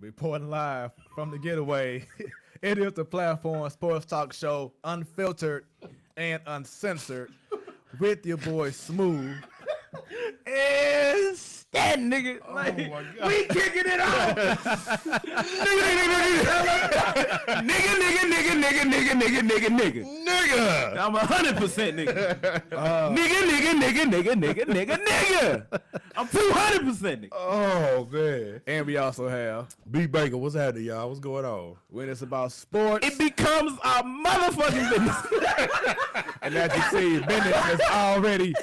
Reporting live from the getaway. It is the platform sports talk show, unfiltered and uncensored, with your boy Smooth. Is that nigga? Like, my God. we kicking it off. nigga. I'm 100% nigga. Nigga. I'm 200% nigga. Oh, man. And we also have, B. Baker, what's happening, y'all? What's going on? when it's about sports, It becomes a motherfucking business. and as you see, business has already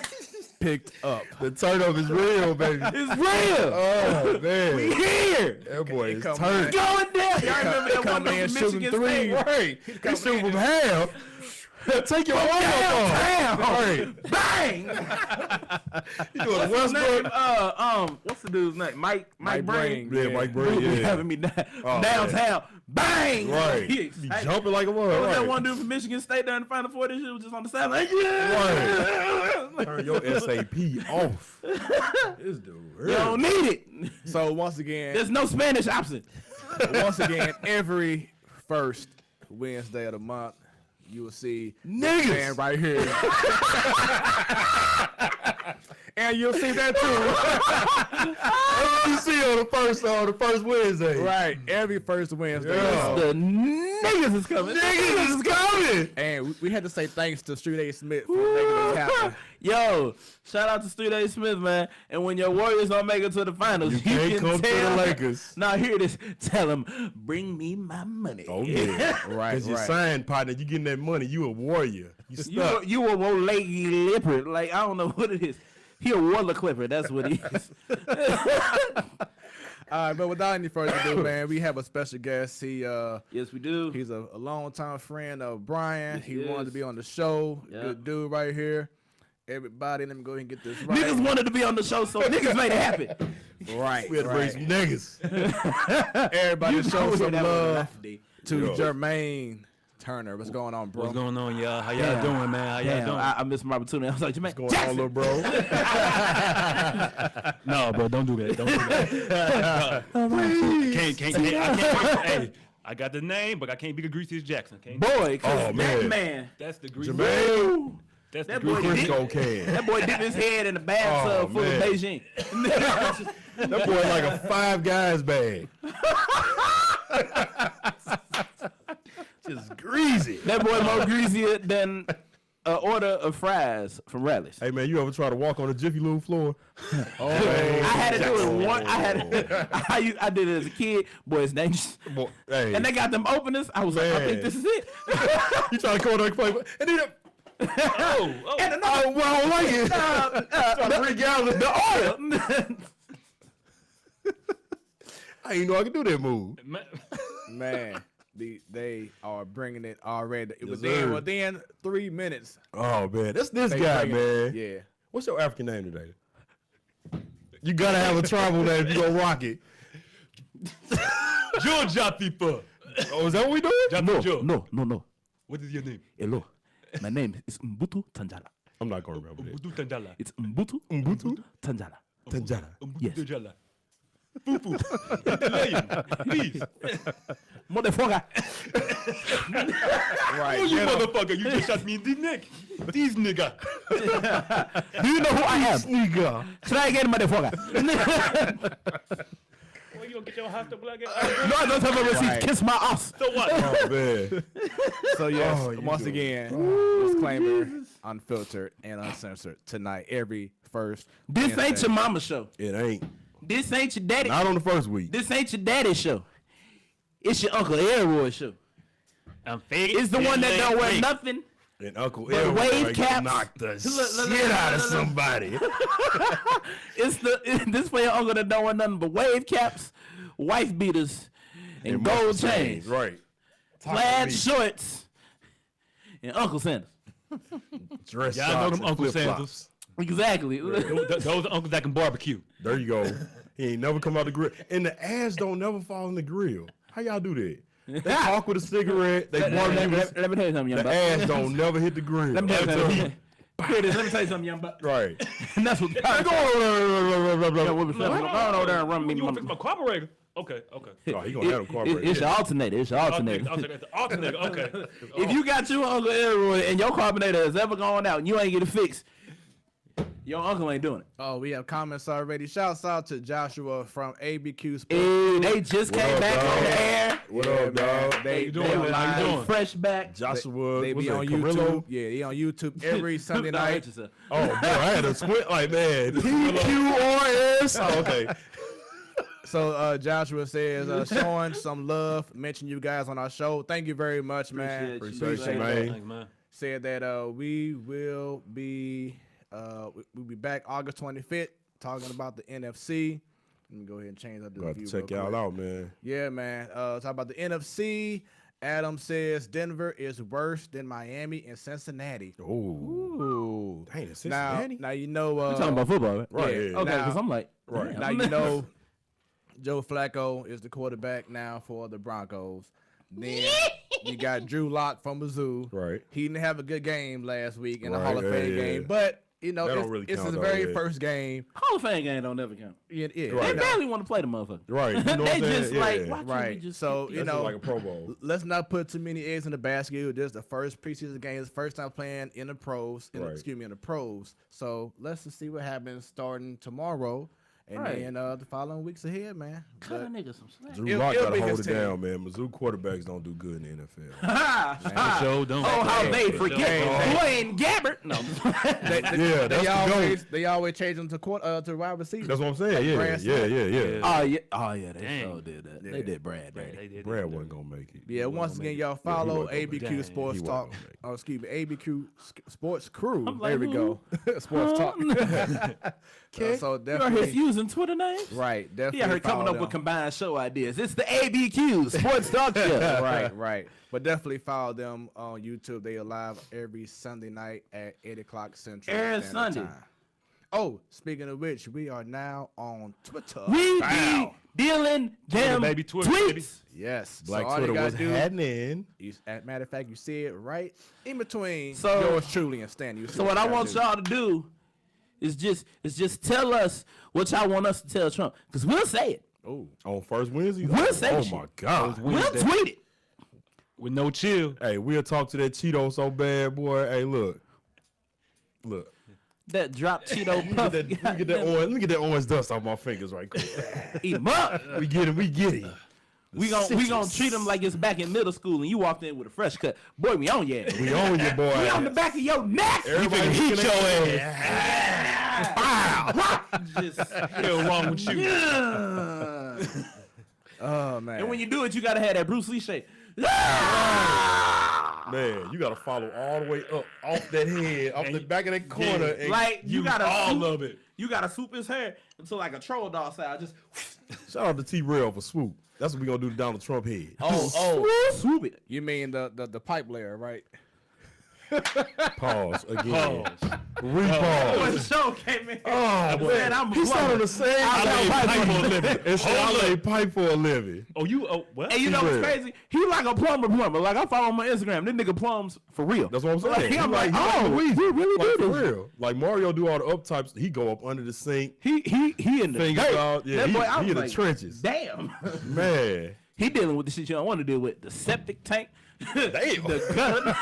picked up. The turn-up is real, baby. It's real. Oh, man. We here. That boy is come turned. Going down. Y'all remember that one Coming in from shooting Michigan three. State? Right. He shoot from half. Take your arm off. Right. Bang. You doing What's his name? Westbrook? What's the dude's name? Mike Brain. Yeah, Mike Brady. Dude be Yeah. having me Oh, downtown. Bang. Right. He He excited. jumping like a mother. There was that Right. one dude from Michigan State during the Final Four. This shit was just on the side like, yeah. Turn your SAP off. This dude. You don't need it. So once again, There's no Spanish option. every first Wednesday of the month, you will see Niggas. this man right here. And you'll see that too. You see on the first Wednesday. Right, every first Wednesday. Yeah. The niggas is coming. Niggas is coming. And we had to say thanks to Street A. Smith for making this happen. Yo, shout out to Street A. Smith, man. And when your Warriors don't make it to the finals, You can't can come to the tell. Lakers. Now hear this. Tell them, bring me my money. Oh, yeah. Right, Because you right. signed, partner. You getting that money. You a warrior. You stuck. You a Lady Clipper. Like, I don't know what it is. He a Waller Clipper. That's what he is. All right, but without any further ado, man, we have a special guest. Yes, we do. He's a longtime friend of Brian. Yes, he he wanted is. to be on the show. Yeah. Good dude right here. Everybody, let me go ahead and get this right. Niggas wanted to be on the show, so niggas made it happen. Right, We had to bring right. some niggas. Everybody You show know some that was love nasty. to Yo. Jermaine Turner. What's going on, bro? What's going on, y'all? How y'all Damn. doing, man? How y'all Damn, doing? I missed my opportunity. I was like, Jermaine, Going on, little bro. No, bro, don't do that. Don't do that. can't. Hey, I got the name, but I can't be the greasiest Jackson. Can't. boy, 'cause Oh, that man. man, That's the greasiest. Jermaine. That's the that boy greasiest. Crisco can. that boy dipped his head in the bathtub Oh, full of man. Beijing. That boy like a Five Guys bag. Just greasy. That boy more greasier than an order of fries from Rally's. Hey, man, you ever try to walk on a Jiffy Lube floor? Oh, I had to do it one. I did it as a kid. Boy, it's dangerous. Boy, hey. And they got them openers. I was like, I think Man. this is it. You try to come on and play, and then And another, well, I don't like it. Try to freak out. the oil. I ain't know I could do that move. man, they are bringing it already. Yes, Within 3 minutes. Oh man, that's this they guy, bring it. man. Yeah. What's your African name today? You gotta have a tribal name if you gonna rock it. Georgia people. Oh, is that what we doing? Joe. No. What is your name? Hello. My name is Mbutu Tanjala. I'm not gonna remember that. Mbutu Tanjala. It's Mbutu Tanjala. Tanjana. Mbutu Yes. Tanjala. Fufu. Please. Motherfucker. Right. Oh, you motherfucker. You just shot me in the neck. These nigga. Do you know who I am? Nigga. Try again, motherfucker. Oh, you gonna get your hostile black No, I don't have a receipt. Right. Kiss my ass. So what? Oh man. So yes, Oh, you once doing- again, disclaimer, unfiltered and uncensored tonight, every first This ain't Wednesday. your mama's show. It ain't. This ain't your daddy. Not on the first week. This ain't your daddy's show. It's your Uncle Elroy's show. I'm fake. It's the one that don't wear nothing. And Uncle But Elroy wave caps- knocked the look, shit out of look. somebody. It's this for your uncle that don't wear nothing but wave caps, wife beaters, and gold muscle chains, Right. plaid meat. shorts, and Uncle Sanders. Dress Y'all know socks them and Uncle flip-flops. Sanders. Exactly. Those are uncles that can barbecue. There you go. He ain't never come out the grill. And the ass don't never fall in the grill. How y'all do that? They talk with a cigarette. They Let barbecue. me tell you something, young The buck. ass don't never hit the grill. Let me tell you something. Here it is. Let me tell you something, young buck. Right. And that's what. Go on. Go on over there and run me. You want to fix my carburetor? Okay. Oh, he gonna have them carbureted. It's your alternator. It's your alternator. Alternator. Okay. If you got your Uncle Elroy and your carbonator has ever gone out and you ain't get it fixed, your uncle ain't doing it. Oh, we have comments already. Shouts out to Joshua from ABQ Sports. Hey, they just came up, back dog? on the air. What up, dog? They you doing, man? How you doing? Fresh back. Joshua, They what's be that, on Carrillo? YouTube. Yeah, they on YouTube every Sunday night. Oh, boy, I had to squint like, man. PQRS. Oh, okay. So Joshua says, showing some love, mention you guys on our show. Thank you very much, man. Appreciate you, that. man. Thanks, man. Said that we will be we'll be back August 25th talking about the NFC. Let me go ahead and change up the Got view. to check real y'all quick. out, man. Yeah, man. Talk about the NFC. Adam says Denver is worse than Miami and Cincinnati. Ooh. Ooh. Dang, it's Now Cincinnati? you know. We're talking about football, right? Right, yeah. yeah. Okay, Now- because I'm like, Right. damn. Now you know Joe Flacco is the quarterback now for the Broncos. Then you got Drew Lock from Mizzou. Right. He didn't have a good game last week in the Right, Hall of Fame yeah, game, yeah. but you know That it's, don't really it's count, his though, very yeah. first game. Hall of Fame game don't never count. Yeah, Right. They barely want to play the motherfucker. Right. You know what They I'm saying? just Yeah. like, why can't we Right. just So get you That's know, like a Pro Bowl. let's not put too many eggs in the basket. This is the first preseason game. It's the first time playing in the pros. Right. In the pros. So let's just see what happens starting tomorrow, and Right. then the following weeks ahead, man. cut a But- nigga some slack. Drew It'll- Lock it'll got be to hold his it team. down, man. Mizzou quarterbacks don't do good in the NFL. Oh, Show don't. how they forget Hey, Blaine Gabbert. No. Yeah, that's they always change them to wide receiver. That's what I'm saying. Yeah, Brad yeah, Smith. yeah. Oh yeah, they Dang. sure did that. Yeah. They did Brad. Yeah, Dirty. they did. Brad wasn't gonna make it. Yeah, once again, y'all follow ABQ Sports He wasn't Talk. gonna make it. Oh, excuse me, ABQ Sports Crew. I'm like, There we go. Sports Talk. So You are definitely using Twitter names? right. Definitely. Yeah, I heard coming follow up with them. combined show ideas. It's the ABQ Sports Talk Show. right. But definitely follow them on YouTube. They are live every Sunday night at 8 o'clock Central. Every Standard Sunday. Time. Oh, speaking of which, we are now on Twitter. We Wow. be dealing them baby, Twitter, tweets. baby. Yes. Black so all Twitter you was gotta do. happening. As a matter of fact, you see it right in between So- yours truly and Stan. You see So what I you want gotta y'all to do is just tell us what y'all want us to tell Trump, because we'll say it. do. On first Wednesday? We'll say Oh shit. my God. We'll tweet it. With no chill. Hey, we'll talk to that Cheeto so bad, boy. Hey, look. That drop Cheeto Let me puff. get that orange dust off my fingers right quick. Eat 'em up. We get him. We gonna treat him like it's back in middle school and you walked in with a fresh cut. Boy, we on you. We own you, boy. We on the back of your neck. Everybody You heat your ass. Just, Hell wrong with you. Oh man. and when you do it, you gotta have that Bruce Lee shape. Man, you gotta follow all the way up, off that head, off the back of that corner. And Like you gotta all swoop, of it. You gotta swoop his hair until like a troll dog style. Just Shout out to T-Rail for swoop. That's what we gonna do to Donald Trump head. swoop it. You mean the pipe layer, right? Pause again. Pause. When Repause. the show came in, Oh, boy. man, I'm a He started on plumber. the same. I lay pipe for a living. And said, I lay pipe for a living. Oh, you. Oh, what? And you know what's T-Rail. crazy? He like a plumber. Like I follow him on Instagram. This nigga plums for real. That's what I'm saying. Like, He I'm like, he oh, Louis. we really Like, do for this. real. Like Mario do all the up types. He go up under the sink. He in the Fingers dirt. out. Yeah, That boy, I he was in the like, trenches. Damn. Man. He dealing with the shit you don't want to deal with. The septic tank. Damn. The gutter.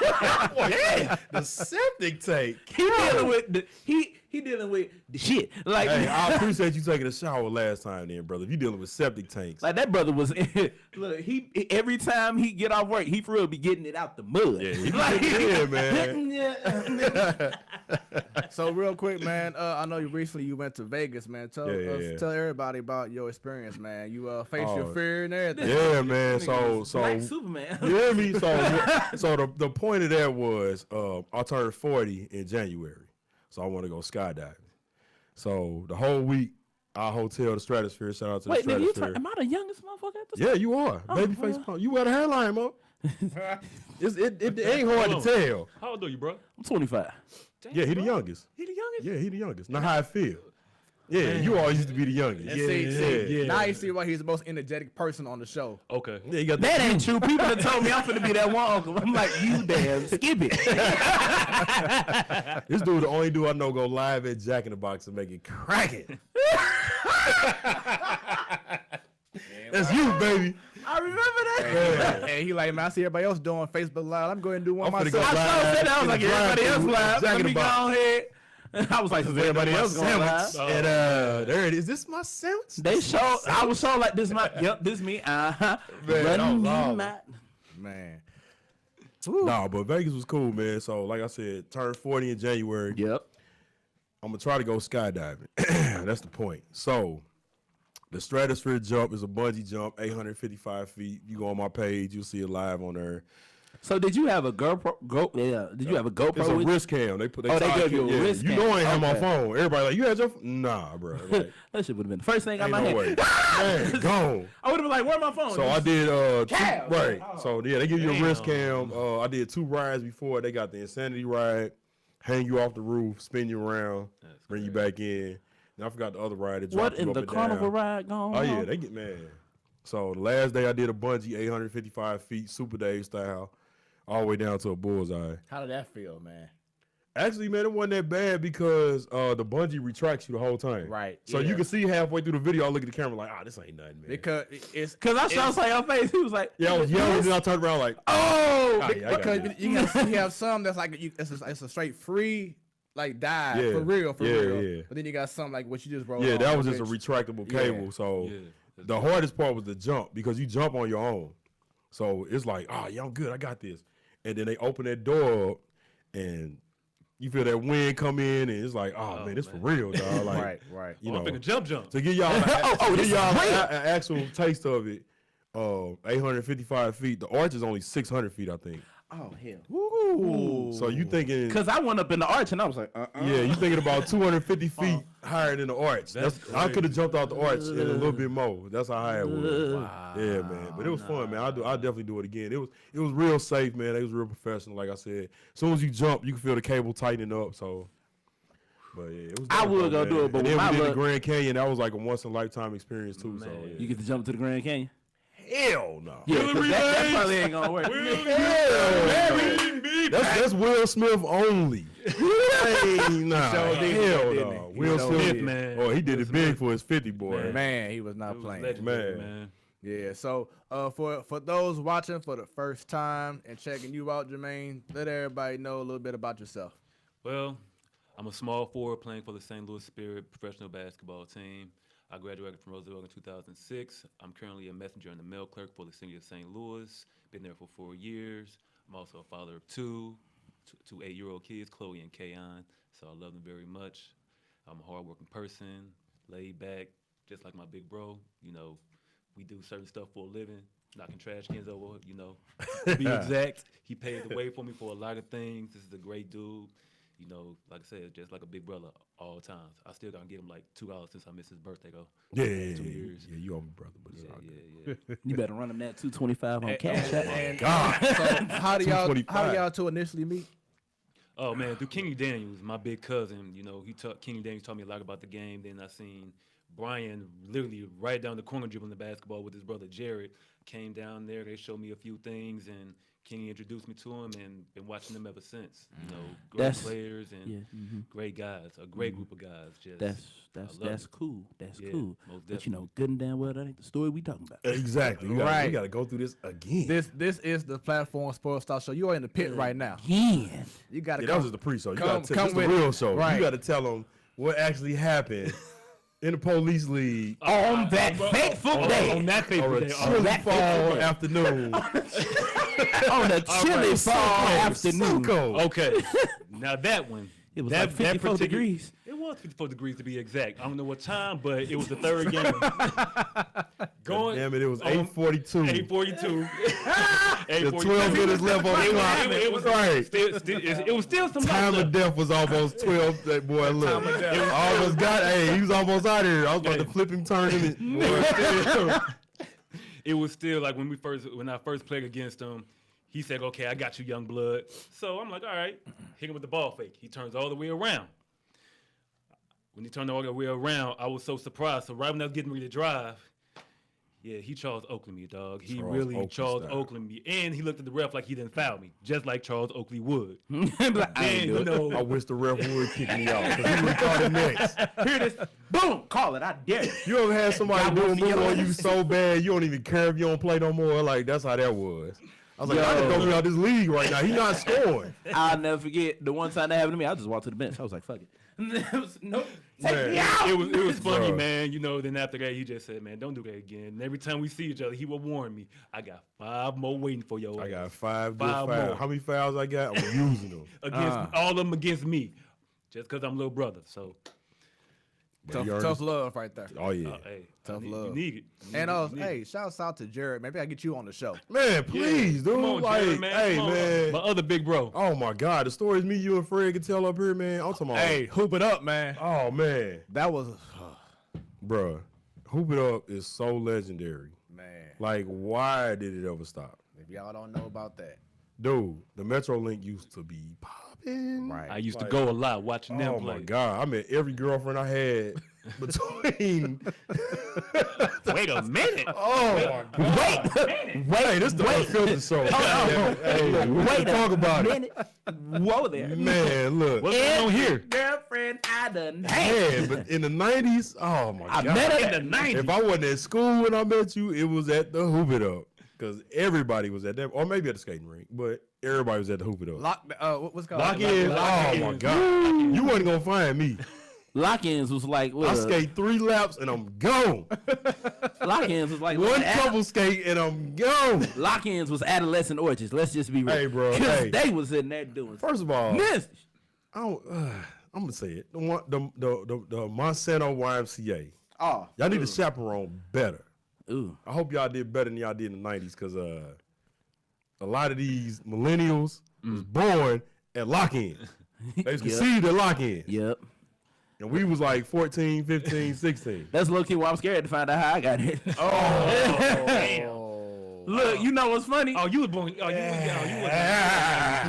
Yeah, the septic tank. He dealing with the he dealing with the shit. Like Hey, I appreciate you taking a shower last time then, brother. If you dealing with septic tanks. like that brother was look, he every time he get off work, he for real be getting it out the mud. Yeah, he Like, yeah, man. So real quick, man. I know you recently went to Vegas, man. Tell tell everybody about your experience, man. You faced your fear and everything. Yeah, man. So Black Superman. you hear me? So the point of that was I turned 40 in January. So I want to go skydiving. So the whole week, our hotel, the Stratosphere, shout out to Wait, the nigga, Stratosphere. am I the youngest motherfucker at this? Yeah, you are. Babyface punk. You wear the hairline, Mo. It ain't hard to tell. How old are you, bro? I'm 25. Yeah, he the youngest. He the youngest? Yeah, he the youngest. Not how I feel. Yeah, you all used to be the youngest. And Yeah, see, yeah. now you see why he's the most energetic person on the show. Okay. Yeah, you got That ain't true. People have told me I'm finna be that one uncle. I'm like, you damn skip it. This dude, the only dude I know, go live at Jack in the Box and make it cracking. That's you, baby. I remember that. And he like, man, I see everybody else doing Facebook Live. I'm going to do one I'm finna myself. go I sure said that. I was like, everybody else live. Let me go Jacket ahead. I was like, is everybody else going live? And there it is. This my sandwich. They showed. I was showing like this. This me. Man, Running oh, my- Man. Nah, but Vegas was cool, man. So, like I said, turned 40 in January. Yep. I'm going to try to go skydiving. That's the point. So, the stratosphere jump is a bungee jump, 855 feet. You go on my page, you'll see it live on there. So did you have a GoPro? Did you have a GoPro? It's a with wrist cam. They gave you a wrist You cam. know I ain't have my Okay. phone. Everybody like, you had your phone? Nah, bro. Like, That shit would have been the first thing out ain't my no head. way. Man, gone. I would have been like, "Where's my phone?" So I did Cam. right. So yeah, they give you a wrist Damn. cam. I did 2 rides before. They got the insanity ride, hang you off the roof, spin you around, bring you back in. And I forgot the other ride that dropped What you in up the and carnival down. ride going Oh on? yeah, they get mad. So the last day I did a bungee, 855 feet, Super Dave style, all the way down to a bullseye. How did that feel, man? Actually, man, it wasn't that bad because the bungee retracts you the whole time. Right, So yeah. you can see halfway through the video, I look at the camera like, this ain't nothing, man. Because it's Because I saw something on your face. He was like, Yeah, I was yelling, and then I turned around like, "Oh, yeah, I got because this. you have some that's like it's a straight free like dive Yeah. for real. Yeah. But then you got something like what you just rolled. Yeah, on that the was just a bridge. retractable Yeah. cable. So Yeah. the hardest part was the jump because you jump on your own. So it's like, yeah, I'm good. I got this. And then they open that door up and you feel that wind come in and it's like, man, this for real, dog. Like, Right. you I'm know, finna jump. to give y'all, this is real. an actual taste of it, 855 feet. The arch is only 600 feet, I think. oh hell." Ooh. So you thinking, Because I went up in the arch and I was like, yeah, you thinking about 250 feet higher than the arch. That's I could have jumped out the arch and a Uh. little bit more. That's how high it was. Yeah, man. But it was fun, man. I definitely do it again. It was real safe, man. It was real professional. Like I said, as soon as you jump, you can feel the cable tightening up. So, but yeah, it was. I dope, would though, go man. do it, but and with then my we did the luck- Grand Canyon. That was like a once in a lifetime experience too. So Man. You get to jump to the Grand Canyon. hell no. Yeah, 'cause that probably ain't gonna work. That's Will Smith only. Hey, nah, Sure did, hell didn't no. he? Will Sure Smith, did. man. Oh, he did it big for his 50 boy. Man, he was not It was playing. legendary, Man. man. Yeah. So for those watching for the first time and checking you out, Jermaine, let everybody know a little bit about yourself. Well, I'm a small forward playing for the St. Louis Spirit professional basketball team. I graduated from Roosevelt in 2006. I'm currently a messenger and a mail clerk for the city of St. Louis. Been there for 4 years. I'm also a father of two 8-year-old kids, Chloe and Kayon. So I love them very much. I'm a hardworking person, laid back, just like my big bro. You know, we do certain stuff for a living, knocking trash cans over, you know, to be exact. He paved the way for me for a lot of things. This is a great dude. You know, like I said, just like a big brother all times. I still gotta get him like $2 since I missed his birthday though. Yeah, 2 yeah, years. yeah, you owe me, brother, but it's all good. Yeah. You better run him that 225 on cash. And, God. so how do y'all 225. two initially meet? Oh man, through Kenny Daniels, my big cousin. You know, Kenny Daniels taught me a lot about the game. Then I seen Brian literally right down the corner dribbling the basketball with his brother Jared. Came down there, they showed me a few things, and Kenny introduced me to him, and been watching them ever since. You know, great That's- players and Yeah, great guys, a great group of guys. Just that's love it. cool. That's Yeah, cool. most But you know, good and damn well, that ain't the story we talking about. Exactly. We Right. got to go through this again. This is the Platform Sportstalk Show. You are in the pit right now. Again. You got to Yeah, that was just the pre-show. You come- got to come this the with real it. show. Right. You got to tell them what actually happened in the police league On that fateful day. on that paper on a day. chilly that fall afternoon. On a chilly fall So afternoon. cold. Okay, now that one. It was that, like 54 particular- degrees. It was 54 degrees to be exact. I don't know what time, but it was the third game. Going Damn it, it was on 8:42. 8:42. There's 12 minutes left on the clock. It was right. it was still some Time light of death was almost 12. That boy, look. Almost got, he was almost out of here. I was about to flip him, turn him. It was still like when I first played against him, he said, "Okay, I got you, young blood." So I'm like, "All right." Hit him with the ball fake. He turns all the way around. When he turned all the way around, I was so surprised. So right when I was getting ready to drive, Yeah, he Charles Oakley me, dog. He Charles really Oakley Charles style. Oakley me. And he looked at the ref like he didn't foul me, just like Charles Oakley would. Like, I ain't And, do you it. I know, wish the ref would kick me out because he would call it next. Here it is. Boom. Call it. I dare you. You ever had somebody Got do a one for move your on you ass. so bad you don't even care if you don't play no more? Like, that's how that was. I was like, I Yo. just throw me out this league right now. He not scoring. I'll never forget the one time that happened to me. I just walked to the bench. I was like, fuck it. It was, nope. Take Man. me out. it was funny, Bruh. man. You know, then after that, he just said, man, don't do that again. And every time we see each other, he would warn me, I got 5 more waiting for your I ass. got 5 good Five fouls. more. How many fouls I got? I'm using them. Against all of them against me, just because I'm little brother. So, But he earned Tough his- love right there. Oh, yeah. hey, Tough you love. need it. You And need it. hey, shouts out to Jared. Maybe I get you on the show. Man, please, dude. Come on, like, Jared, man. hey, Come on. man. My other big bro. Oh, my God. The stories me, you, and Fred can tell up here, man. I'm talking about. Hey, hoop it up, man. Oh, man. That was Bruh. Hoop It Up is so legendary. man. Like, why did it ever stop? If y'all don't know about that, Dude, the Metrolink used to be popping. right? I used Like, to go a lot watching them Oh play. my God! I met every girlfriend I had between. Wait a minute. Oh my God! Hey, this the unfiltered show. Hey, Wait talk about it, minute. Whoa there. man. Look, What's going on here? Girlfriend I done had. man, but in the '90s, oh my I God! met her In the 90s. If I wasn't at school when I met you, it was at the Hoop It Up because everybody was at that, or maybe at the skating rink, but everybody was at the Hoop It Up. What's it called? Lock in. Oh my God! You wasn't gonna find me. Lock-ins was like what? I skate 3 laps and I'm gone. Lock-ins was like One what? couple skate and I'm gone. Lock-ins was adolescent orgies. Let's just be real. Hey, bro, 'Cause hey. they was in there doing First of all, this. I don't, I'm gonna say it. The Monsanto YMCA. Oh, Y'all need to chaperone better. ooh. I hope y'all did better than y'all did in the '90s because a lot of these millennials was born at lock-in. They was conceived at lock-in, Yep. and we was like 14, 15, 16. That's low key why I'm scared to find out how I got here. Oh, Look, you know what's funny? Oh, you was born. Oh, you was.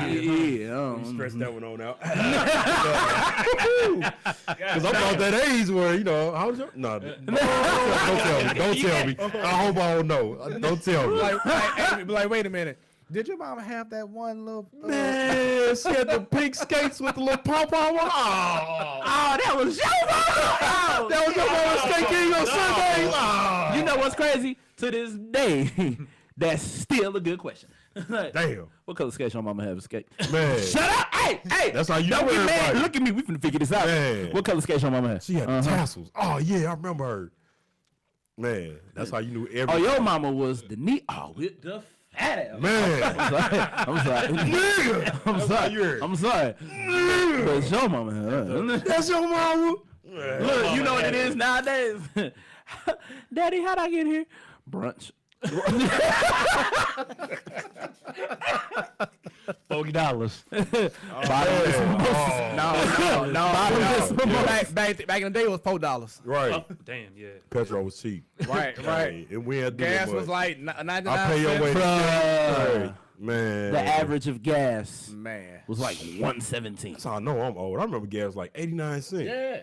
Yeah. Stretch that one on out. Because I'm about that age where, you know, how was your... No, don't tell me. Don't tell me. I hope I don't know. Don't tell me. like, wait a minute. Did your mom have that one little? Man, she had the pink skates with the little pom-pom on. Oh, Oh, that was your mama. that was your mama's skate king on Sundays. Oh. You know what's crazy? To this day, that's still a good question. Damn. What color skates your mama have a skate? Man. Shut up! Hey! That's how you Don't know get mad. everybody. Look at me. We finna figure this out. Man. What color skates your mama have? She had the tassels. Oh, yeah, I remember her. Man, that's how you knew Oh, everything. your mama was the neat. Oh, with the fat ass. Man. I'm sorry. Nigga. I'm sorry. You're- I'm sorry. But your mama. That's your mama. Look, you know what it is nowadays. Daddy, how'd I get here? Brunch. $40. Back in the day, it was $4. Right. Oh, damn, yeah. Petrol was cheap. Right. Hey, and we had to do Gas that was much. like 99 I pay your way to Bruh. Hey, man. The average of gas Man. was like 117. That's how I know I'm old. I remember gas was like 89 cents. Yeah.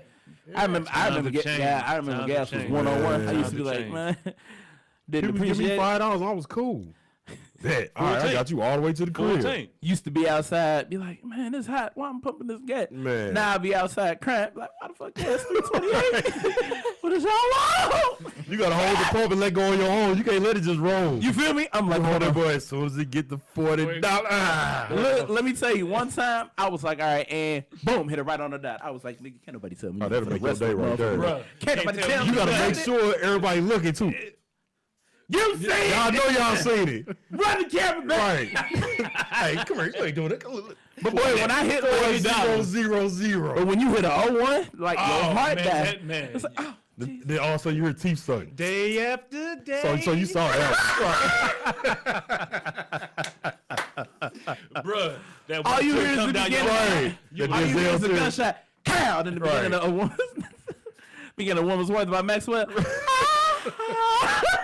I remember have changed. Times gas have was changed. 101. I used to be Times have like, man, didn't People give me appreciate it. $5. I was cool. Bet. All right, I tank. got you all the way to the Full crib. tank. Used to be outside, be like, man, it's hot. Why I'm pumping this gas? Man. Now I be outside crying, like, why the fuck gas 328? What is y'all want? You gotta hold the pump and let go on your own. You can't let it just roll. You feel me? I'm like, hold hold that on. boy as soon as it get the $40. Ah. Look, let me tell you, one time I was like, all right, and boom, hit it right on the dot. I was like, nigga, can't nobody tell me. Oh, that'll for the make your rest of day the right there. motherfucker. Can't nobody tell me. You gotta make nothing. sure everybody looking too. You see Y'all it. know y'all seen it. Run the camera back. Right. Hey, come here. You ain't doing it. Come on. But boy, when I hit $40, 000. but when you hit a 01, like your heart died. man. It's like, oh, Then all of a sudden you hear teeth sucking. Day after day. So you saw that. Bruh. That all one you trick hear is come the down your beginning. Right. The All you hear is a Denzel gunshot. Cow. Then the beginning Right. of a woman's beginning of Woman's Worth by Maxwell.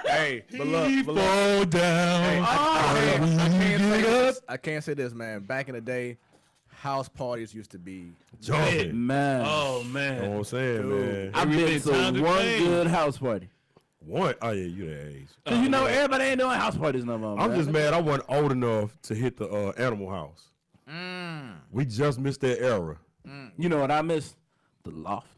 Hey, but look, He but look. fall down. I can't say this, man. Back in the day, house parties used to be. Jumping. Man. Oh, You know man. what I'm saying, man. I've Everything been to time to one claim. good house party. One, oh yeah, you that age. Cause you know everybody ain't doing house parties no more. I'm man. just mad I wasn't old enough to hit the Animal House. We just missed that era. You know what I missed? The loft.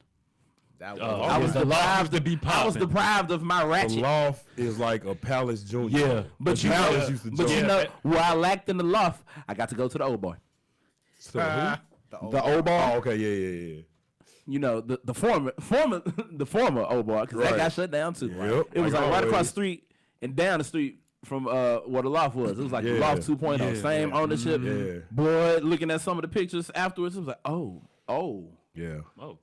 That I was the loft used deprived. to be I was popping. deprived of my The ratchet. loft is like a Palace Junior. Yeah, But The you Palace know, used to but jump. you know, where I lacked in the loft, I got to go to the old boy. So who? The old boy. Oh, okay, yeah. You know, the former the former old boy, because that Right. got shut down too. Yep, It was like like right across always. the street and down the street from where the loft was. It was like the Yeah. loft 2.0, Yeah. same ownership. Yeah. Boy, looking at some of the pictures afterwards, it was like, oh, Yeah. Oh,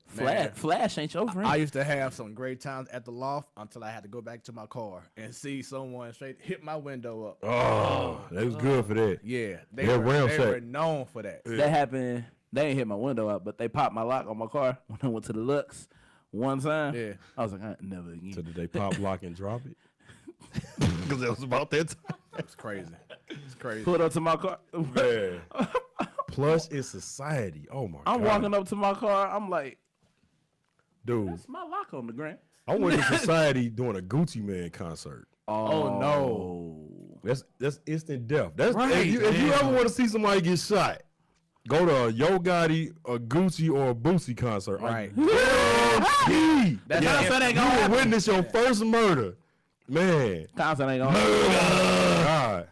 Flash ain't your friend. I used to have some great times at the loft until I had to go back to my car and see someone straight hit my window up. Oh, that was good for that. Yeah, That they ramshack. were known for that. That happened. They ain't hit my window up, but they popped my lock on my car when I went to the Lux one time. Yeah. I was like, I never again. So did they pop, lock, and drop it? Because it was about that time. It's crazy. It's crazy. Pulled up to my car. Man. Plus in society. Oh my God. I'm walking up to my car. I'm like, Dude, that's my lock on the ground. I went to society doing a Gucci Man concert. Oh, no. That's instant death. That's Right. if you ever want to see somebody get shot, go to a Yo Gotti, a Gucci, or a Boosie concert. Right. Guarantee That's Concert ain't you gonna will happen. witness your first murder. Man. Concert ain't gonna God.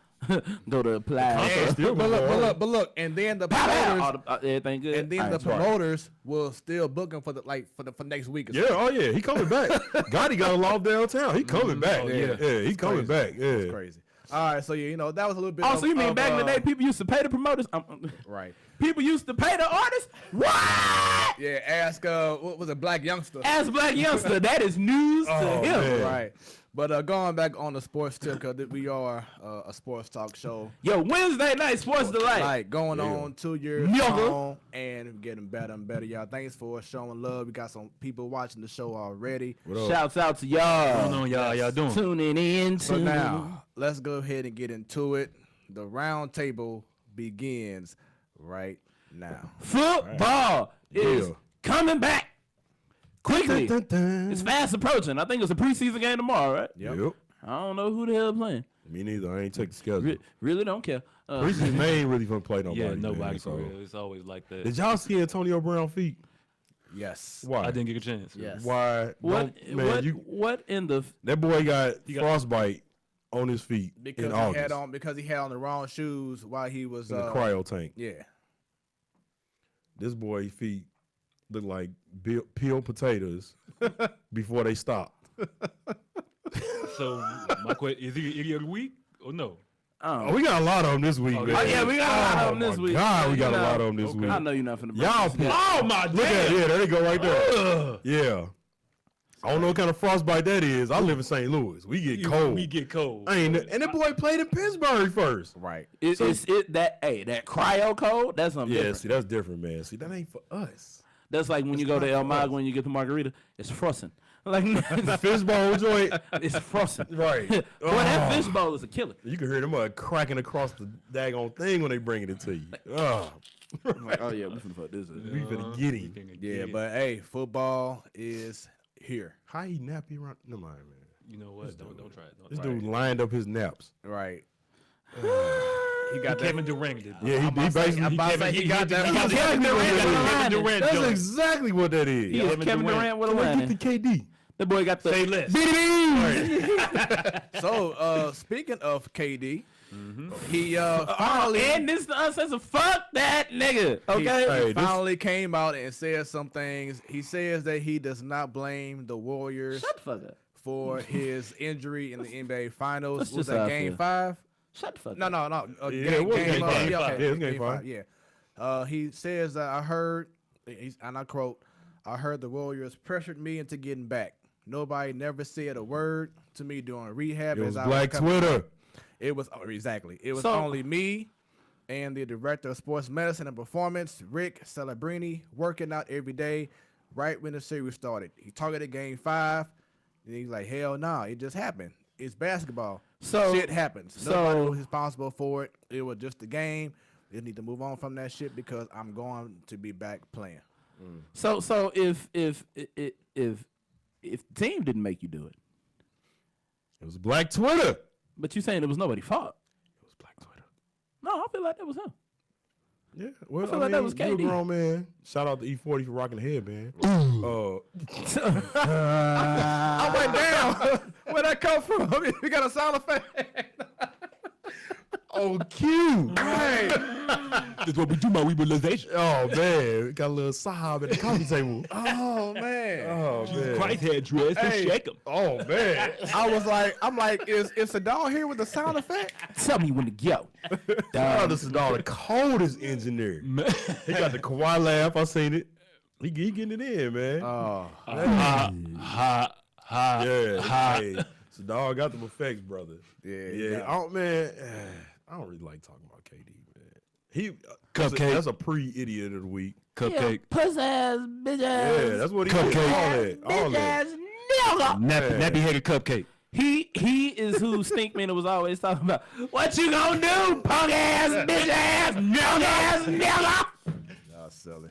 go to Plaid. Concert still But look, going on. but look, and then the promoters, Everything good. and then the All right. promoters will still book him for next week. Or Yeah, oh yeah, he coming back. Gotti got a loft downtown. He coming back. yeah. Yeah, he coming back. It's Yeah. crazy. All right, so yeah, that was a little bit. Oh, so you mean of, back in the day, people used to pay the promoters? Right. People used to pay the artists? What? Yeah. Ask what was it, Black Youngster? As Black Youngster, that is news to Oh, him. man. Right. But going back on the sports tip, because we are a sports talk show. Yo, Wednesday night sports delight. Like going Yeah. on 2 years Nigga. strong and getting better and better, y'all. Thanks for showing love. We got some people watching the show already. What up? Shouts out to what's going y'all. on, y'all? Y'all doing? Tuning in. So now let's go ahead and get into it. The round table begins right now. Football is Yeah. coming back quickly. Dun, dun, It's dun. fast approaching. I think it's a preseason game tomorrow, right? Yep. I don't know who the hell playing. Me neither. I ain't take the schedule. Really don't care. Preseason, they ain't really gonna play nobody. Yeah, man, nobody so. for real. It's always like that. Did y'all see Antonio Brown feet? Yes. Why? I didn't get a chance. Yes. Why? What? Don't- man, What in the? that boy got frostbite on his feet Because in he August had on the wrong shoes while he was in the cryo tank. Yeah. This boy feet look like peeled potatoes before they stop. So my question is: he every week or no? Oh, we got a lot of them this week, man. Oh yeah, we got a lot of them this my week. God, we You got a know- lot of them this week. I know you're not finna. Y'all bring this pissed. up. Oh my Look at it. Yeah, there they go right there. Yeah. I don't know what kind of frostbite that is. I live in St. Louis. We get cold. We get cold. And that boy played in Pittsburgh first. Right. It's that cryo code. That's something Yeah, different. see, that's different, man. See, that ain't for us. That's like when you go to El Mag when you get the margarita, it's frosting. Like Fishbowl joint. it's frosting. Right. Boy, that fishbowl is a killer. You can hear them cracking across the daggone thing when they bringing it to you. Oh, I'm like, oh yeah, we finna fuck this up. we finna get him. Yeah, but hey, football is here. How he nappy around? Never mind, man. You know what? Don't try it. Don't This try dude lined up his naps. Right. He got that. Kevin Durant did. Yeah, he basically. I'm about to say he got that. Kevin Durant. Durant. That's joint. exactly what that is. He is Kevin Durant with a Where line. get the KD? That boy got the Say less. So, speaking of KD, he finally and this the uncensored. Fuck that nigga. he Okay. Hey, this- finally came out and said some things. He says that he does not blame the Warriors Shut the fuck up. for his injury in the NBA Finals. That's Was just how that I Game feel. 5? Shut the fuck No, up. no, no. Yeah, it was game five. Yeah, Yeah, okay, it was game five. Yeah. He says that I heard, and I quote, I heard the Warriors pressured me into getting back. Nobody never said a word to me during rehab. It was as I Black coming Twitter. back. It was exactly. It was So- only me and the director of sports medicine and performance, Rick Celebrini, working out every day right when the series started. He targeted Game 5, and he's like, hell nah, it just happened. It's basketball. So- Shit happens. so- Nobody was responsible for it. It was just a game. You need to move on from that shit because I'm going to be back playing. So if the team didn't make you do it, It was Black Twitter. But you saying it was nobody's fault? It was Black Twitter. No, I feel like that was him. Yeah, well, I feel like that was you a KD. grown man. Shout out to E40 for rocking the headband. I went down. Where'd that come from? You got a sound effect. Oh, cute. Hey. That's what we do, my weebilization. Oh, man. Got a little sahab at the coffee table. Oh man. Oh, man. Christ had dressed and Hey. shake him. Oh, man. I'm like, is Sadal here with the sound effect? Tell me when to go. Oh, this is all the coldest engineer. He got the Kawhi laugh. I seen it. He getting it in, man. Oh. Yeah. Hey, so dog got them effects, brother. Yeah. Oh man, I don't really like talking about KD, man. He Cupcake. That's a pre-idiot of the week. Cupcake. Puss ass, bitch ass. Yeah, that's what he Cupcake. did. All that. Nigga. Nappy headed cupcake. He is who Stinkman was always talking about. What you gonna do, punk ass, bitch ass, nigga? Y'all silly.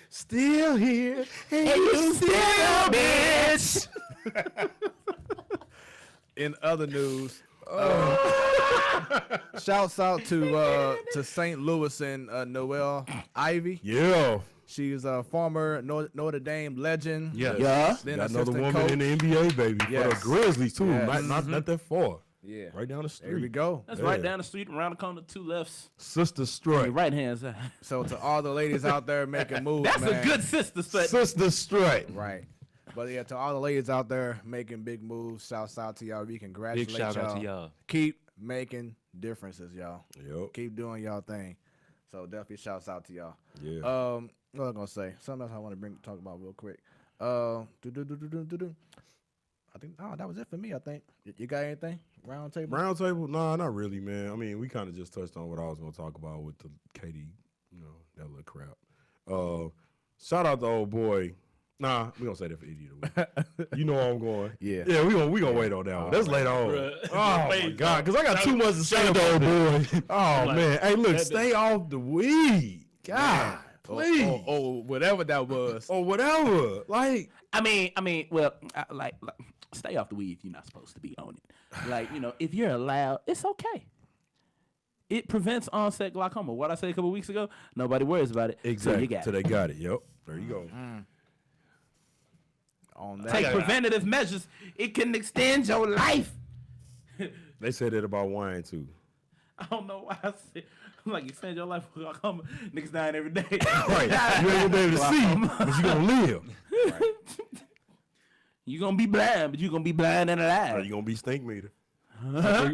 Still here. And you still bitch. In other news, shouts out to St. Louis and Noelle Ivy. Yeah. She's a former Notre Dame legend. Yes. Yeah. Then Got another assistant woman coach. in the NBA, baby. For Yes. the Grizzlies, too. Yes. Not that far. Yeah. Right down the street. There we go. That's Yeah. right down the street, around the corner, 2 lefts. Sister Your Strut. right hand side. So to all the ladies out there making moves, That's man. a good sister strut. Sister Strut. Right. But yeah, to all the ladies out there making big moves, shouts out to y'all. We congratulate Big shout out to y'all. Keep making differences, y'all. Yep. Keep doing y'all thing. So definitely shouts out to y'all. Yeah. What was I gonna say? Something else I want to talk about real quick. I think that was it for me. I think you got anything round table? Round table? Nah, not really, man. I mean, we kind of just touched on what I was going to talk about with the KD, that little crap. Shout out to old boy. Nah, we gonna say that for idiot of the week. You know where I'm going. Yeah. Yeah, we gonna wait on that one. That's later on. Bruh. Oh my Wait, God, because I got too much to say about old boy. Oh man, hey, look, stay off the weed. God, please. Oh, whatever that was. Or whatever. Like, I mean, well, like, stay off the weed if you're not supposed to be on it. Like, if you're allowed, it's okay. It prevents onset glaucoma. What I said a couple weeks ago, nobody worries about it. exactly. So you got So it. they got it. Yep. There you go. On that. Take preventative measures. It can extend your life. They said that about wine too. I don't know why I said. I'm like, extend your life with glaucoma. Niggas dying every day. Right. You ain't gonna be able to see, but you gonna live. You're going to be blind, but you're going to be blind and Or alive. you gonna be stink meter.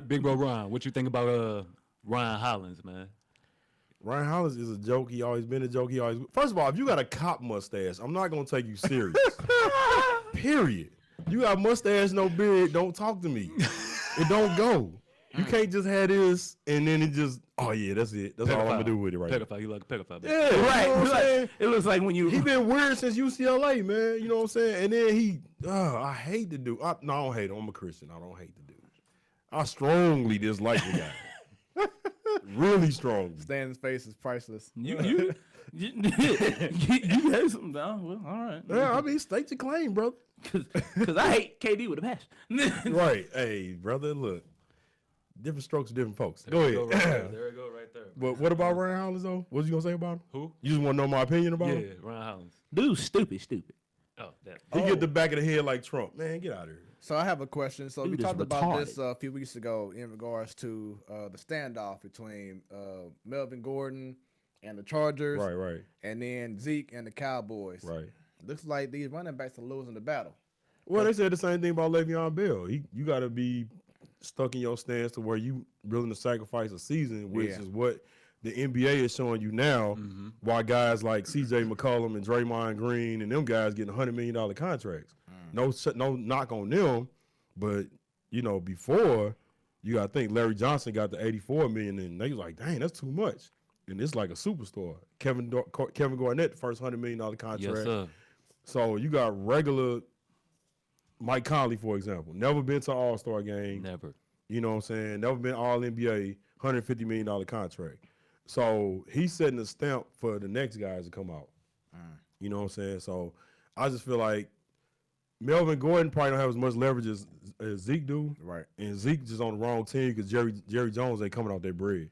Big bro Ron, what you think about Ryan Hollins, man? Ryan Hollins is a joke. He always been a joke. First of all, if you got a cop mustache, I'm not gonna take you serious. Period. You got mustache, no beard. Don't talk to me. It don't go. You can't just have this and then it just. Oh yeah, that's it. That's all I'm gonna do with it right now. Pedophile, you like a pedophile. baby. Yeah, Right. You know what I'm saying? It looks like when you. He been weird since UCLA, man. You know what I'm saying? And then I hate the dude. No, I don't hate him. I'm a Christian. I don't hate the dude. I strongly dislike the guy. Really strongly. Stan's face is priceless. You had something down. Well, all right. Yeah, I mean, state your claim, brother. Because I hate KD with a passion. Right. Hey, brother, look. Different strokes, different folks. Go There ahead. you go right there. There you go right there. But what about Ryan Hollins, though? What was you going to say about him? Who? You just want to know my opinion about Yeah, him? Ryan Hollins. Dude, stupid. Oh, that. He get the back of the head like Trump. Man, get out of here. So I have a question. So we Dude is talked about retarded. this a few weeks ago in regards to the standoff between Melvin Gordon and the Chargers, Right. and then Zeke and the Cowboys. Right. Looks like these running backs are losing the battle. Well, they said the same thing about Le'Veon Bell. You got to be stuck in your stance to where you willing to sacrifice a season, which Yeah. is what the NBA is showing you now. While guys like C.J. McCollum and Draymond Green and them guys getting $100 million contracts. No knock on them, but before you got to think Larry Johnson got the $84 million, and they was like, dang, that's too much. And it's like a superstar. Kevin Garnett, the first $100 million contract. Yes, sir. So you got regular Mike Conley, for example, never been to an All-Star game. Never. You know what I'm saying? Never been All-NBA, $150 million contract. So he's setting a stamp for the next guys to come out. You know what I'm saying? So I just feel like Melvin Gordon probably don't have as much leverage as Zeke do. Right. And Zeke just on the wrong team because Jerry Jones ain't coming off their bread.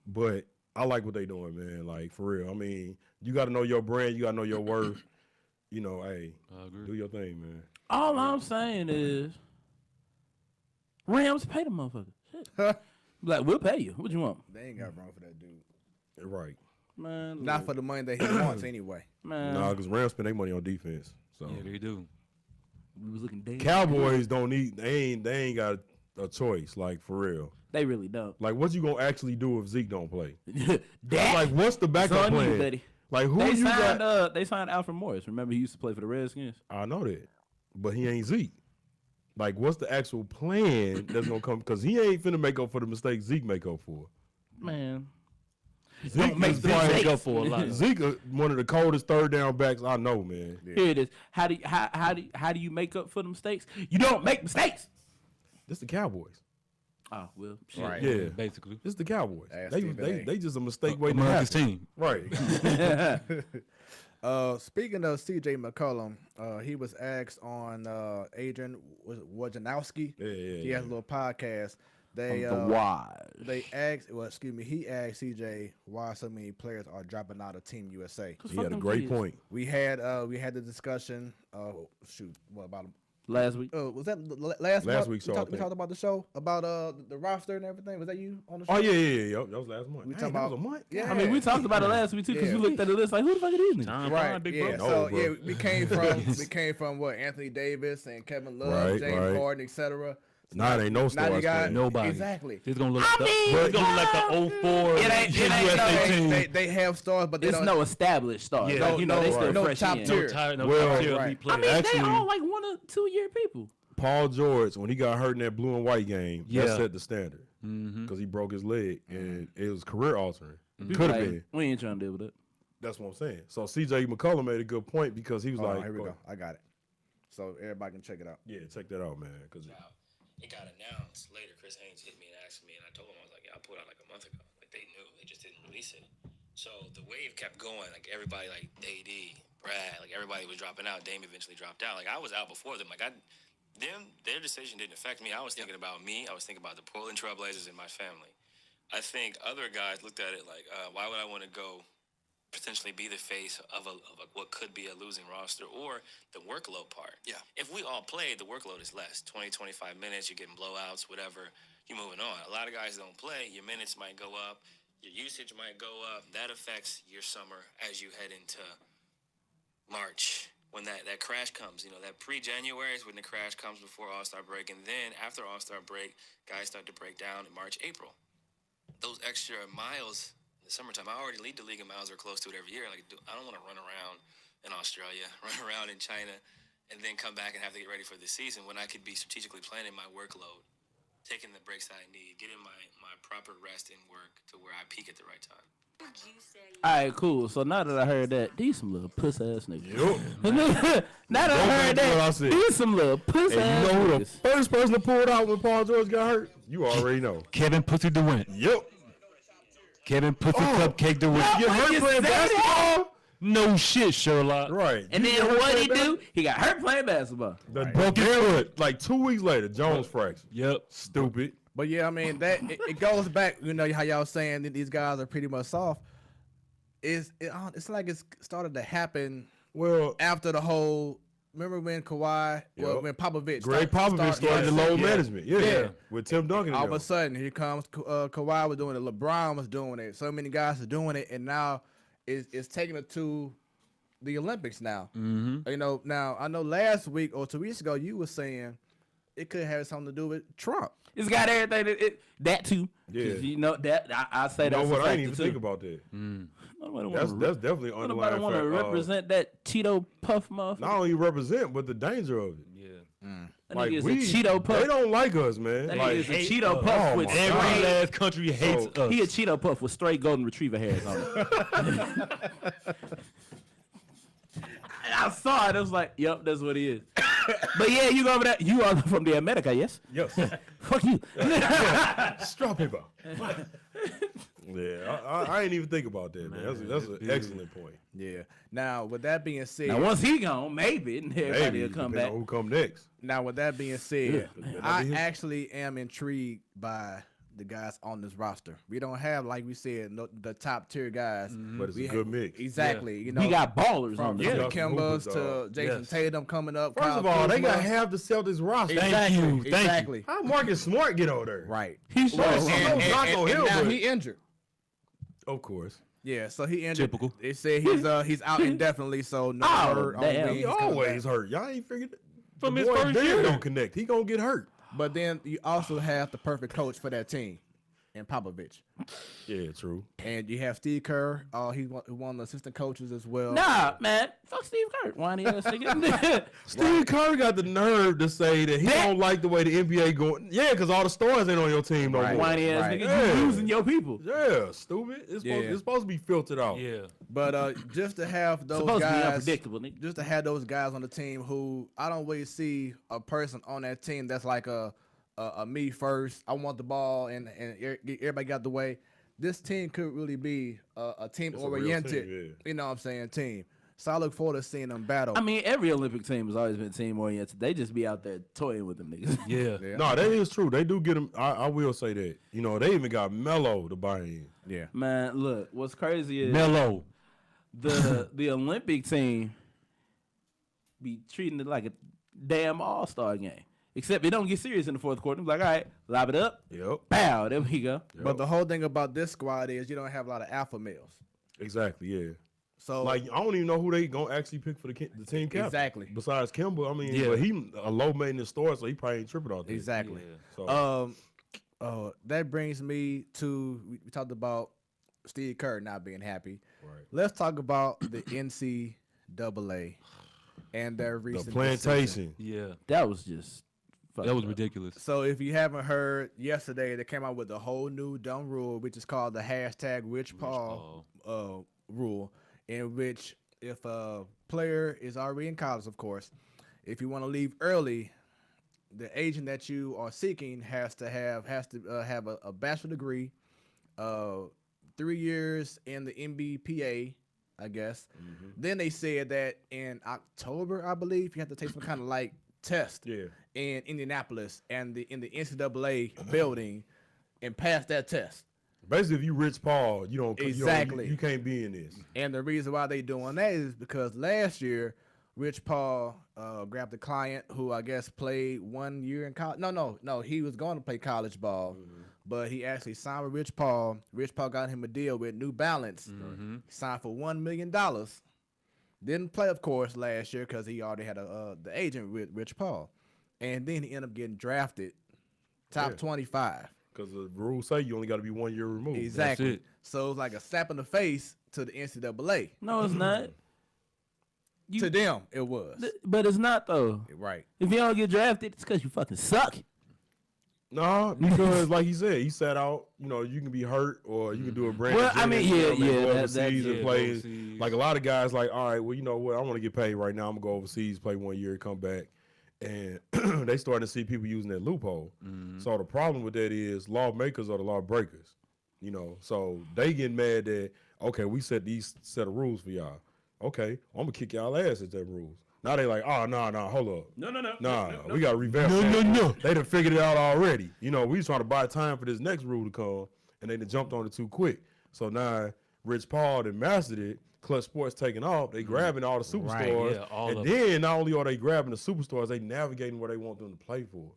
But I like what they doing, man. Like, for real. I mean, you got to know your brand. You got to know your worth. You know, hey, do your thing, man. All I'm saying is, Rams pay the motherfucker. Shit. Like, we'll pay you. What you want? They ain't got wrong for that dude. Right. Man, Not for the money that he wants anyway. man. Nah, because Rams spend their money on defense. So Yeah, they do. We was looking dead. Cowboys don't need. They ain't got a choice. Like, for real. They really don't. Like, what you gonna actually do if Zeke don't play? That, Like, what's the backup son, you, plan? buddy. Like, who They you signed, got? they signed Alfred Morris. Remember, he used to play for the Redskins. I know that, but he ain't Zeke. Like, what's the actual plan that's gonna come? Because he ain't finna make up for the mistakes Zeke make up for. Man. Zeke make is big probably mistakes. up for a lot. Zeke, one of the coldest third down backs I know, man. Yeah. Here it is. How do you make up for the mistakes? You don't make mistakes. This the Cowboys. Oh, well, shit. Right. Yeah, Basically. this the Cowboys. Ask They Stephen A. they just a mistake waiting to America's happen. team. Right. Speaking of C.J. McCollum, he was asked on Adrian Wojnarowski. He has a little podcast. They The wise. they asked, he asked C.J. why so many players are dropping out of Team USA. He had a great point. We had the discussion. What about Last week. was that last month? week's we show, I talked, we think. talked about the show about the roster and everything. Was that you on the show? Oh yeah. That was last month. We Dang, talking that was about- a month. Yeah. I mean, we talked about it last week, too, because Yeah. we looked at the list like, who the fuck are these niggas? John Right, Bond, big yeah. bro. No, So bro. yeah, we came from what Anthony Davis and Kevin Love, Right, James right. Harden, etc. Nah, it ain't no Now stars you got playing. Nobody. exactly. It's gonna look like the 04 It ain't USA team. They have stars, but they It's don't. no established stars. Yeah. Like, you know, No, they still no fresh top in. tier. No Well, top tier right. elite I players. mean, Actually- they all like 1 or 2 year people. Paul George, when he got hurt in that blue and white game, Yeah. that set the standard Mhm. because he broke his leg and it was career altering. People Could have like, been. we ain't trying to deal with it. That's what I'm saying. So CJ McCollum made a good point because he was Hold on, like, here we go. I got it. So everybody can check it out. Yeah, check that out, man. Because It got announced later. Chris Haynes hit me and asked me, and I told him, I was like, yeah, I pulled out like a month ago. Like, they knew. They just didn't release it. So the wave kept going. Like, everybody, like, AD, Brad, like, everybody was dropping out. Dame eventually dropped out. Like, I was out before them. Like, their decision didn't affect me. I was thinking about me. I was thinking about the Portland Trailblazers and my family. I think other guys looked at it like, why would I want to go potentially be the face of what could be a losing roster, or the workload part? Yeah. If we all played, the workload is less. 20, 25 minutes, you're getting blowouts, whatever, you're moving on. A lot of guys don't play. Your minutes might go up. Your usage might go up. That affects your summer as you head into March. When that crash comes, that pre-January is when the crash comes before All-Star break. And then after All-Star break, guys start to break down in March, April. Those extra miles in the summertime, I already lead the league in miles or close to it every year. Like, I don't want to run around in Australia, run around in China, and then come back and have to get ready for the season when I could be strategically planning my workload, taking the breaks that I need, getting my proper rest and work to where I peak at the right time. All right, cool. So now that I heard that, these some little puss ass niggas. Yup. Now that I heard back to what I that, said. these some little puss And ass you know who the niggas. first person to pull it out when Paul George got hurt? You already know. Kevin Pussy DeWint. Yep. Kevin Pussy Cupcake DeWint. You hurt you playing say that? basketball? No shit, Sherlock. Right. And then what he do? He got hurt playing basketball. The broke his foot. Like 2 weeks later, Jones fractured. Yep. Stupid. But yeah, I mean it goes back. How y'all saying that these guys are pretty much soft. It's like it's started to happen Well, after the whole. Remember when Kawhi, Yep. when Popovich, Greg Popovich started the load management. Yeah. Yeah. With Tim Duncan. All and of a them. sudden, here comes Kawhi was doing it. LeBron was doing it. So many guys are doing it, and now it's taking it to the Olympics now. Mm-hmm. Now I know last week or 2 weeks ago you were saying it could have something to do with Trump. It's got everything. That too. Yeah. 'Cause you know that I say You know that's what? a I factor didn't even too. think about that. That's definitely an Nobody underlying want to fact. represent that Cheeto Puff motherfucker. Not only represent, but the danger of it. Yeah. That Like nigga is a Cheeto Puff. They don't like us, man. That Like, nigga is a hate Cheeto us. Puff Oh with my straight. God. Every last country hates us. He a Cheeto Puff with straight golden retriever hairs on it. I saw it. I was like, "Yep, that's what he is." But yeah, you go over there. You are from the America, yes? yes. Fuck you. Straw paper. Yeah, I ain't even think about that, man. That's an excellent point. Yeah. Now, with that being said, Now once he gone, maybe everybody Maybe will come depending back. on who come next. Now, with that being said, I his- actually am intrigued by the guys on this roster. We don't have, like we said, the top tier guys. But it's We a good mix. Exactly. You know, We got ballers on from this. Yeah. team. Kimbas Hoopers, to Jason yes. Tatum coming up. First Kyle of all, they Kuzma. got half the Celtics roster. Exactly. Exactly. How Marcus Smart get over there? Right. He's Well, so and- not on him, now but- he injured. Of course. Yeah, so he injured. Typical. They said he's out indefinitely, so no Oh, word on damn. when He he's coming always back. hurt. Y'all ain't figured From the his boy first Ben year. don't connect. He gonna get hurt. But then you also have the perfect coach for that team, in Popovich. Yeah, true. And you have Steve Kerr. He's one of the assistant coaches as well. Nah, man. Fuck Steve Kerr. Whiny ass nigga. Steve Kerr got the nerve to say that he don't like the way the NBA going. Yeah, because all the stars ain't on your team no Right. more. Whiny ass Right. nigga. Yeah. You losing your people. Yeah, stupid. It's supposed to be filtered out. Yeah. But just to have those Supposed to be guys, unpredictable, nigga. just to have those guys on the team who I don't really see a person on that team that's like a me first. I want the ball and everybody got the way. This team could really be a team It's a real oriented. team, You know what I'm saying? Team. So I look forward to seeing them battle. I mean, every Olympic team has always been team oriented. They just be out there toying with them niggas. Yeah. Yeah. No, that is true. They do get him. I will say that. You know, they even got Melo to buy in. Yeah. Man, look, what's crazy is Mellow. the Olympic team be treating it like a damn all-star game. Except they don't get serious in the fourth quarter. It's like, all right, lob it up. Yep. Bow, there we go. But the whole thing about this squad is you don't have a lot of alpha males. Exactly. Yeah. So Like I don't even know who they gonna actually pick for the team captain. Exactly. Besides Kimba, I mean, Yeah. but he a low maintenance store, so he probably ain't tripping out there. exactly. Yeah. So That brings me to we talked about Steve Kerr not being happy. right. Let's talk about the NCAA and their The recent decision. plantation. Yeah. That was just fucked That was up. ridiculous. So if you haven't heard, yesterday they came out with a whole new dumb rule, which is called the hashtag Rich Paul rule, in which if a player is already in college, of course, if you want to leave early, the agent that you are seeking has to have a bachelor degree, 3 years in the NBPA, I guess. Then they said that in October, I believe, you have to take some kind of like test Yeah. in Indianapolis and in the NCAA building and pass that test. Basically, if you Rich Paul, you don't Exactly. you can't be in this. And the reason why they doing that is because last year, Rich Paul grabbed a client who I guess played 1 year in college. No, he was going to play college ball, but he actually signed with Rich Paul. Rich Paul got him a deal with New Balance. Signed for $1 million. Didn't play, of course, last year because he already had the agent with Rich Paul. And then he ended up getting drafted top 25. Because the rules say you only got to be 1 year removed. Exactly. it. So it's like a slap in the face to the NCAA. No, it's not. To them, it was. But it's not, though. Right. If you don't get drafted, it's because you fucking suck. Nah, because like he said, he sat out. You know, you can be hurt or you can do a brand. Well, I mean, yeah, go that's- overseas and yeah, play. go overseas. Like a lot of guys, like, all right, well, you know what? I want to get paid right now. I'm gonna go overseas, play 1 year, come back, and they starting to see people using that loophole. So the problem with that is lawmakers are the lawbreakers. You know, so they get mad that okay, we set these set of rules for y'all. Okay, I'm gonna kick y'all ass at that rules. Now they like, oh no, hold up. No, we got to revamp that. They done figured it out already. You know, we was trying to buy time for this next rule to come, and they done jumped on it too quick. So now Rich Paul done mastered it. Clutch Sports taking off. They grabbing all the superstars. yeah, all and of then not only are they grabbing the superstars, they navigating where they want them to play for.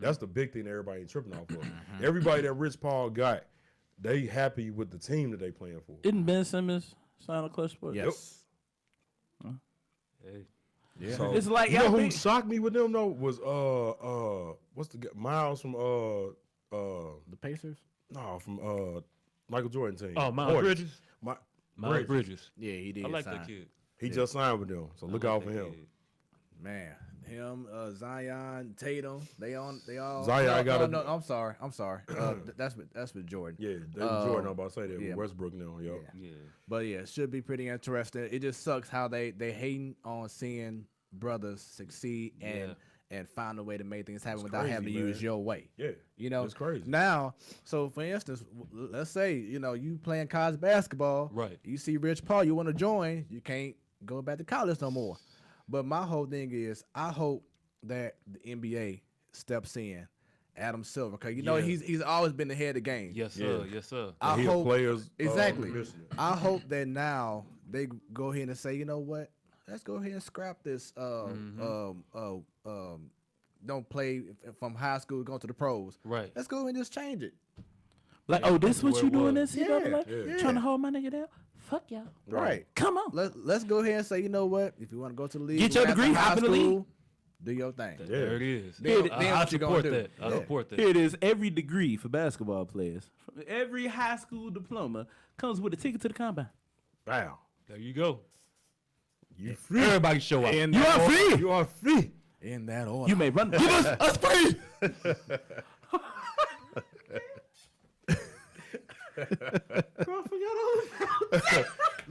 That's the big thing that everybody ain't tripping off for. Everybody that Rich Paul got, they happy with the team that they playing for. Didn't Ben Simmons sign a Clutch Sports? Yes. Hey. Yeah. So, It's like, you know y'all who think- shocked me with them though was what's the guy Miles from The Pacers? no from Michael Jordan team. Oh, Miles Hornets. Bridges. Bridges. Miles Bridges. Yeah, he did. I like sign. that kid. He just signed with them, so look I like out for that him. kid. Man, him, Zion, Tatum, they all. Zion got a- no, I'm sorry. That's with Jordan. Yeah, they Jordan. I'm about to say that yeah. with Westbrook now. Yo, Yeah. But yeah, it should be pretty interesting. It just sucks how they hating on seeing brothers succeed and and find a way to make things happen It's without crazy, having to man. use your way. Yeah, You know, it's crazy. Now, so for instance, let's say you playing college basketball, Right. You see Rich Paul, you want to join, you can't go back to college no more. But my whole thing is, I hope that the NBA steps in, Adam Silver, because Yeah. he's always been ahead of the game. Yes, sir. Yeah. Yes, sir. I He a hope players exactly. commissioner. I hope that now they go ahead and say, you know what? Let's go ahead and scrap this. Don't play from high school going to the pros. Right. Let's go ahead and just change it. Like, Yeah, oh, this what where you it doing was. this NCAA? Yeah. Trying to hold my nigga down? Fuck y'all. Right. Come on. Let's go ahead and say, you know what? If you want to go to the league, Get your after degree, high hop in the school, league. do your thing. Yeah. There it is. Then I what you gonna support do? that. I Yeah. support that. Here it is. Every degree for basketball players, every high school diploma comes with a ticket to the combine. Wow. There you go. You free. Everybody show up. In You that are order. free. You are free. In that order. You may run. Give us free.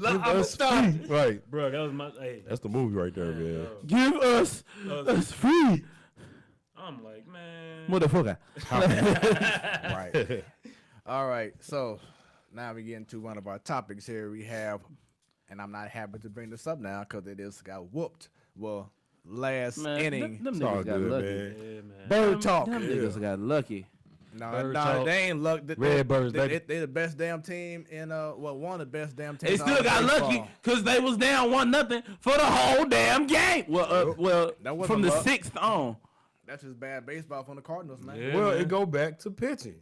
I'm gonna stop. Right. Bro, that was my. Hey, That's the movie right there, man. Give us free. I'm like, man. Motherfucker. Right. All right. So now we get into one of our topics here. We have, and I'm not happy to bring this up now because it just got whooped. Well, last Man, inning. them It's all niggas got good, lucky. man. Yeah, man. Bird talk. Them niggas got lucky. No, Bird no, talk. they ain't luck. Redbirds, They baby. the best damn team in one of the best damn teams. They in all still of got baseball. lucky because they was down 1-0 for the whole damn game. Well, That wasn't from the luck. 6th on. That's just bad baseball from the Cardinals, man. Yeah, Well, man. it go back to pitching.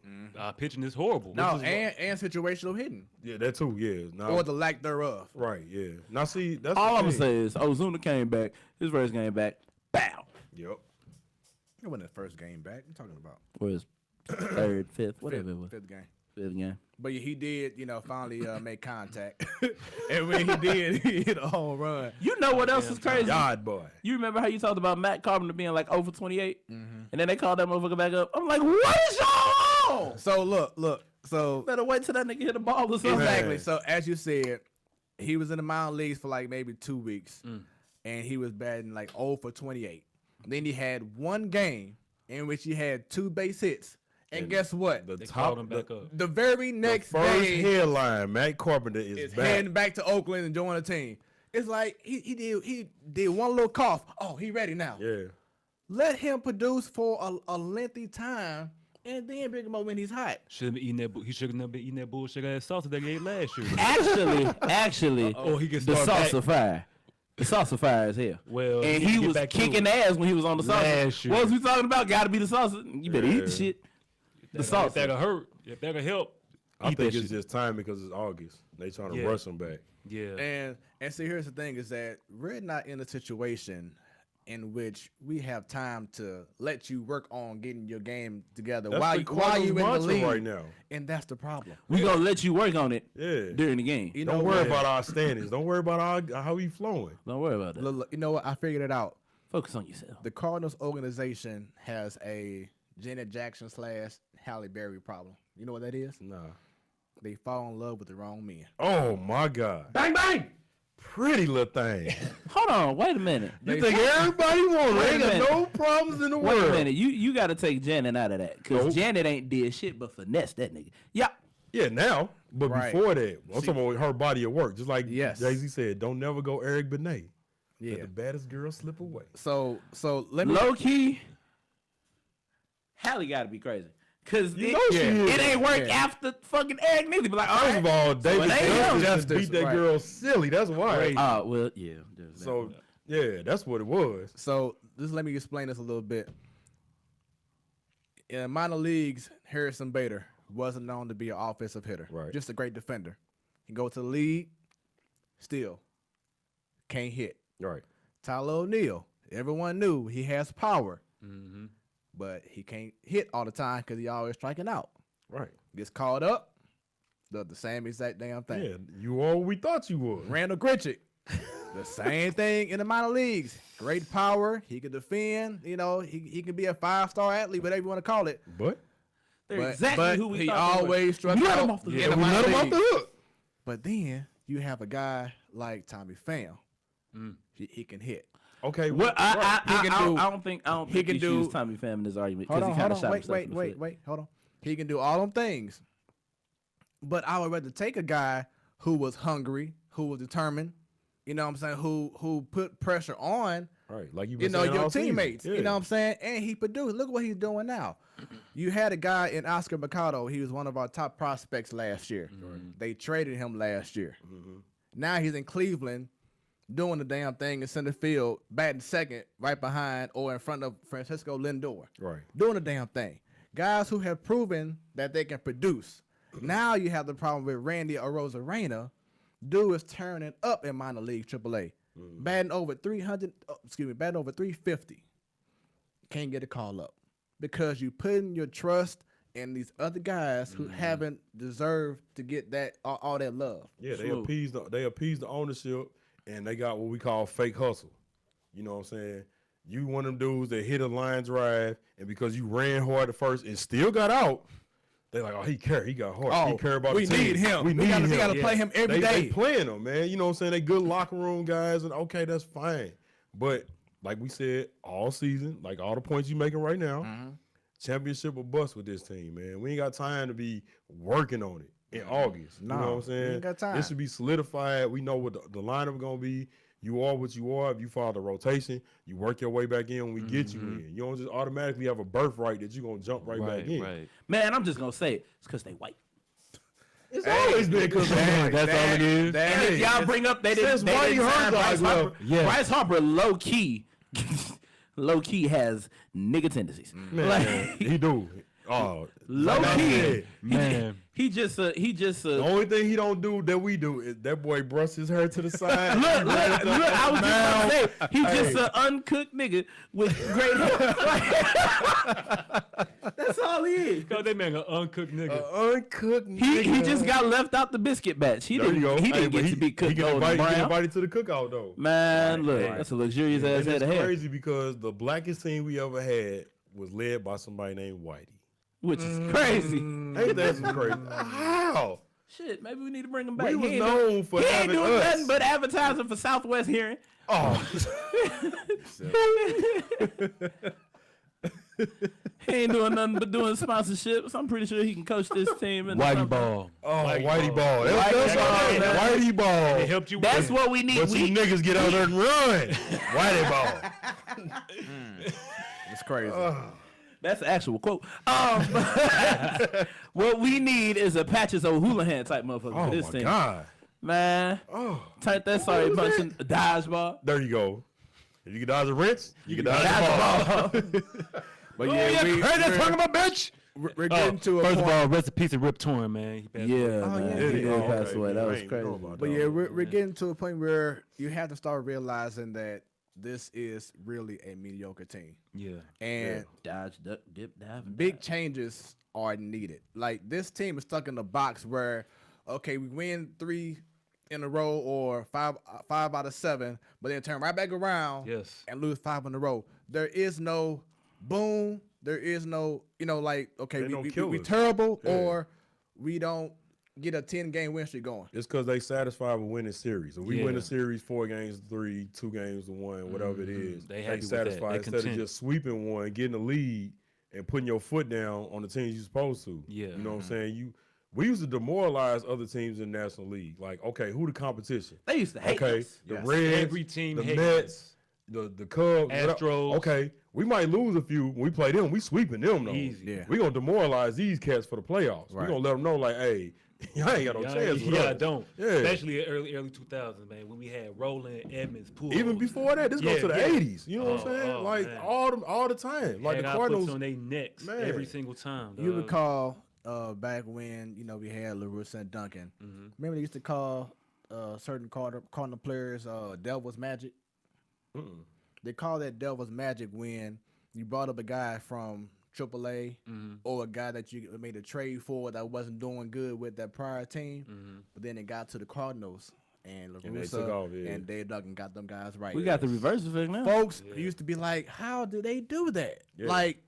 Pitching is horrible. No, is and situational hitting Yeah, that too. Yeah. Now, or the lack thereof. right. Yeah. Now see, that's All the I'm gonna thing. say is Ozuna came back. His first game back. Bow. Yep. It wasn't the first game back. I'm talking about Or his third, fifth, whatever it was. fifth game. Fifth game. But he did, finally make contact. And when he did, he hit a home run. You know what else is crazy? Yard boy. You remember how you talked about Matt Carpenter being like over 28? And then they called that motherfucker back up. I'm like, what is y'all on? So look. So Better wait till that nigga hit the ball or something. exactly. Man. So as you said, he was in the minor leagues for like maybe 2 weeks, and he was batting like 0 for 28. Then he had one game in which he had 2 base hits, and guess what? The They top, called him back up. The very next first day headline, Matt Carpenter is is back. heading back to Oakland and joining the team. It's like he did one little cough. Oh, he ready now. Yeah. Let him produce for a lengthy time, and then bring him up when he's hot. Shouldn't be eating that. He shouldn't have been eating that bullshit ass salsa that he ate last year. Actually, Oh, he can the start back. salsa fire. The salsa fire is here. Well, And he he get was back to kicking it. ass when he was on the salsa. Last year. What was we talking about? Gotta be the salsa. You better eat the shit. The If that'll salsa. hurt, if that'll help, I eat think that it's shit. just time because it's August. They trying to Yeah. rush him back. Yeah. And see, here's the thing: is that we're not in a situation in which we have time to let you work on getting your game together That's while the you Cardinals in the mantra league right now. And that's the problem. We gonna let you work on it Yeah. during the game. You Don't know worry what? about our standings. Don't worry about how we flowing. Don't worry about that. Look, you know what? I figured it out. Focus on yourself. The Cardinals organization has a Janet Jackson / Halle Berry problem. You know what that is? Nah. They fall in love with the wrong men. Oh my God. Bang bang. Pretty little thing. Hold on. Wait a minute. You think everybody want it? Wait a Ain't got minute. no problems in the Wait world. a minute. You got to take Janet out of that because Nope. Janet ain't did shit but finesse that nigga. Yeah. Yeah, now. But Right. before that, I'm talking about her body of work. Just like Yes. Jay-Z said, don't never go Eric Benet. Yeah. Let the baddest girl slip away. So let me. Low key, Halle got to be crazy. Cause You it, know she is. it ain't work Yeah. after fucking Eric neither. But like, all First right. of all, David it ain't Justice beat that right. girl silly. That's why. Well, yeah. there's that. So, yeah, that's what it was. So just let me explain this a little bit. In minor leagues, Harrison Bader wasn't known to be an offensive hitter. Right. Just a great defender. He go to the league, still can't hit. Right. Tyler O'Neill, everyone knew he has power, Mm-hmm. but he can't hit all the time because he always striking out. Right. Gets called up, does the same exact damn thing. Yeah, you all we thought you would. Randall Grichuk, the same thing in the minor leagues. Great power. He can defend. He can be a 5-star athlete, whatever you want to call it. But They're exactly who we he thought they were. always struck We let out him off the in hook. the we minor let him off the leagues. hook. But then you have a guy like Tommy Pham. He can hit. Okay, What I He can do- don't think he can you do- use Tommy Pham in this argument Hold because on, he kind hold of on. shot Wait, himself in the foot. Hold on. He can do all them things. But I would rather take a guy who was hungry, who was determined, you know what I'm saying, who put pressure on, right, like you know, your teammates. Yeah. You know what I'm saying? And he produced. Look what he's doing now. You had a guy in Oscar Mercado. He was one of our top prospects last year. They traded him last year. Now he's in Cleveland doing the damn thing in center field, batting second, right behind or in front of Francisco Lindor. Right. Doing the damn thing. Guys who have proven that they can produce. Now you have the problem with Randy Arozarena. Dude is turning up in minor league AAA. Batting over 350. Can't get a call up. Because you putting your trust in these other guys who haven't deserved to get that all that love. Yeah, they True. appease the ownership, and they got what we call fake hustle. You know what I'm saying? You one of them dudes that hit a line drive, and because you ran hard at first and still got out, they like, oh, he got hard. He care about we the team. need him. We need him. We gotta play him every They day. playing him, man. You know what I'm saying? They good locker room guys, and okay, that's fine. But like we said, all season, like all the points you making right now, championship or bust with this team, man. We ain't got time to be working on it in August. You know what I'm saying? ain't got time. It should be solidified. We know what the lineup going to be. You are what you are. If you follow the rotation, you work your way back in when we get you in. You don't just automatically have a birthright that you're going to jump right back in. Right. Man, I'm just gonna say it. It's because they white. It's always been because That's all it is. And if y'all bring up they didn't, Since they Whitey didn't sign Herzog Bryce Harper. left. Yeah. Bryce Harper low key has nigga tendencies. Man, Like, he do. Oh, low like I key, said, Man. he just the only thing he don't do that we do is that boy brush his hair to the side. Look, I was just about to say, he just an uncooked nigga with great hair. That's all he is. Cause they man an uncooked nigga. Uncooked He nigga. just got left out the biscuit batch. He There you go. didn't Hey, get but to be cooked He get golden invited, brown. get invited to the cookout though. Man, look, right. that's a luxurious ass And head it's of hair, crazy because the blackest team we ever had was led by somebody named Whitey. which is crazy. Ain't that some crazy? How? Shit, maybe we need to bring him back. We was ain't known for he ain't having doing us. nothing but advertising for Southwest Hearing. Oh, He ain't doing nothing but doing sponsorships. I'm pretty sure he can coach this team. In the Whitey summer. ball. Whitey ball. That's Whitey all. ball. Whitey ball. It helped you. That's what we need. But some niggas get out there and run. Whitey ball. It's crazy. That's the actual quote. What we need is a Patches O'Houlihan type motherfucker for Oh this my team. God. Man, Oh, type that sorry was bunch of dodgeball. there you go. If you can dodge a wrench, you can dodge a ball. But yeah, about bitch. we're getting to a First point. of all, rest in peace of Rip Torn, man. He passed away. Yeah, Oh, man. yeah. He did Oh, pass okay. away. That I was ain't crazy. know about But that. yeah, we're getting to a point where you have to start realizing that this is really a mediocre team. Yeah. And Dodge, duck, dip, dive. and big dive. changes are needed. Like this team is stuck in a box where, okay, we win 3 in a row or five out of 7, but then turn right back around Yes. and lose 5 in a row. There is no boom. There is no, like, okay, Ain't no we killers. terrible Yeah. or we don't get a 10-game win streak going. It's because they satisfied with winning series. If we win Yeah. a series 4 games to 3, 2 games to 1, whatever it is, They happy with that. satisfied They instead content. of just sweeping one, getting the lead, and putting your foot down on the teams you're supposed to. Yeah. You know what I'm saying? We used to demoralize other teams in the National League. Like, okay, who the competition? They used to hate Okay, us. the Yes. Reds, Every team the hates Mets, the Cubs, Astros. Okay, we might lose a few. When we play them, we sweeping them though. Easy. Yeah. We gonna demoralize these cats for the playoffs. Right. We gonna let them know like, hey, y'all ain't got no chance with I us. don't. Yeah. Especially in early 2000s, man, when we had Roland, Edmonds, Poole. Even before that, this goes to the Yeah, yeah. 80s. You know what I'm saying? Oh, Like man. all the time. Like had the our Cardinals. foots on their necks Man. every single time. You dog. recall back when, we had LaRusse and Duncan. Remember they used to call certain Cardinal players Devil's Magic? They call that Devil's Magic when you brought up a guy from AAA or a guy that you made a trade for that wasn't doing good with that prior team, but then it got to the Cardinals and And they LaRusse took off, yeah. and Dave Duncan got them guys right. We got the reverse effect now. Folks used to be like, how did they do that? Yeah. Like,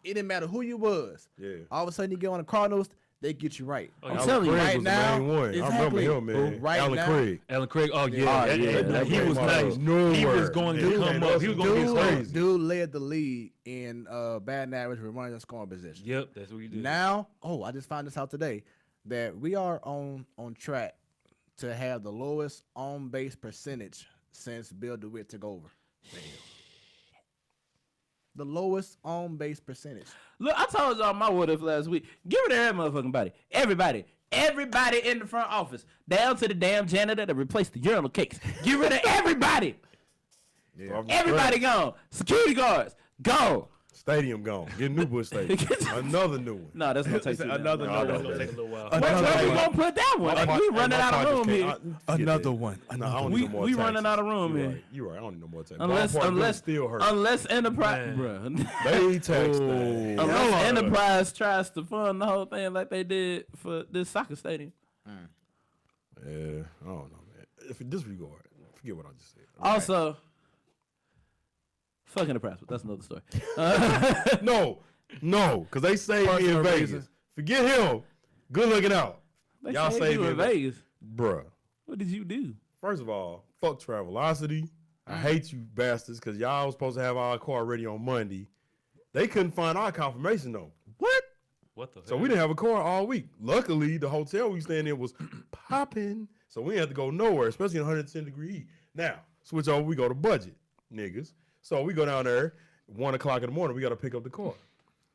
it didn't matter who you was. Yeah. All of a sudden you get on the Cardinals, they get you right. Oh, I'm yeah. telling you, Craig right was now, the main one. I remember exactly. him, man. Right Alan now- Craig. Alan Craig. Oh yeah, Oh, yeah, that he came was out nice. of He nowhere. was going to Dude come came up. up He was and going to dude get crazy. crazy. Dude led the league in batting average with running and scoring position. Yep, that's what he did. Now, I just found this out today that we are on track to have the lowest on base percentage since Bill DeWitt took over. The lowest on base percentage. Look, I told y'all my what if last week. Get rid of that motherfucking body. Everybody in the front office, down to the damn janitor that replaced the urinal cakes. Get rid of everybody. Yeah. Everybody gone. Security guards gone. Stadium gone. Get New Bush Stadium. Another new one. No, that's gonna take too Another long. That's no, gonna take a little while. Where we gonna put that one? Like, we running out of room here. Another one. No, I don't We- need no more we taxes. running out of room You're here. right. You're right. I don't need no more taxes. Unless Ballpark bills still hurt. unless Enterprise, Man. bruh. They tax that. Unless Enterprise tries to fund the whole thing like they did for this soccer stadium. Yeah, I don't know, man. If disregard, forget what I just said. Also, fuck Enterprise, but that's another story. No, because they saved me in Personal Vegas. reasons. Forget him. Good looking out. They Y'all saved saved you me in Vegas. Bruh. What did you do? First of all, fuck Travelocity. I hate you bastards because y'all was supposed to have our car ready on Monday. They couldn't find our confirmation though. What? What the hell? So we didn't have a car all week. Luckily, the hotel we staying in was popping, so we didn't have to go nowhere, especially in 110-degree heat. Now, switch over, we go to budget, niggas. So we go down there, 1 o'clock in the morning, we got to pick up the car.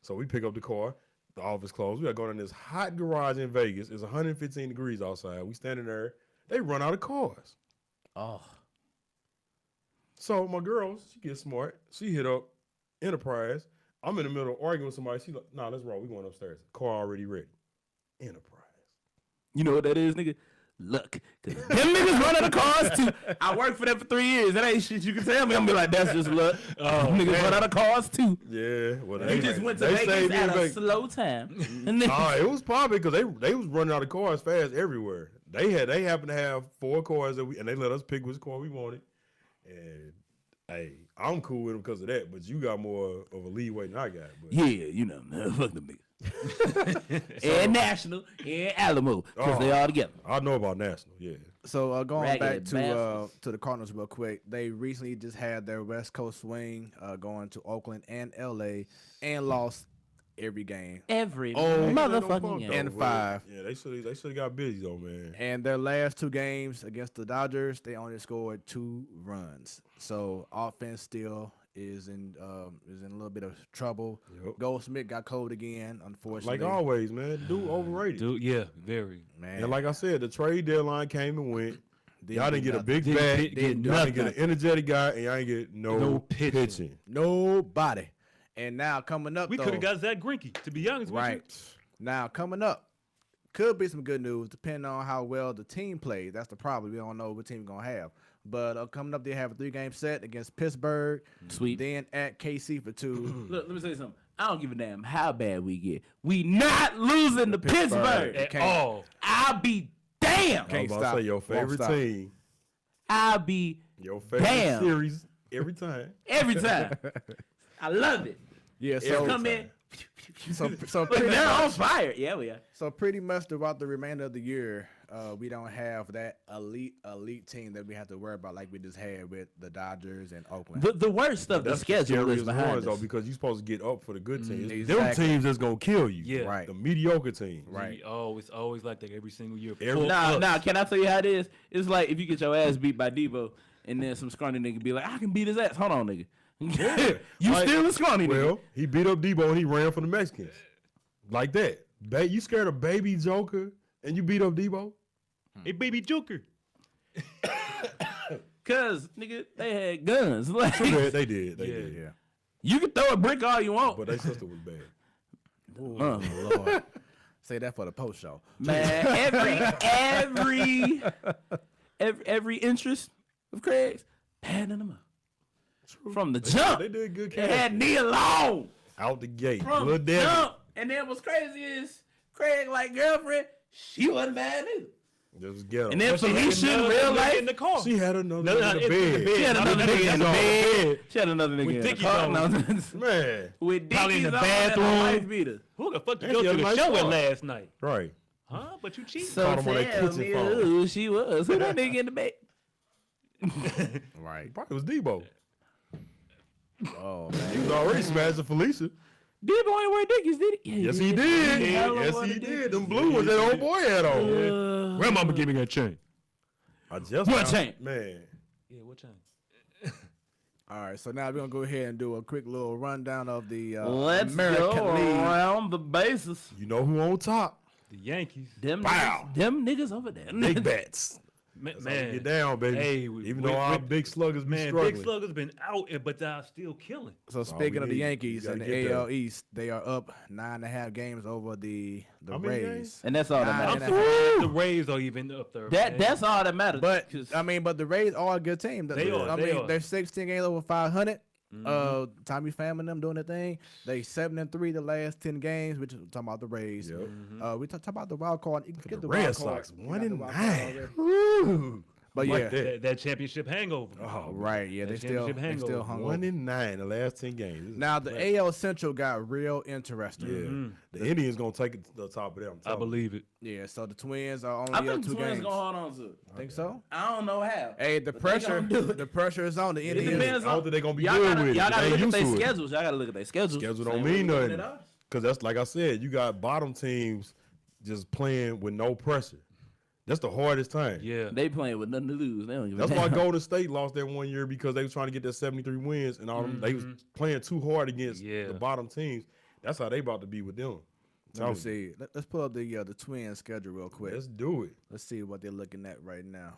So we pick up the car, the office closed. We got to go in this hot garage in Vegas. It's 115 degrees outside. We standing there. They run out of cars. Oh, So my girl, she gets smart. She hit up Enterprise. I'm in the middle of arguing with somebody. She's like, nah, let's roll. We going upstairs. Car already ready. Enterprise. you know what that is, nigga? Look, 'cause them niggas running the cars too. I worked for them for 3 years. That ain't shit you can tell me. I'm gonna be like, that's just luck. Niggas run out of cars too. Yeah. Well, You just went to Vegas at a slow time. And then, It was popping because they was running out of cars fast everywhere. They happened to have 4 cars and they let us pick which car we wanted. And hey, I'm cool with them because of that. But you got more of a leeway than I got. But. yeah, you know, man, fuck them niggas. And National and Alamo, because they all together. I know about National. Yeah. So going Ragged back bastards. to the Cardinals real quick, they recently just had their West Coast swing going to Oakland and LA and lost every game. Every Motherfucking motherfucking game. And 5. Yeah, they should have got busy though, man. And their last 2 games against the Dodgers, they only scored 2 runs. So offense still is in a little bit of trouble. Yep. Goldsmith got cold again, unfortunately. Like always, man. Dude overrated. Dude, yeah, very. Man. And like I said, the trade deadline came and went. Y'all didn't get a big Didn't bat. get Y'all didn't get nothing. an energetic guy, and y'all ain't get no pitching. Nobody. And now coming up, We though, could have got Zach Greinke, to be honest with you. right now coming up, could be some good news depending on how well the team plays. That's the problem. We don't know what team gonna have. But coming up, they have a 3-game set against Pittsburgh. Sweet. Then at KC for 2. Look, let me say something. I don't give a damn how bad we get. We not losing to Pittsburgh. At Can't- all. I'll be damn. I was Can't about stop. to say your Won't favorite stop. team, I'll be your favorite Damn. series every time. every time. I love it. Yeah, So so come in. so Look, pretty they're on much, fire. Yeah, we are. so pretty much throughout the remainder of the year, we don't have that elite team that we have to worry about like we just had with the Dodgers and Oakland. The worst of the That's schedule is scariest behind ones, though, us. because you're supposed to get up for the good teams. Them exactly. teams that's gonna kill you. Yeah. Right. The mediocre teams. Right. It's always like that every single year. Every- Full Nah, ups. can I tell you how it is? It's like if you get your ass beat by Debo, and then some scrawny nigga be like, I can beat his ass. Hold on, nigga. You Like, still a scrawny nigga. Well, he beat up Debo and he ran for the Mexicans. Like that. You scared of baby Joker and you beat up Debo? Hey, baby Joker. Cause nigga, they had guns. Like They did. They Yeah. did. Yeah. you can throw a brick all you want. But their sister was bad. Oh Lord. Say that for the post show. Man, every interest of Craig's padding them up. From the jump. They did good They casting. had knee alone. Out the gate. From Little Debbie. jump. And then what's crazy is Craig like girlfriend, she wasn't bad either. Just get her. And then But she had Felicia in another real nigga life. in the car. She had another No, nigga in the it's in the bed. bed. She had another nigga in the bed. She had another nigga With in the Dickies car. on. No, Man, with Probably in Dickies the on and a bathroom. wife beater. Who the fuck you And go she to had a the nice show with car. last night? right. Huh? But you cheated. So Caught him on that tell kitchen me phone. who she was. Who that nigga in the bed? Right. Probably was Debo. Oh man. He was already smashing Felicia. Debo ain't wear Dickies, did he? Yes, he did. hella Yes, wore he the did. Them blue ones that old boy had on. Grandmama give me that chain. I just What found- chain? Man. Yeah, what chain? All right, so now we're gonna go ahead and do a quick little rundown of the Let's American go League. around the bases. You know who on top? The Yankees. Them Wow. niggas over there. Big bats. Man, That's how we get down, baby. Hey, Even though our big sluggers be man, struggling. Big Slugger's been out, but they're still killing. So all speaking we of the need. Yankees You and gotta the get AL there. East, they are up 9.5 games over the How many Rays. games? And that's all that Nah, I'm matters. and a surprised the Rays are even up there. man. That's all that matters. But 'Cause but the Rays are a good team. They are, I they mean, are. they're 16 games over 500. Tommy Pham and them doing the thing. They 7-3 the last 10 games, which is talking about the Rays. Yep. We talk about the wild card. You can forget the Red wild Sox, card. 1-9. Woo. But Like yeah, that. that championship hangover. Oh, right. Yeah, That they still championship hangover. hung over. 1-9 the last 10 games. This is Now the flat. AL Central got real interesting. Yeah. The Indians gonna take it to the top of them. I believe it. Yeah, so the Twins are only I up think the 2 Twins games. gonna hold on to it. Think so? I don't know how. Hey, the But they pressure, gonna do it. the pressure is on the It Indians. depends I don't on. think they're gonna be Y'all good gotta, with it. y'all They gotta ain't look at used their to it. schedules. Y'all gotta look at their schedules. Schedule Same don't way mean we looking nothing. at ours. Because that's like I said, you got bottom teams just playing with no pressure. That's the hardest time. Yeah. They playing with nothing to lose. They don't give a That's why damn. Golden State lost that 1 year because they was trying to get that 73 wins and all them, they was playing too hard against Yeah. the bottom teams. That's how they about to be with them. Let me see. Let's pull up the Twins schedule real quick. Let's do it. Let's see what they're looking at right now.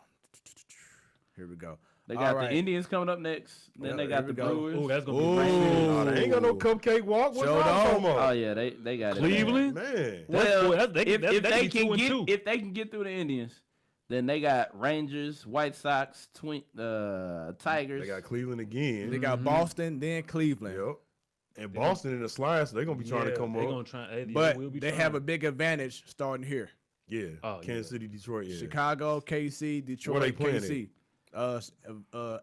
Here we go. They got All right. the Indians coming up next. Then Yeah, they got here the we go. Brewers. Oh, that's gonna be Oh, great. they ain't got no cupcake walk. What's Show wrong dog. talking about? Oh yeah, they got it. Cleveland? Man. Well, That's- they- if, that- if that they be can 2-2. get if they can get through the Indians, then they got Rangers, White Sox, Tigers. They got Cleveland again. They got Boston, then Cleveland. Yep. And Boston in the slide, so they're going to be trying to come they up. Gonna try, But we'll be they trying. have a big advantage starting here. Yeah. Oh, Kansas City, Detroit, yeah. Chicago, KC, Detroit, Where they playing KC.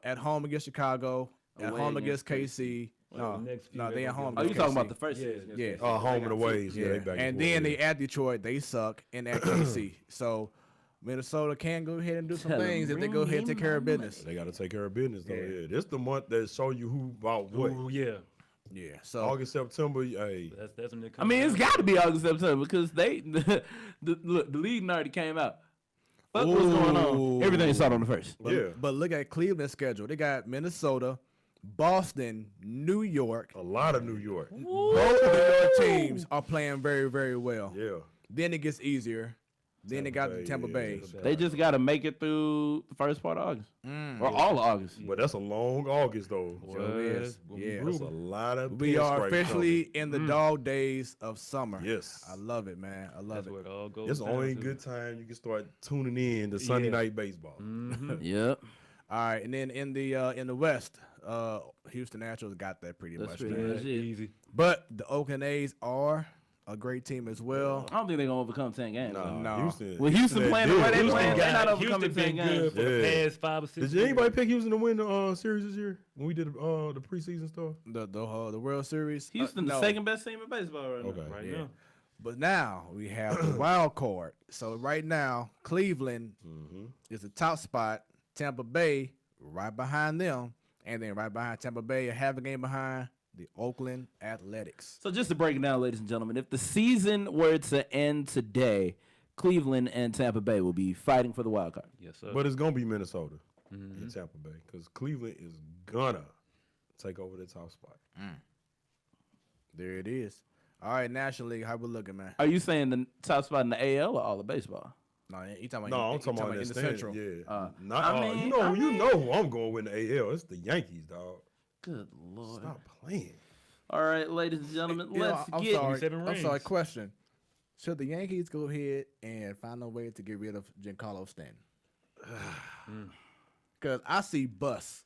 At home against Chicago, at Away home against against KC. No, the next few no, they they at gonna home. get Oh, you against talking about KC. the first? Yeah. series? Yeah. Home and away. Yeah, they back And forth, then yeah. they at Detroit, they suck, and at KC. So Minnesota can go ahead and do some Tell 'em, things if they bring go ahead and in take care of my business. They got to take care of business, though. Yeah. Yeah. This the month that show you who about what. Ooh, yeah. Yeah. So August, September, hey. That's when they I come mean, it's down. got to be August, September because look, the league already came out. Fuck what's going on? Ooh. Everything started on the first. But, Yeah. but look at Cleveland's schedule. They got Minnesota, Boston, New York. A lot of New York. Both of the teams are playing very, very well. Yeah. Then it gets easier. Then they got the Tampa yeah, Bay. Tampa Bay. They just got to make it through the first part of August or all of August. But that's a long August, though. Sure is. Gonna be Yeah. That's a brutal. lot of We are pinstripes officially in the dog days of summer. coming. Yes. I love it, man. I love That's where it. it all goes. It's the down only to. good time you can start tuning in to Sunday Yeah. night baseball. Yep. All right, and then in the West, Houston Astros got that pretty That's much. pretty Man. much it. Easy. But the Oakland A's are a great team as well. I don't think they're gonna overcome 10 games. though. No. Houston. With Houston playing the did. way they Houston playing, got- they're not Houston overcoming 10 been good games. for the Yeah. past 5 or 6 Did anybody pick Houston to win the series this year when we did the preseason stuff? The World Series. Houston, the no. second best team in baseball right now. Okay. right Yeah. now? But now we have the wild card. So right now, Cleveland is the top spot. Tampa Bay right behind them, and then right behind Tampa Bay, a half a game behind the Oakland Athletics. So just to break it down, ladies and gentlemen, if the season were to end today, Cleveland and Tampa Bay will be fighting for the wild card. Yes, sir. But it's gonna be Minnesota and Tampa Bay because Cleveland is gonna take over the top spot. There it is. All right, National League, how we looking, man? Are you saying the top spot in the AL or all of baseball? No, you talking about No, I'm you talking about in in the the Central. Yeah, I you mean- know, I you mean- know who I'm going with in the AL. It's the Yankees, dog. Good Lord. Stop playing. All right, ladies and gentlemen, You know, let's I'm get. sorry. 27 I'm sorry. rings. Question: should the Yankees go ahead and find a way to get rid of Giancarlo Stanton? Because I see bust.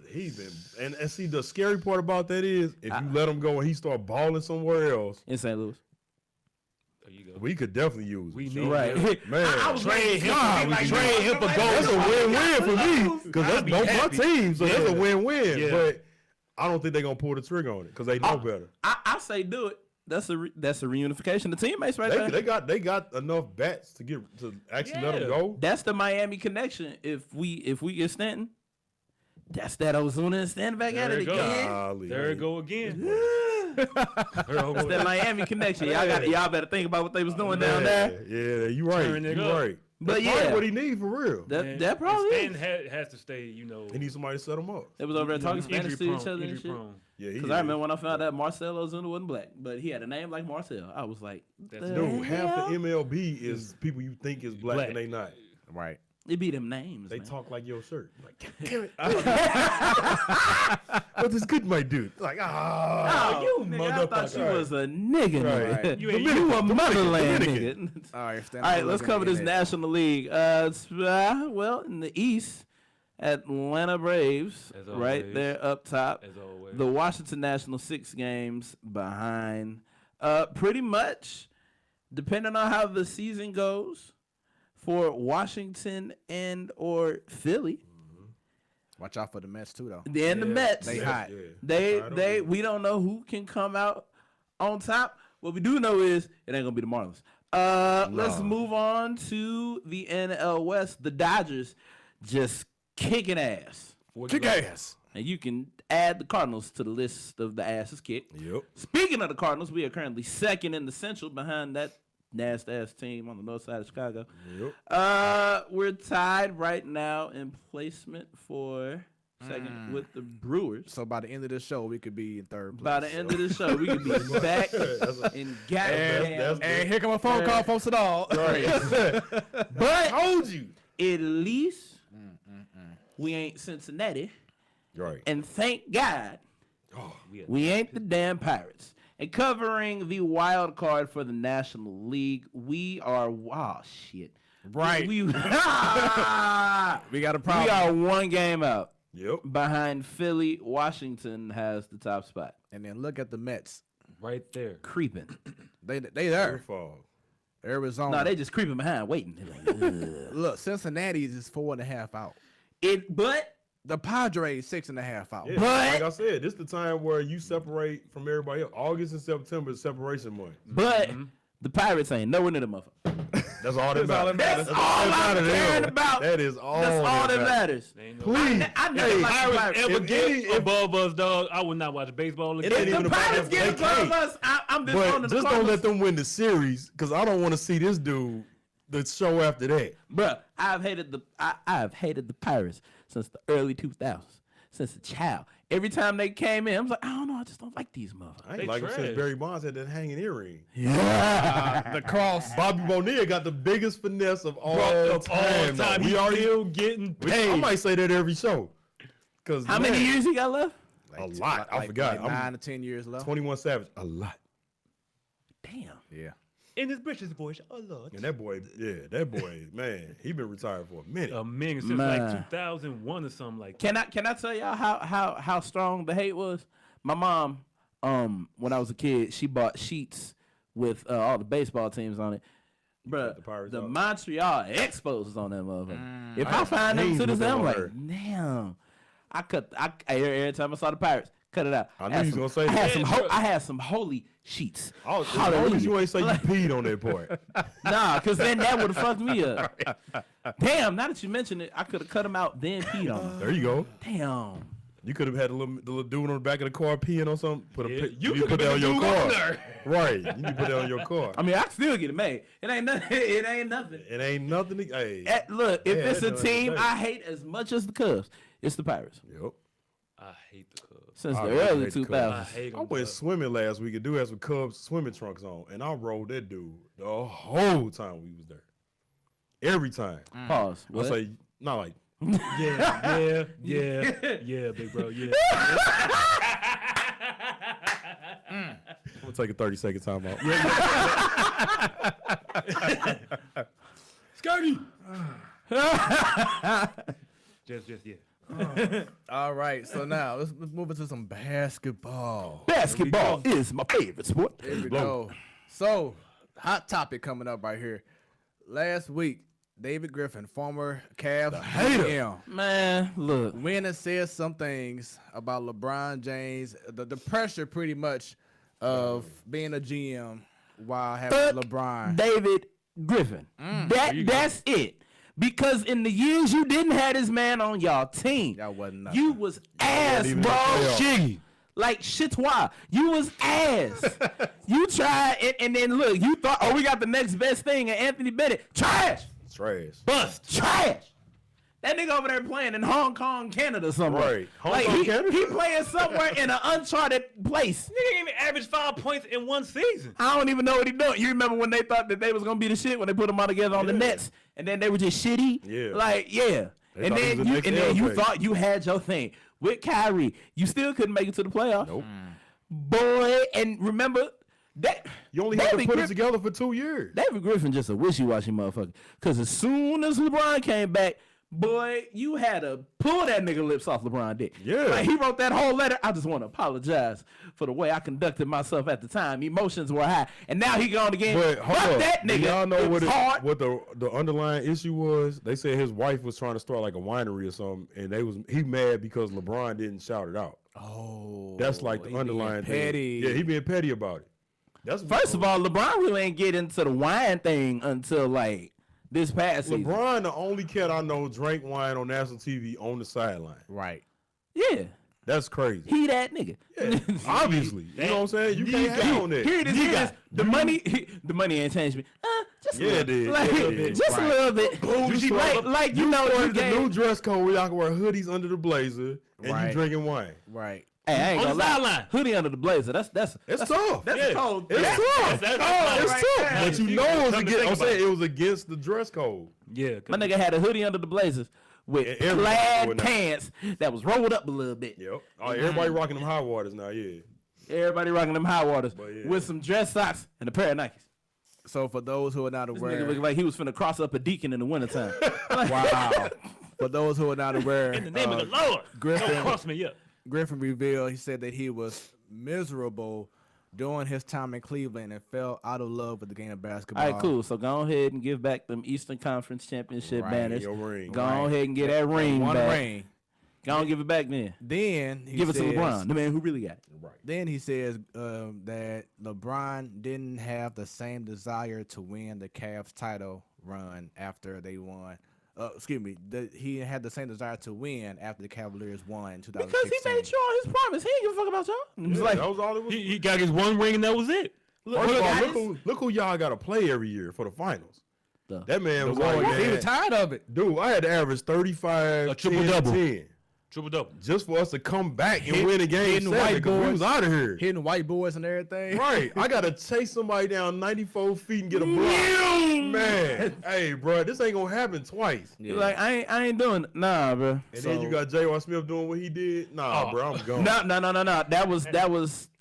He's been and see the scary part about that is if you let him go and he start balling somewhere else, In St. Louis. There you go. We could definitely use it. We So, need Right. man. I was trade him. we Trade him for That's a win-win for me because that's be both my happy. teams. So that's a win-win. Yeah. But I don't think they're gonna pull the trigger on it because they know better. I say do it. That's a reunification of teammates right there. They got enough bats to actually let them go. That's the Miami connection. If we get Stanton, that's that Ozuna and Stanton back at There it it go. again. Golly, There it go again. That's that Miami connection. Y'all better think about what they was doing down there. Yeah, you right. Turn it You up. right. But That's probably yeah. what he need for real. That probably is. Stanton has to stay, you know. He needs somebody to set him up. They was over there talking injury Spanish to prone, each other and injury shit. prone. Yeah, he Because is. I remember when I found out Marcell Ozuna wasn't black, but he had a name like Marcel. I was like, That's the Dude, half hell? the MLB is people you think is black and they not. Right. It be them names. They man. talk like your shirt. Like, damn it. What this good might do? Like, Oh, you nigga, I thought you was a nigga. Right. Nigga. You You a motherland Dominican. nigga. All right. All right, let's cover this National League. Well, in the East, Atlanta Braves, As right always. there up top. As always. The Washington Nationals 6 games behind. Pretty much, depending on how the season goes, for Washington and or Philly, Watch out for the Mets too, though. then the Mets. They hot. They we don't know who can come out on top. What we do know is it ain't gonna be the Marlins. Let's move on to the NL West. The Dodgers just kicking ass. Kick ass. And you can add the Cardinals to the list of the asses kicked. Yep. Speaking of the Cardinals, we are currently second in the Central behind that nasty ass team on the north side of Chicago. Yep. We're tied right now in placement for second with the Brewers. So by the end of the show, we could be in third place. By the end of the show, we could be back in goddamn. And here come a phone call from Sadal. But Told you. at least we ain't Cincinnati. Right. And thank God we ain't the damn Pirates. And covering the wild card for the National League, we are shit. Right. We We got a problem. we are one game out Yep. behind Philly. Washington has the top spot. And then look at the Mets. Right there. Creeping. They there. Fall. Arizona. No, they just creeping behind, waiting. They're like, ugh. Look, Cincinnati's is 4.5 out. But The Padres 6.5 out. Yeah, But- like I said, this the time where you separate from everybody else. August and September is separation month. the Pirates ain't nowhere near the motherfucker. That's all that matters. That's all I'm caring about. That is all. That's all that matters. Ain't no- Please, I never hey, liked the Pirates. Ever If get any- above us, dog, I would not watch baseball again. ain't If even the about Pirates that. get They above can't. us, I'm disowning but the just don't Cardinals. let them win the series because I don't want to see this dude the show after that. Bruh, I've hated the Pirates since the early 2000s, since a child. Every time they came in, I was like, I don't know, I just don't like these motherfuckers. I ain't They like him since trash. Barry Bonds had that hanging earring. The cross. Bobby Bonilla got the biggest finesse of all All time. time. We He's already. still getting I paid. might say that every show. Cause How many years he got left? A lot. I forgot. Like I'm 9 to 10 years left. 21 Savage. A lot. Damn. Yeah. In his British voice, a lot. And that boy, man, he been retired for a minute. A million since Man. like 2001 or something like that. Can I tell y'all how strong the hate was? My mom, when I was a kid, she bought sheets with all the baseball teams on it. Bruh, the Pirates the out. Montreal Expos is on that motherfucker. If I find them names to this was day, I'm on like, her. damn. Every time I saw the Pirates, cut it out. I knew you was gonna say I had that. some Yeah, I had some holy sheets. As long as you ain't say you Like, peed on that part. nah, because then that would have fucked me up. Damn, now that you mention it, I could have cut them out, then peed on them. There you go. Damn. You could have had the little dude on the back of the car peeing on something. Yeah, You need to could've put that on been your the dude on car. there. Right. You need to put that on your car. I mean, I can still get it made. It ain't nothing. It ain't nothing. It ain't nothing. Hey. Look, if Yeah, it's a that team doesn't I hate as much as the Cubs, it's the Pirates. Yep. I hate the Cubs. Since I the really early hate the Cubs. 2000s. I hate I them. went swimming last week and do have some Cubs swimming trunks on, and I rolled that dude the whole time we was there. Every time. Pause. I What? say, not like, Yeah, big bro, yeah. I'm gonna take a 30-second time out. Scotty! just, yeah. All right. So now let's move into some basketball. Basketball is my favorite sport. Here we go. So hot topic coming up right here. Last week, David Griffin, former Cavs GM, Man, look. went and said some things about LeBron James, the pressure pretty much of being a GM while having LeBron. David Griffin. That's it. Because in the years you didn't have this man on y'all team, Y'all wasn't nothing. you was ass, even bro. Shiggy. Like shit's why. You was ass. You tried and then look, you thought, oh, we got the next best thing, and Anthony Bennett. Trash. Trash. Bust. Trash. That nigga over there playing in Hong Kong, Canada somewhere. Right. Hong Like Kong, Canada? he playing somewhere in an uncharted place. Nigga didn't even average 5 points in one season. I don't even know what he doing. You remember when they thought that they was gonna be the shit when they put them all together on the Nets, and then they were just shitty. Yeah. Like yeah. They And thought he was then the you next and then you LJ. thought you had your thing with Kyrie. You still couldn't make it to the playoffs. Nope. Boy, and remember that You only had to David put it Griffin- together for 2 years. David Griffin just a wishy-washy motherfucker. Cause as soon as LeBron came back, boy, you had to pull that nigga lips off LeBron dick. Yeah. Like he wrote that whole letter. I just want to apologize for the way I conducted myself at the time. Emotions were high. And now he gone again. But hold Fuck up. that Do nigga. y'all know It was hard. what the underlying issue was? They said his wife was trying to start like a winery or something, and he mad because LeBron didn't shout it out. Oh, That's like he the being underlying petty. thing. Yeah, he being petty about it. That's First of all, LeBron really ain't get into the wine thing until like this past season. LeBron, the only cat I know, drank wine on national TV on the sideline. Right. Yeah. That's crazy. He that nigga. Yeah, obviously, you know what I'm saying. You can't hate on that. Here it is. Here it is. The money ain't changed me. Just a Yeah, little. it did. Like, Yeah, it did. just a Right. little bit. Like you know, you started the new gave. dress code where y'all can wear hoodies under the blazer and Right. you drinking wine. Right. Hey, I ain't On gonna the lie. sideline. Hoodie under the blazer. That's It's tough. That's cold. It's That's tough. That's cold. It's right tough. there. But you You know it was come to against. think I'm saying about it was against the dress code. Yeah. My nigga had a hoodie under the blazers with And everybody plaid doing that. pants that was rolled up a little bit. Yep. Oh, everybody rocking them high waters now. Yeah. Everybody rocking them high waters But yeah. with some dress socks and a pair of Nikes. So for those who are not This aware, nigga looked like he was finna cross up a deacon in the wintertime. wow. For those who are not aware, In the name of the Lord. Griffin- Don't cross me up. Griffin revealed he said that he was miserable during his time in Cleveland and fell out of love with the game of basketball. All right, cool. So go ahead and give back them Eastern Conference Championship Right, banners. Your ring. Go ahead and get that ring One back. ring. Go on, give it back then. Then he Give it to says- LeBron, the man who really got it. Then he says that LeBron didn't have the same desire to win the Cavs title run after they won. He had the same desire to win after the Cavaliers won in 2016. Because he made sure on his promise. He didn't give a fuck about y'all. It's Yeah, like, that was all it was. He got his one ring and that was it. First of all, guys. look who y'all got to play every year for the finals. The- That man was Boy, like, he man, was tired of it. dude, I had to average 35, A triple 10, double. 10, Triple double. just for us to come back and Hit- win a game hitting 7 white because we boys. was out of here. Hitting white boys and everything. Right. I got to chase somebody down 94 feet and get a block. Man, hey, bro, this ain't going to happen twice. You're like, I ain't doing it. Nah, bro. And then you got J.R. Smith doing what he did. Nah, bro, I'm gone. No. That was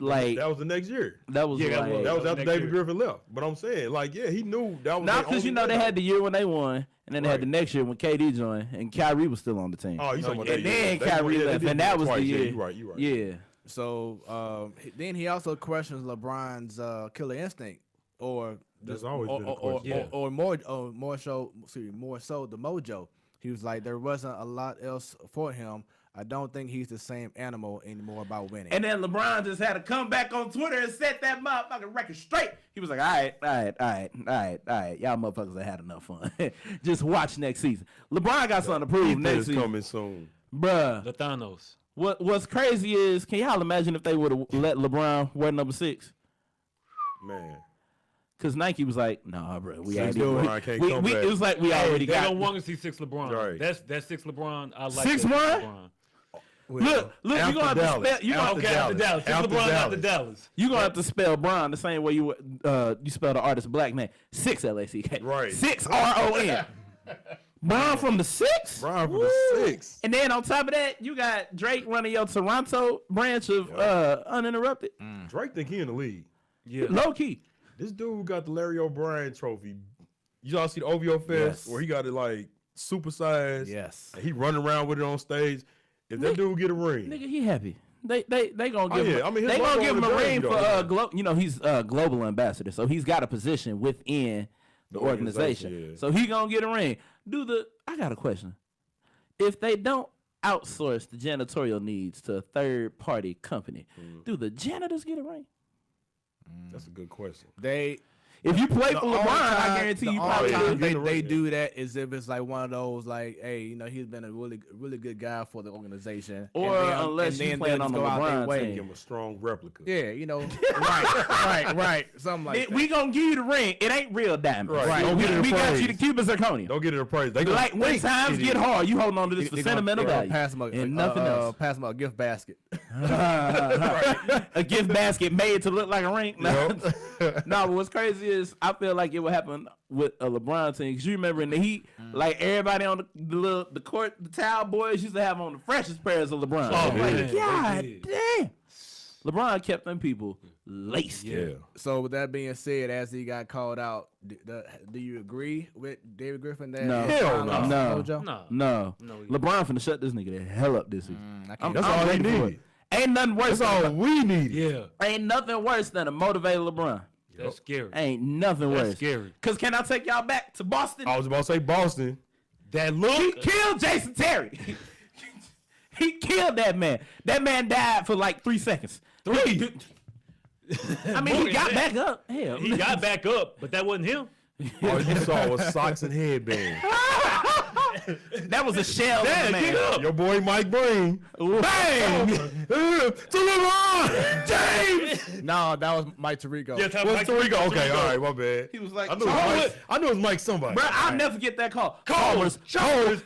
like That was the next year. that was Yeah, that like was- That was after next David year. Griffin left. But I'm saying, like, yeah, he knew that was not their because only you know they way had out. the year when they won, and then they had the Right. next year when KD joined and Kyrie was still on the team. Oh, you talking about and that year. then They- Kyrie yeah, they left, did and do that it was the twice. year. Yeah, you right. Yeah. So then he also questions LeBron's killer instinct, or That's just- always been a or, question. Yeah. or more so the mojo. He was like, there wasn't a lot else for him. I don't think he's the same animal anymore about winning. And then LeBron just had to come back on Twitter and set that motherfucking record straight. He was like, all right. Y'all motherfuckers have had enough fun. Just watch next season. LeBron got something to prove Ethan next is season. coming soon. Bruh. The Thanos. What's crazy is, can y'all imagine if they would have let LeBron wear number 6? Man. Because Nike was like, nah, bro, we already LeBron can't come back. It was like we already They got don't want to see 6 LeBron. Right. That's 6 LeBron. I like 6 that LeBron? LeBron. Look, you're After gonna have to Dallas. spell. You After Okay, after Dallas. 6 After LeBron after Dallas. Dallas. gonna have to spell Bron the same way you spell the artist black man. 6 LACK. Right. 6 RON. Bron from the 6. Brian for the 6. And then on top of that, you got Drake running your Toronto branch of Uninterrupted. Drake think he in the league. Yeah. Low key. This dude got the Larry O'Brien trophy. You all see the OVO Fest Yes. where he got it like supersized. yes. And he running around with it on stage. If that dude get a ring, Nigga, he happy. They gonna give. yeah. I mean, his they gonna logo give him on a the ring jersey, for though. you know, he's global ambassador, so he's got a position within the organization. Yeah. So he gonna get a ring. I got a question. If they don't outsource the janitorial needs to a third party company, do the janitors get a ring? That's a good question. If you play The for only LeBron, I time- guarantee the you only probably time do. they do that is if it's like one of those like, hey, you know, he's been a really good guy for the organization. Or unless you playing they'll on the go out their LeBron way. team. Give him a strong replica. Yeah, you know, right, something like that. We gonna give you the ring. It ain't real diamond. Right. Don't get it We got praise. you the Cuban zirconia. Don't get it a praise. They gonna Like when think times it get is. hard, you holding on to this for They gonna- sentimental they gonna value pass him and nothing else. Pass him a gift basket. A gift basket made to look like a ring. No, no. But what's crazy is I feel like it would happen with a LeBron team because you remember in the Heat, like everybody on the court, the towel boys used to have on the freshest pairs of LeBron. Oh, Like, man, they God did. damn. LeBron kept them people laced. Yeah. So with that being said, as he got called out, do you agree with David Griffin that? No. Hell no. No. Mojo? No, No, LeBron finna shut this nigga the hell up this week. can't- That's all he ready for needed. it. Ain't nothing worse. That's all we needed. Yeah, Ain't nothing worse than a motivated LeBron. that's scary. Ain't nothing That's worse. scary. Cause can I take y'all back to Boston? I was about to say Boston. That He look. killed Jason Terry. He killed that man. That man died for like 3 seconds. I mean, he got back up. Hell, He got back up, but that wasn't him. All you saw was socks and headbands. that was a shell of a man. Your boy Mike Breen. Bang! To LeBron James. No, that was Mike Tirico. Yeah, that What's was Tarico? Okay, all right, my bad. He was like, I knew it was Charles. Mike. I knew it was Mike somebody. Bro, I'll never forget that call. Coles, James.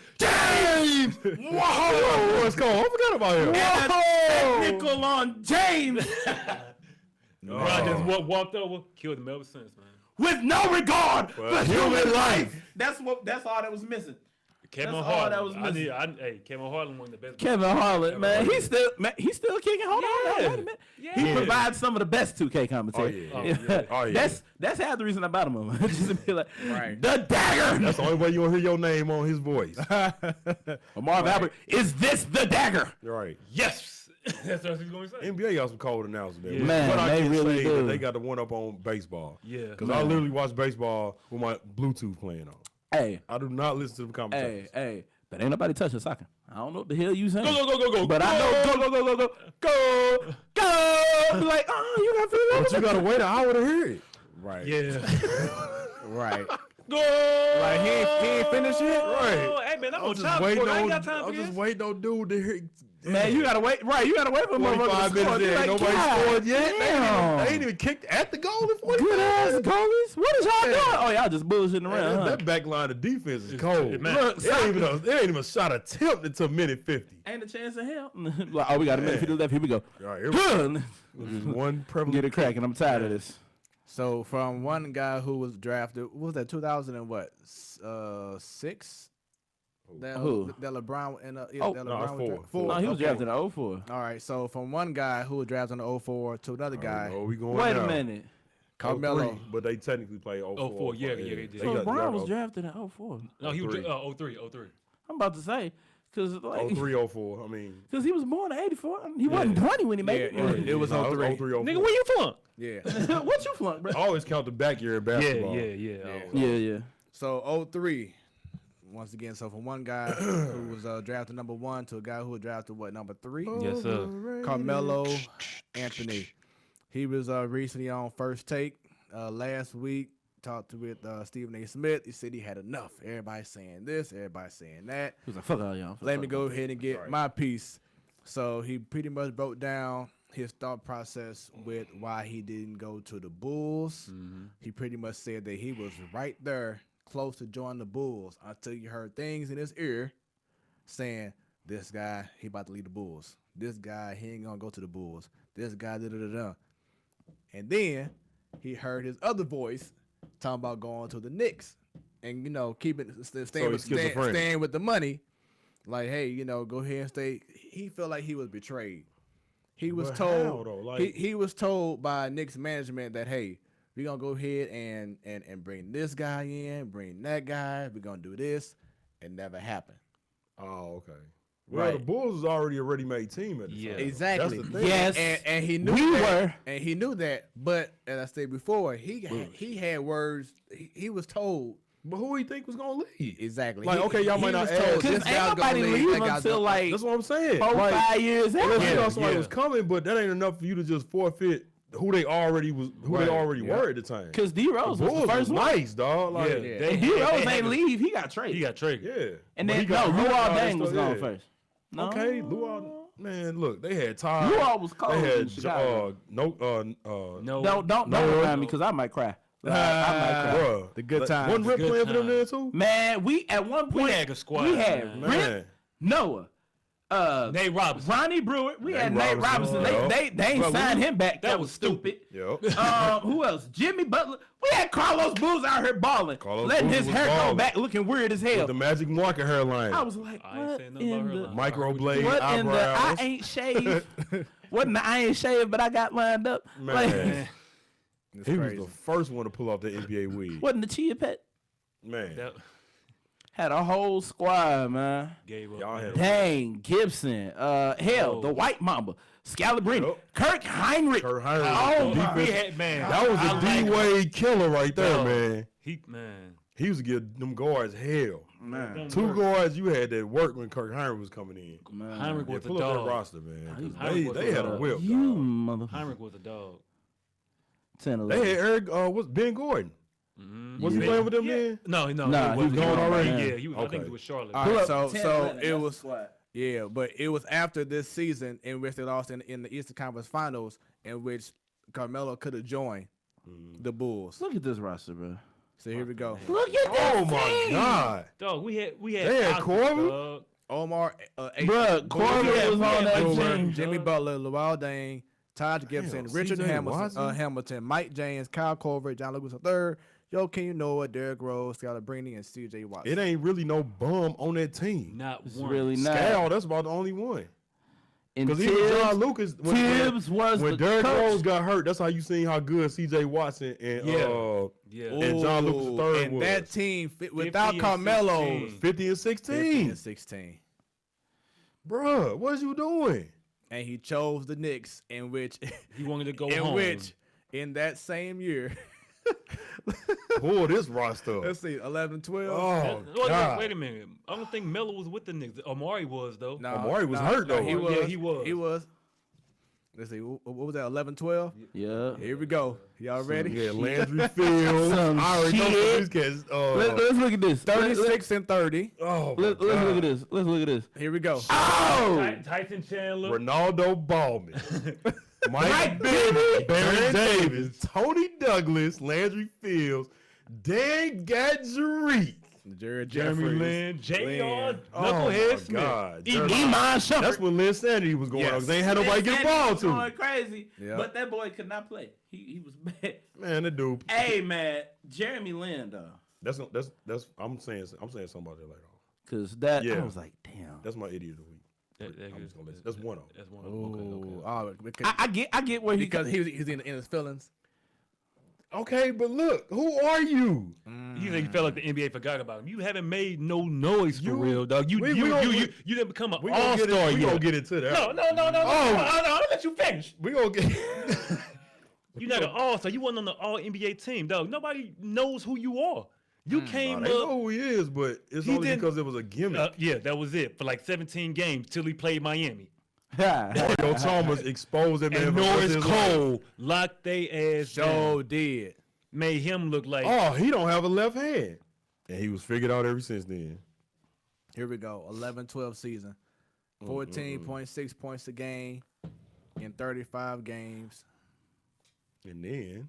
Whoa, what's Cole? I forgot about him. And a technical on James Bron just walked over, killed him ever since, man. with no regard for human human life. That's all that was missing. Kevin That's all that was Harlan. missing. Hey, Kevin Harlan, one of the best. Kevin Harlan, man, he's still kicking. Hold on, Yeah. wait a minute. He provides some of the best 2K commentary. Oh, yeah. Oh, yeah. That's half the reason I bought him. Just to be like, Right. the dagger. That's the only way you'll hear your name on his voice. Marv Albert, is this the dagger? You're right. Yes, that's what he's going to say. NBA got some cold announcements there. Yeah. Man, but I they can really say do. that they got the one up on baseball. Yeah. Because I literally watch baseball with my Bluetooth playing on. Hey, I do not listen to the commentators. hey, but ain't nobody touching soccer. I don't know what the hell you saying. Go. But I know go. Be like, oh, you gotta feel But you that. gotta wait an hour to hear it. Right. Yeah. Right. Go. Like he ain't finished yet. Right. Hey, man, I'm I'm on just top. waiting I ain't on. got time for I'm this. just waiting on dude to hear. Man, you gotta wait. Right, you gotta wait for a motherfucker 45 to score. minutes in, Be like, nobody God scored yet. damn. They ain't even kicked at the goal in 45 Good ass minutes. goalies. What is y'all doing? Oh, y'all just bullshitting around. Man, huh? that back line of defense is cold. man. Look, It ain't even a shot attempt until minute 50. Ain't a chance in hell. Like, oh, we got a minute 50 left. Here we go. All right, here Good. was one prevalent. Get it cracking. I'm tired of this. So from one guy who was drafted, what was that 2000 and what? 6? That Who? That LeBron and Oh, that no, LeBron it's was four. drafted? No, he was okay. drafted in 04. All right, so from one guy who was drafted in 04 to another guy, Oh, we going Wait now. a minute. Carmelo. 03, but they technically play 04. 04, yeah, they did. So got Brown was drafted drafted in 04. No, he was 03. 03. I'm about to say, because like, 03, 04. I mean, because he was born in 84. He wasn't 20 when he made it. Yeah, it was no, 03. 03, 04. Nigga, where you from? Yeah. What you flunk, bro? I always count the back year in Yeah, basketball. yeah. Yeah. So 03. Once again, so from one guy who was drafted number 1 to a guy who was drafted number 3, Yes, sir. Carmelo Anthony. He was recently on First Take last week. Talked with Stephen A. Smith. He said he had enough. Everybody saying this, everybody saying that. He was like, fuck all y'all. Let me go ahead and get my piece. So he pretty much broke down his thought process with why he didn't go to the Bulls. He pretty much said that he was right there, close to joining the Bulls, until you heard things in his ear saying, this guy, he about to leave the Bulls. This guy, he ain't gonna go to the Bulls. This guy, da-da-da-da. And then he heard his other voice talking about going to the Knicks and, you know, staying with the money. Like, hey, you know, go ahead and stay. He felt like he was betrayed. He was But told how, though? Like- he was told by Knicks management that, hey, we're gonna go ahead and bring this guy in, bring that guy, we're gonna do this. It never happened. Oh, okay. Well, the Bulls was already a ready-made team at the time. Exactly. That's the thing. Yes, And he knew and he knew that. But as I said before, he had words. He was told. But who he think was gonna leave? Exactly. Like, okay, y'all might not was told add. because this ain't guy's nobody gonna leave, leave that guy's until gonna- like That's what I'm saying. 4 like, 5 years unless after. you know somebody Yeah. was coming, but that ain't enough for you to just forfeit who they already were at the time. Because D Rose was Bulls the first one. nice, dog. Like, And D Rose ain't leave. He got traded. He got traded. yeah. and But then he got hurt, Luol all that Deng was stuff, gone yeah. first. No. Okay, Luol. Man, look, they had Ty. Luol was cold. They in had Chicago. No, Don't remind me because I might cry. I might cry. Bruh, The good times. One Rip good playing for them times. there too. Man, we at one point We had a squad. we had man. Rip, Noah, Nate Robinson. Ronnie Brewer. We had Nate Robinson. Robinson, They ain't Bro, signed him back. That was stupid. Yep. Who else? Jimmy Butler. We had Carlos Boozer out here balling, Carlos letting Boozer his was hair go balling. back, looking weird as hell. With the Magic Market hairline. I was like, I ain't what saying nothing about in her the line. Microblade what in the I eyebrows. ain't shaved? Wasn't the I ain't shaved, but I got lined up. Like, Man, It's he crazy. was the first one to pull off the NBA wig. wasn't the Chia Pet? Man, That Had a whole squad, man. gave up. y'all had Dang, Gibson. Hell, Oh. the White Mamba. Scalabrini. Yep. Kirk Heinrich. Kurt Heinrich. Oh, the my. We defense. had, man. That was I a like him. D-Wade killer right there, Dog. man. Man. He used to give them guards hell. Man. Two guards you had that worked when Kirk Heinrich was coming in. Heinrich Yeah, was a pull up that dog. roster, man. 'cause Heinrich was They a had a dog. whip, You dog. motherfucker. Heinrich was a dog. 10, They 11. had Eric, what's Ben Gordon? Was he Yeah. playing with them then? No, Nah, he he was gone already? Yeah, he was, I think Okay. he was Charlotte. All Pull right, up so 10, so 11, it that's was the squad. yeah, but it was after this season in which they lost in the Eastern Conference Finals, in which Carmelo could have joined the Bulls. Look at this roster, bro. So here we go. Look at this Oh my team. God. Dog, we had They had Oscar, Corver? dog. Omar, Bruh, Corver was on that Brewer, team. Jimmy Butler, Luol Deng, Taj Gibson, Damn, Richard CJ Watson? Hamilton, Mike James, Kyle Korver, John Lucas III, Joakim Noah, Derrick Rose, Scalabrini, and C.J. Watson. It ain't really no bum on that team. Not It's one. really not. Scal, that's about the only one. And Because even John Tibbs, Lucas, Tibbs was when the Derrick coach. Rose got hurt, that's how you seen how good C.J. Watson and Yeah. and John Lucas III and was. that team without 50 and Carmelo, 16. 50 and 16. 16. Bruh, what you doing? And he chose the Knicks, in which He wanted to go in home. which in that same year, Pull this roster. let's see, 11, 12. Oh, Wait, God. wait a minute. I don't think Melo was with the Knicks. Amari was, though. No, Amari was hurt, though. He Yeah, was. he was. He was. Let's see, what was that? 11, 12. Yeah. Here we go. Y'all ready? Yeah, Landry Fields. Some I already know shit. these cats. Let's look at this. 36 and 30. Oh, my Let's look God. at this. Let's look at this. Here we go. Oh! Tyson Chandler. Ronaldo Ballman, Mike Mike Bibby, Bibby, Baron Davis, Tony Douglas, Landry Fields, Dan Gadjari. Jeremy Jeremy Lin. J.R. Oh, Knucklehead my Smith. God. Iman That's Shumpert. when Lynn Sanity was going on because they ain't had nobody get the Lin ball Sandy was to. going crazy, Yeah. but that boy could not play. He was bad. Man, that dude. Hey man, Jeremy Lin though, That's I'm saying something about that later on. cause that Yeah. I was like, damn. That's my idiot of the week. I'm just gonna let that's one of them. That's one of them. Okay. Oh, because, I get where he because he's in his feelings. Okay, but look, who are you? You think he felt like the NBA forgot about him? You haven't made no noise for You- real, dog. You we you gonna- you you didn't become an We all gonna star we yet. gonna get into that. No. Oh. I'll let you finish. We gonna get. You're not an all star. You wasn't on the all NBA team, dog. Nobody knows who you are. You came They up. know who he is, but it's He only didn't- because it was a gimmick. Yeah, that was it for like 17 games till he played Miami. Mario Thomas exposed that man And for the rest Norris of his life. Cole locked they ass So down. did. Made him look like Oh, he don't have a left hand, and he was figured out ever since then. Here we go. 11-12 season. 14.6 points a game in 35 games. And then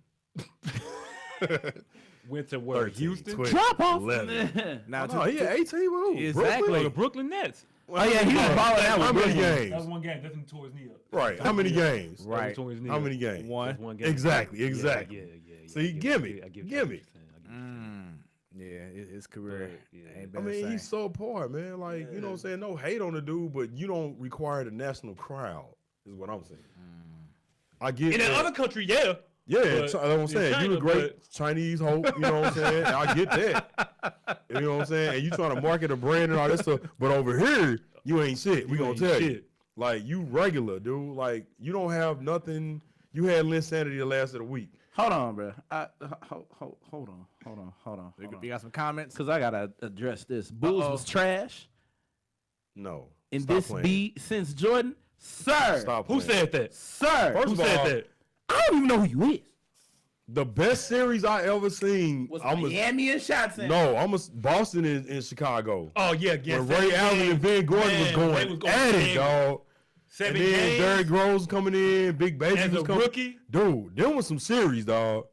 went to where 13, Houston. 12, Drop off. 11. Now, No, he had 18 with who? Exactly. Brooklyn? The Brooklyn Nets. Oh yeah, he was balling out How with many Brooklyn. games? one game. That's when he tore his knee up. Right. How many games? Right. How many games? One. One game. Exactly. Yeah. See, gimmick. I give you Gimmick. Yeah, his career ain't I been mean, the he's same. subpar, man. Like, you know what I'm saying? No hate on the dude, but you don't require the national crowd, is what I'm saying. I get In that. another country, yeah. Yeah, But that's what I'm in saying. China, You the great but- Chinese hope, you know what I'm saying? I get that. You know what I'm saying? And you trying to market a brand and all that stuff. But over here, you ain't shit. We gonna ain't tell you. shit. Like, you regular, dude. Like, you don't have nothing. You had Linsanity the last of the week. Hold on, bro. Hold on. You got some comments? Because I got to address this. Bulls was trash. No. And Stop this playing. be since Jordan? Sir. Stop Who playing. said that? Sir. First Who of said all, that? I don't even know who you is. the best series I ever seen. Was Miami and shots in? No, Boston in Chicago. Oh yeah, When Ray Allen and Ben Gordon was going at it, dog. 7 And then games Derrick Rose coming in, Big Baby as was a coming. rookie. Dude, them was some series, dog.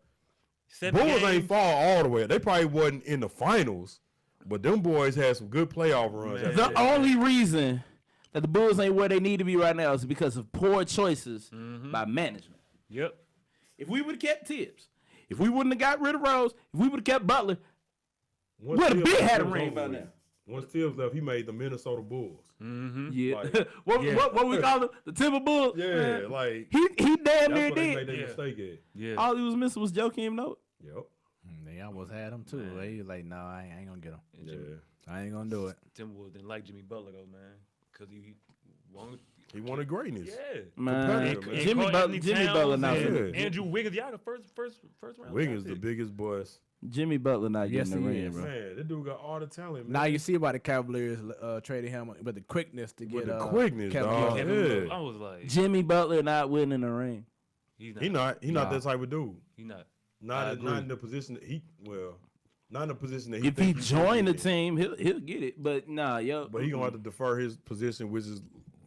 7 Bulls games. ain't fall all the way. They probably wasn't in the finals, but them boys had some good playoff runs. Man. after The that. only reason that the Bulls ain't where they need to be right now is because of poor choices by management. Yep. If we would have kept Tibbs, if we wouldn't have got rid of Rose, if we would have kept Butler, Once we'd have Tibbs been had a was ring over by with. now. Once Tibbs left, he made the Minnesota Bulls. Yeah. Like, what we call them? The Timber Bulls? Yeah, Man, like he damn that's near what they made did. their Yeah. mistake at. Yeah. All he was missing was Joakim Noah. Yep. They almost had him too. They was like, no, I ain't gonna get him. And Yeah. Jimmy, I ain't gonna do it. Timberwolves didn't like Jimmy Butler though, man, because he wanted. He wanted greatness. Yeah. Man, Competitive, man. Jimmy Carl Butler, Anthony Jimmy Towns Butler not and getting, Yeah. Andrew Wiggins. Y'all the first round. Wiggins, draft the pick. biggest boss. Jimmy Butler not Yes, getting the he ring, is. bro. Man, that dude got all the talent, man. Now you see why the Cavaliers traded him with the quickness to With get the quickness, Kevin dog. Love. Kevin Yeah. Love, I was like, Jimmy Butler not winning the ring. he's not. He not Nah. that type of dude. He not. Not agree. in the position that not in the position that If he think joined the should be team, he'll get it. But nah, yo. in. But he gonna have to defer his position, which is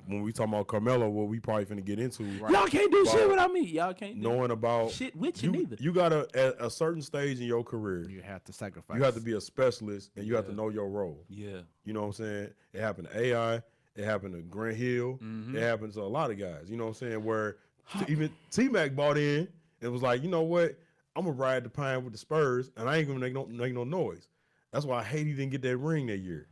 when we talking about Carmelo, what we probably finna get into. Y'all can't do Wow. shit without me. Y'all can't do Knowing about shit with you neither. you gotta at a certain stage in your career, You have to sacrifice. you have to be a specialist and you have to Yeah. know your role. Yeah. You know what I'm saying? It happened to AI. It happened to Grant Hill. It happens to a lot of guys. You know what I'm saying? Where even T-Mac bought in and was like, you know what? I'm going to ride the pine with the Spurs, and I ain't going to make no noise. That's why I hate he didn't get that ring that year.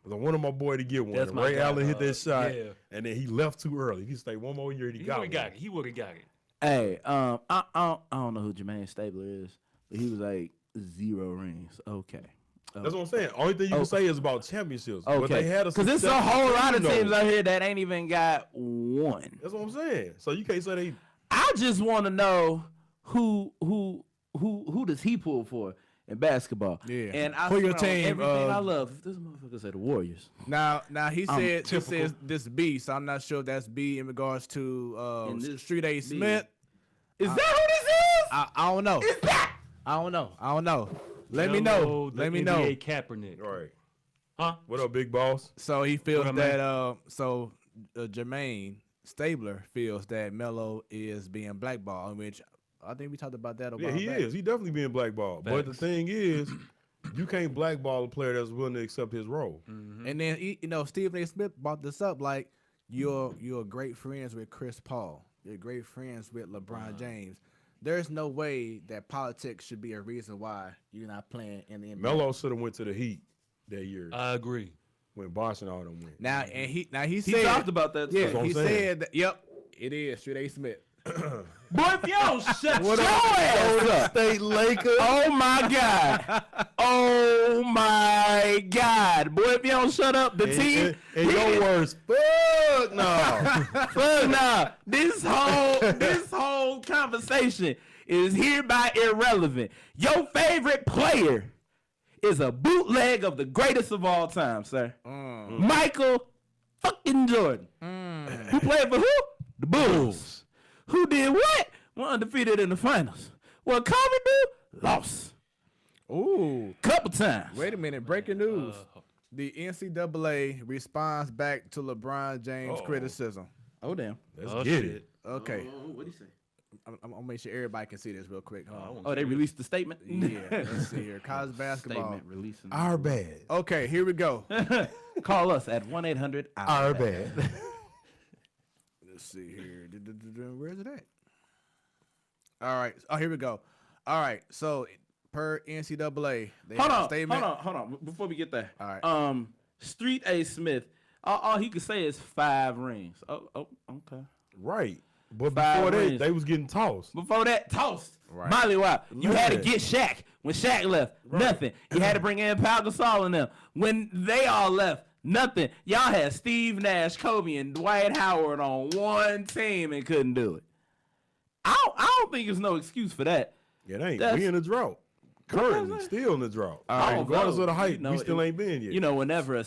Because I wanted my boy to get one. That's And my Ray guy, Allen hit that shot, yeah. and then he left too early. If he stayed one more year, he He got would one. have got it. He would have got it. Hey, I don't know who Jermaine Stabler is, but he was like 0 rings. Okay. That's what I'm saying. Only thing you can say is about championships. But they Okay. had a Because there's a successful whole lot of team, though. teams out here that ain't even got one. That's what I'm saying. So you can't say they. I just want to know who does he pull for in basketball? Yeah. And I For your swear on team, everything I love. This motherfucker said the Warriors. Now he said typical. this says this B, so I'm not sure if that's B in regards to In this Street A B. Smith. Is that who this is? I don't know. Is that? I don't know. Let me Hello, know. the Let me NBA know. Kaepernick. Right. Huh? What up, big boss? So he feels What am that Jermaine Stabler feels that Melo is being blackballed, which I think we talked about that a Yeah, while he back. is. He definitely being blackballed. But the Facts. thing is, you can't blackball a player that's willing to accept his role. And then Stephen A. Smith brought this up like you're great friends with Chris Paul. You're great friends with LeBron James. There's no way that politics should be a reason why you're not playing in the NBA. Melo should have went to the Heat that year I agree. when Bosh and all them went. Now he He said talked about that. yeah what I'm he saying. said that, yep, it is Street A. Smith. Boy, if you don't shut your up, ass up. State Lakers. Oh my God. Oh my God. Boy, if you don't shut up, the team. In your words, fuck no. Fuck nah. This whole conversation is hereby irrelevant. Your favorite player is a bootleg of the greatest of all time, sir. Michael fucking Jordan. Who played for who? The Bulls. Who did what? Were undefeated in the finals. What Kobe do? Lost. Ooh, Couple times. wait a minute! Breaking news: the NCAA responds back to LeBron James' criticism. Oh, damn. Let's Oh, get shit. it. Okay, What'd he say? I'm gonna make sure everybody can see this real quick. Hold on. Oh, they released the statement? Yeah, let's see here. College basketball. Statement releasing. Our bad. Okay, here we go. Call us at 1-800. Our bad. Let's see here. Where's it at? All right. Oh, here we go. All right. So per NCAA, they Hold have a on, statement. hold on. Before we get there. All right. Street A. Smith. All he could say is 5 rings. Oh, okay. Right. But 5 before that, rings. they was getting tossed. Before that, tossed. Right. Molly Wop. You had to Man. get Shaq. When Shaq left, nothing. You had to bring in Pau Gasol and them. When they all left, Nothing. Y'all had Steve Nash, Kobe, and Dwight Howard on one team and couldn't do it. I don't think there's no excuse for that. Yeah, they ain't. That's- We in the drought. Currently, still in the drought. Regardless of the height, we still ain't been yet. You know, whenever a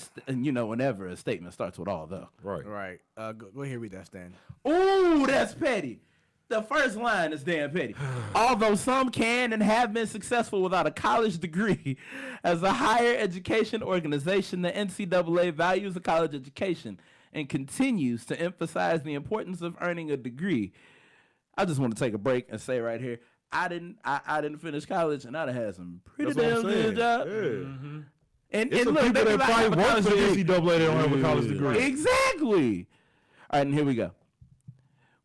statement starts with all though. Right. Right. Go ahead, read that, Stan. Ooh, that's petty. The first line is damn petty. Although some can and have been successful without a college degree, as a higher education organization, the NCAA values a college education and continues to emphasize the importance of earning a degree. I just want to take a break and say right here, I didn't finish college, and I'd have had some pretty damn good jobs. Yeah. And It's look, some people that probably work for the NCAA that don't have a college degree. Exactly. All right, and here we go.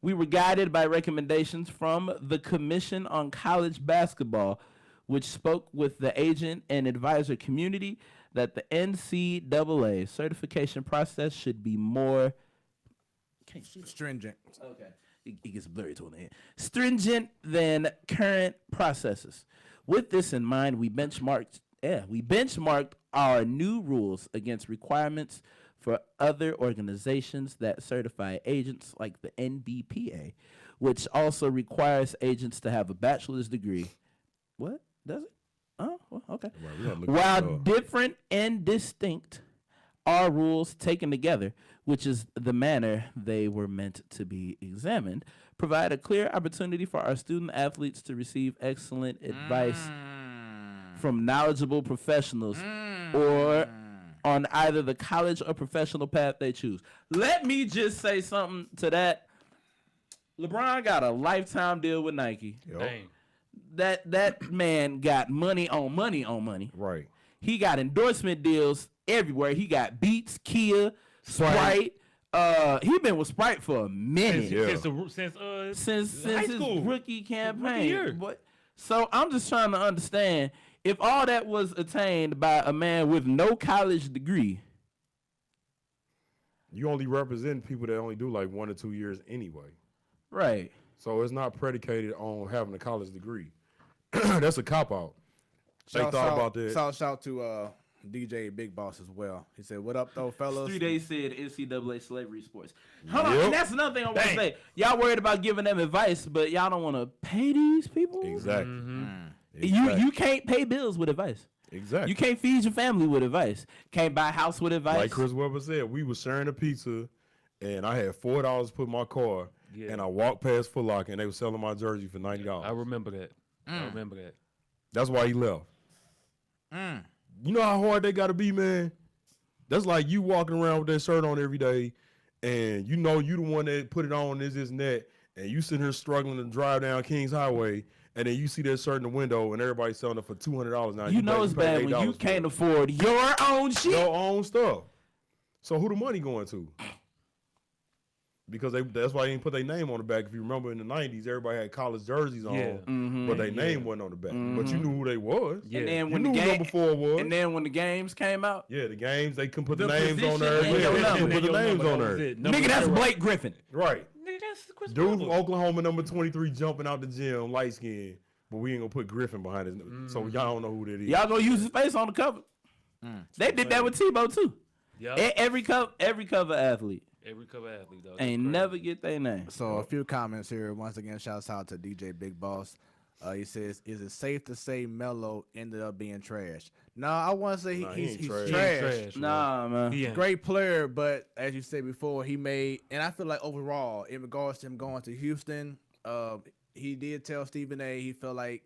We were guided by recommendations from the Commission on College Basketball, which spoke with the agent and advisor community that the NCAA certification process should be more Stringent. Okay. It gets blurry toward the end. Stringent than current processes. With this in mind, we benchmarked our new rules against requirements for other organizations that certify agents like the NBPA, which also requires agents to have a bachelor's degree. What? Does it? Oh, well, okay. While different and distinct, our rules taken together, which is the manner they were meant to be examined, provide a clear opportunity for our student athletes to receive excellent advice from knowledgeable professionals or on either the college or professional path they choose. Let me just say something to that. LeBron got a lifetime deal with Nike. Dang. That man got money on money on money. Right. He got endorsement deals everywhere. He got Beats, Kia, Sprite. He been with Sprite for a minute. Since high his school. rookie campaign. year. So I'm just trying to understand, if all that was attained by a man with no college degree. You only represent people that only do like 1 or 2 years anyway. Right. So it's not predicated on having a college degree. That's a cop-out. They thought about that. Shout to DJ Big Boss as well. He said, "What up, though, fellas?" 3 days said NCAA slavery sports. Hold on, Yep. and that's another thing I want to say. Y'all worried about giving them advice, but y'all don't want to pay these people? Exactly. You can't pay bills with advice. Exactly. You can't feed your family with advice. Can't buy a house with advice. Like Chris Webber said, we was sharing a pizza, and I had $4 to put in my car, and I walked past Foot Locker, and they were selling my jersey for $90. I remember that. I remember that. That's why he left. You know how hard they got to be, man? That's like you walking around with that shirt on every day, and you know you the one that put it on, this and that, and you sitting here struggling to drive down Kings Highway, and then you see that shirt in the window, and everybody's selling it for $200 now. You know it's bad when you can't afford your own shit. Your own stuff. So who the money going to? Because that's why they didn't put their name on the back. If you remember in the 90s, everybody had college jerseys on, but their name wasn't on the back. But you knew who they was. And then You when knew the who game number 4 was. and then when the games came out, Yeah, the games, they couldn't put the The names on position there. and your Yeah, number. they put the names on there. nigga, that's Blake Griffin. Right. Nigga, that's Chris Dude Webber. from Oklahoma, number 23, jumping out the gym, light skin. But we ain't going to put Griffin behind his. So y'all don't know who that is. Y'all gonna use his face on the cover. They did that with Tebow too. Yup. Every cover athlete Every cover athlete, dog. ain't never get their name. So a few comments here. Once again, shouts out to DJ Big Boss. He says, "Is it safe to say Melo ended up being trash?" No, I want to say Nah, he he's ain't trash. trash. He ain't trash. Nah, man. He ain't. Great player, but as you said before, he made, and I feel like overall, in regards to him going to Houston, he did tell Stephen A. he felt like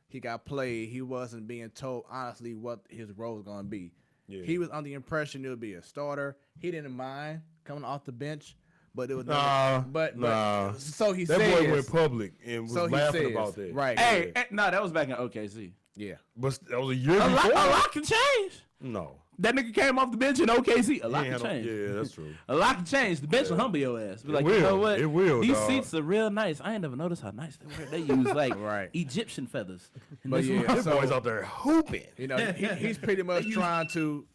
he got played. He wasn't being told honestly what his role was going to be. Yeah. He was under the impression it would be a starter. He didn't mind coming off the bench, but it was Nah, but nah. so he That says, boy went public and was so he laughing says, about that. right? Hey, no, that was back in OKC. Yeah. But that was a year A before. lot can change. No. That nigga came off the bench in OKC. A lot He can ain't had change. no- Yeah, that's true. A lot can change. The bench will humble your ass. Be like, will. you know what? It will, These dog. seats are real nice. I ain't never noticed how nice they were. They use like Right. Egyptian feathers. And But this yeah, one- This boy's out there hooping. You know, he's pretty much trying to.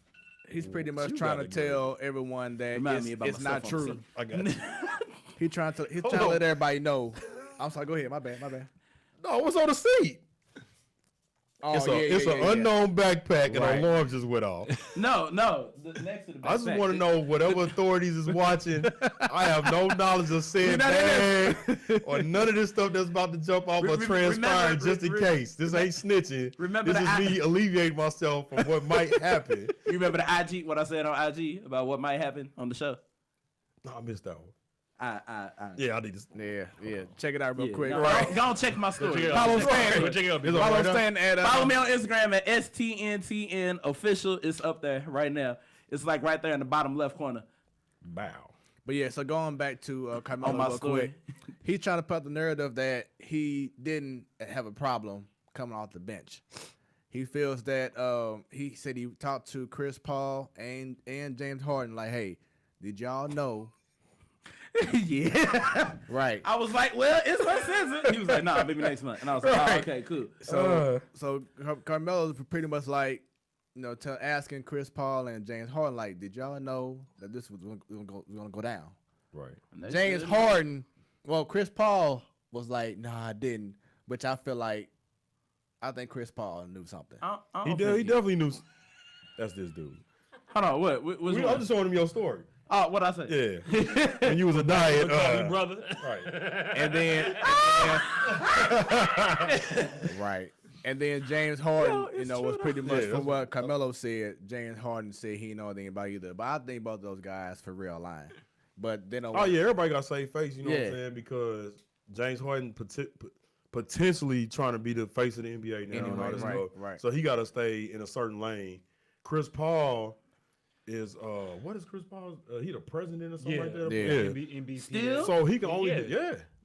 He's pretty much You trying to gotta go. tell everyone that Remind me about it's not myself on true. I got you. He's trying to Hold let on. everybody know. I'm sorry. Go ahead. My bad. No, what's on the seat? Oh, It's an unknown backpack, and Right. the alarm just went off. No, next to the I just backpack. want to know whatever authorities is watching. I have no knowledge of saying bad or none of this stuff that's about to jump off or transpire just in case. This ain't snitching. remember this is me alleviating myself from what might happen. You remember the IG? What I said on IG about what might happen on the show? No, I missed that one. I Yeah, I need to. Yeah. Check it out real quick. Go on, check my story. Follow Stan. Follow Right Stan at Follow me on Instagram at STNTN official. It's up there right now. It's like right there in the bottom left corner. Bow. But yeah, so going back to Carmelo On my real story. quick, he's trying to put the narrative that he didn't have a problem coming off the bench. He feels that he said he talked to Chris Paul and James Harden like, hey, did y'all know? Yeah. Right. I was like, well, it's my season. He was like, nah, maybe next month. And I was like, oh, okay, cool. So Carmelo's pretty much like, asking Chris Paul and James Harden like, did y'all know that this was gonna go down? Right. James Harden, Chris Paul was like, nah, I didn't. Which I think Chris Paul knew something. He definitely knew. That's this dude. Hold on, what? I'm just showing him your story. Oh, what I say? Yeah. When you was a diet, brother. right. And then right. And then James Harden, was pretty much from what Carmelo said. James Harden said he didn't know anything about either. But I think both those guys for real lying. But then Everybody got to save face. You know what I'm saying? Because James Harden potentially trying to be the face of the NBA now and all this stuff. Right. So he got to stay in a certain lane. Chris Paul is what is Chris Paul? He the president or something like that. Yeah. MVP. Still? So he can only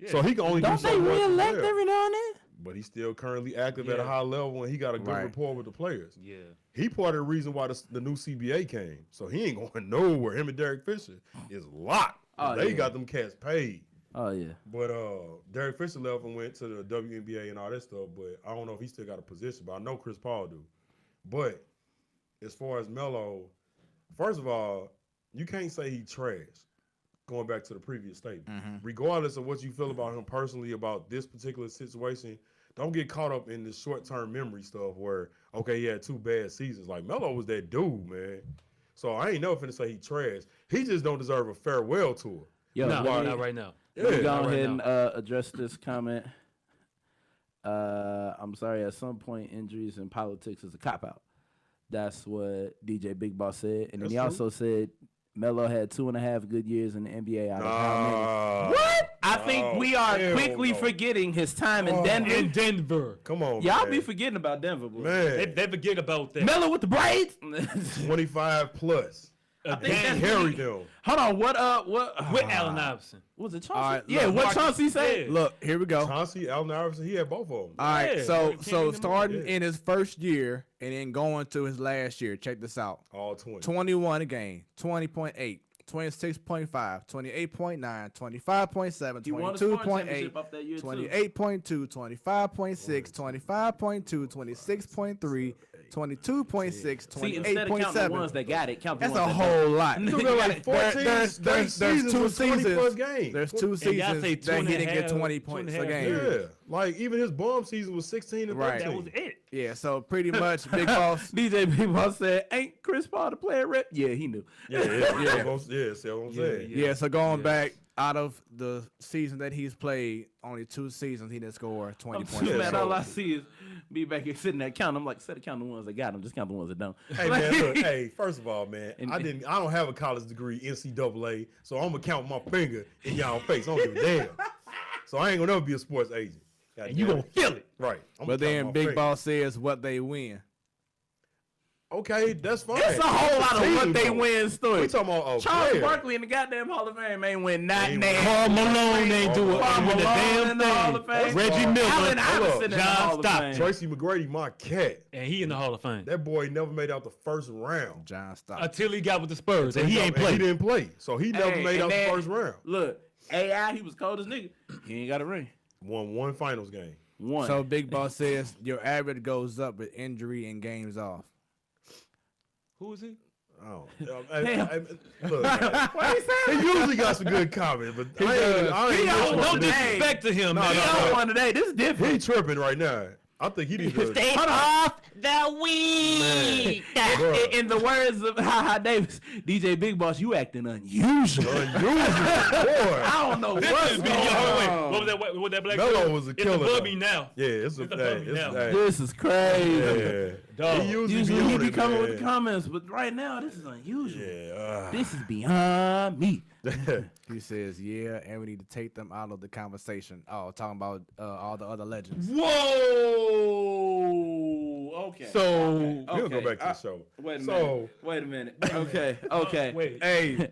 So he can only Don't do so they much. re-elect every now and then? But he's still currently active at a high level, and he got a good rapport with the players. Yeah. He part of the reason why the new CBA came. So he ain't going nowhere. Him and Derek Fisher is locked. They got them cats paid. Oh yeah. But Derek Fisher left and went to the WNBA and all that stuff. But I don't know if he still got a position. But I know Chris Paul do. But as far as Melo, first of all, you can't say he trash. Going back to the previous statement, regardless of what you feel about him personally about this particular situation, don't get caught up in this short-term memory stuff where, okay, he had 2 bad seasons. Like, Melo was that dude, man. So I ain't never finna say he trash. He just don't deserve a farewell tour. Yo, No, not right now. Let me go not ahead right and now. address this comment. I'm sorry, at some point, injuries in politics is a cop-out. That's what DJ Big Boss said. And then he also said Melo had 2.5 good years in the NBA out of how many? What? I think we are quickly forgetting his time in Denver. In Denver. Come on, Y'all man. be forgetting about Denver, boy. Man, They forget about that. Melo with the braids? 25 plus. I think that's Harry them. Hold on, what With Allen Iverson. was it Chauncey? All right, yeah, look, what Marcus- Chauncey said? Look, here we go. Chauncey, Allen Iverson, he had both of them. All right, Yeah, so can't get him starting out. in his first year and then going to his last year. Check this out. All 20. 21 a game, 20.8, 26.5, 28.9, 25.7, He won a scoring 22.8, championship off that year, too. 28.2, 25.6, 25.2, 26.3, 22.6, See, instead of counting the ones 28.7. that got it, count the That's a ones that whole lot. You got like 14 There's seasons two with 20 plus seasons. games. There's 2 And y'all seasons say that he didn't get 2.5 20 points a 2.5 game. years. Yeah. Like, even his bomb season was 16 and 13. Right. That was it. Yeah, so pretty much Big Boss. DJ Big Boss said, ain't Chris Paul the player rep? Yeah, he knew. Yeah. See what I'm saying. Yeah, so going back out of the season that he's played, only 2 seasons he didn't score 20 I'm points. too mad. so- All I see is me back here sitting there counting. I'm like, instead of counting the ones that got them, just count the ones that don't. Hey man, look, hey, first of all, man, And- I don't have a college degree, NCAA, so I'm gonna count my finger in y'all face. I don't give a damn. So I ain't gonna never be a sports agent. And you gonna feel it. Right. I'm But gonna count then my Big finger. Boss says what they win. Okay, that's fine. It's a whole lot of Team, what they though. win We stories. talking about a Charles player. Barkley in the goddamn Hall of Fame ain't win not Ain't damn. win. Karl Malone ain't do it. Karl Ain't win the Malone damn in the Hall of thing. Fame. Reggie Miller. Allen Iverson in the John Hall of Stockton. Fame. Tracy McGrady, my cat. And he in the Hall of Fame. That boy never made out the first round. John Stockton. Until he got with the Spurs. And he ain't He played. didn't play. So he never Hey, made and out the then- first round. Look, AI, he was cold as nigga. He ain't got a ring. Won 1 finals game. One. So Big Boss says your average goes up with injury and games off. Who is he? Oh, Damn. look, man. He usually got some good comments, but I ain't He listening don't to No this. disrespect to him, No, man. he no, on no. one today. This is different. He tripping right now. I think he needs to. Stay off the weed. In the words of Ha Davis, DJ Big Boss, you acting unusual. Boy. I don't know what's going on. What was that black Melo girl? was a It's killer. above me now. Yeah, it's above me it's now. This is crazy. Yeah. Dog. He Usually he on be it, coming man. with the comments, but right now this is unusual. Yeah. This is beyond me. He says, yeah, and we need to take them out of the conversation. Oh, talking about all the other legends. Whoa. Okay. So we'll go back to the show. Wait a So- minute. Wait a minute. Okay. Okay. Wait. Hey,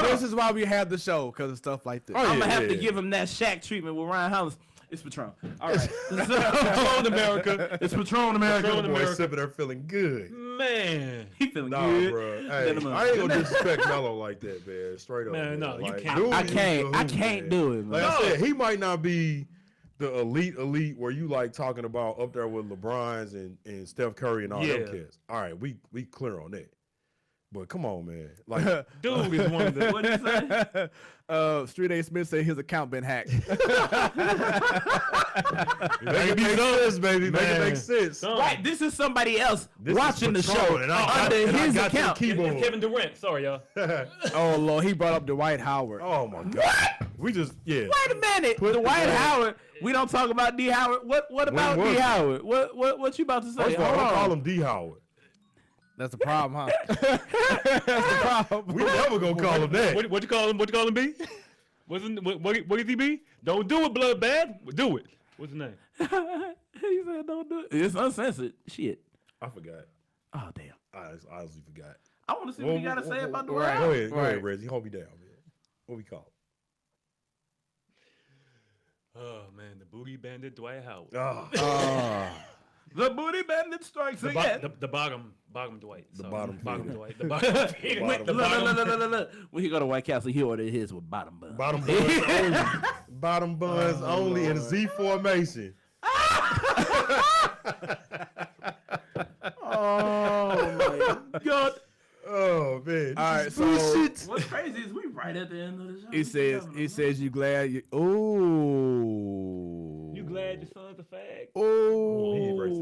this is why we have the show, because of stuff like this. Oh, I'm yeah, gonna have to yeah. give him that Shaq treatment with Ryan Hollins. It's Patron. All right. Patron America. It's Patron America. Patron Boy, America. sipping there feeling good. Man. He feeling Nah, good. bro. Hey, Then I ain't gonna disrespect Melo like that, man. Straight up. Man, no, you Like, can't. dude I is can't. the I hoop, can't man. do it, man. Like I said, he might not be the elite where you like talking about up there with LeBron's and Steph Curry and all them Yeah. kids. All right, we clear on that. But come on, man. Like, Dude is one of the. What did he say? Street A. Smith said his account been hacked. make it make sense, baby. Make it make sense. Right. This is somebody else This is watching the Patron, show and I under got his the account. keyboard. It's Kevin Durant. Sorry, y'all. Oh, Lord, he brought up Dwight Howard. Oh my God. We just Wait a minute. Put Dwight the- Howard. We don't talk about D. Howard. What about was D. it? Howard? What you about to say? First of all, Hold don't on. call him D. Howard. That's the problem, huh? That's the problem. We never gonna call him that. What you call him? What you call him? B? What is he? B? Don't do it, blood bad. Do it. What's his name? He said don't do it. It's uncensored. Shit. I forgot. Oh damn. I honestly forgot. I want to see what you gotta say about Dwight right. Go Howard. ahead, Right. Reggie. Hold me down, man. What we call? Oh man, the booty bandit Dwight Howard. The booty bandit strikes The, again. the bottom Dwight. The Sorry. bottom feeder. Dwight. The bottom. feeder. Bottom. The Look, bottom. look. When he go to White Castle, he ordered his with bottom bun. Bottom buns only. Bottom buns only in Z formation. Oh my god. Oh man. All right, so What's crazy is we right at the end of the show. he says you glad you. Ooh. You glad your son's a fag? Ooh.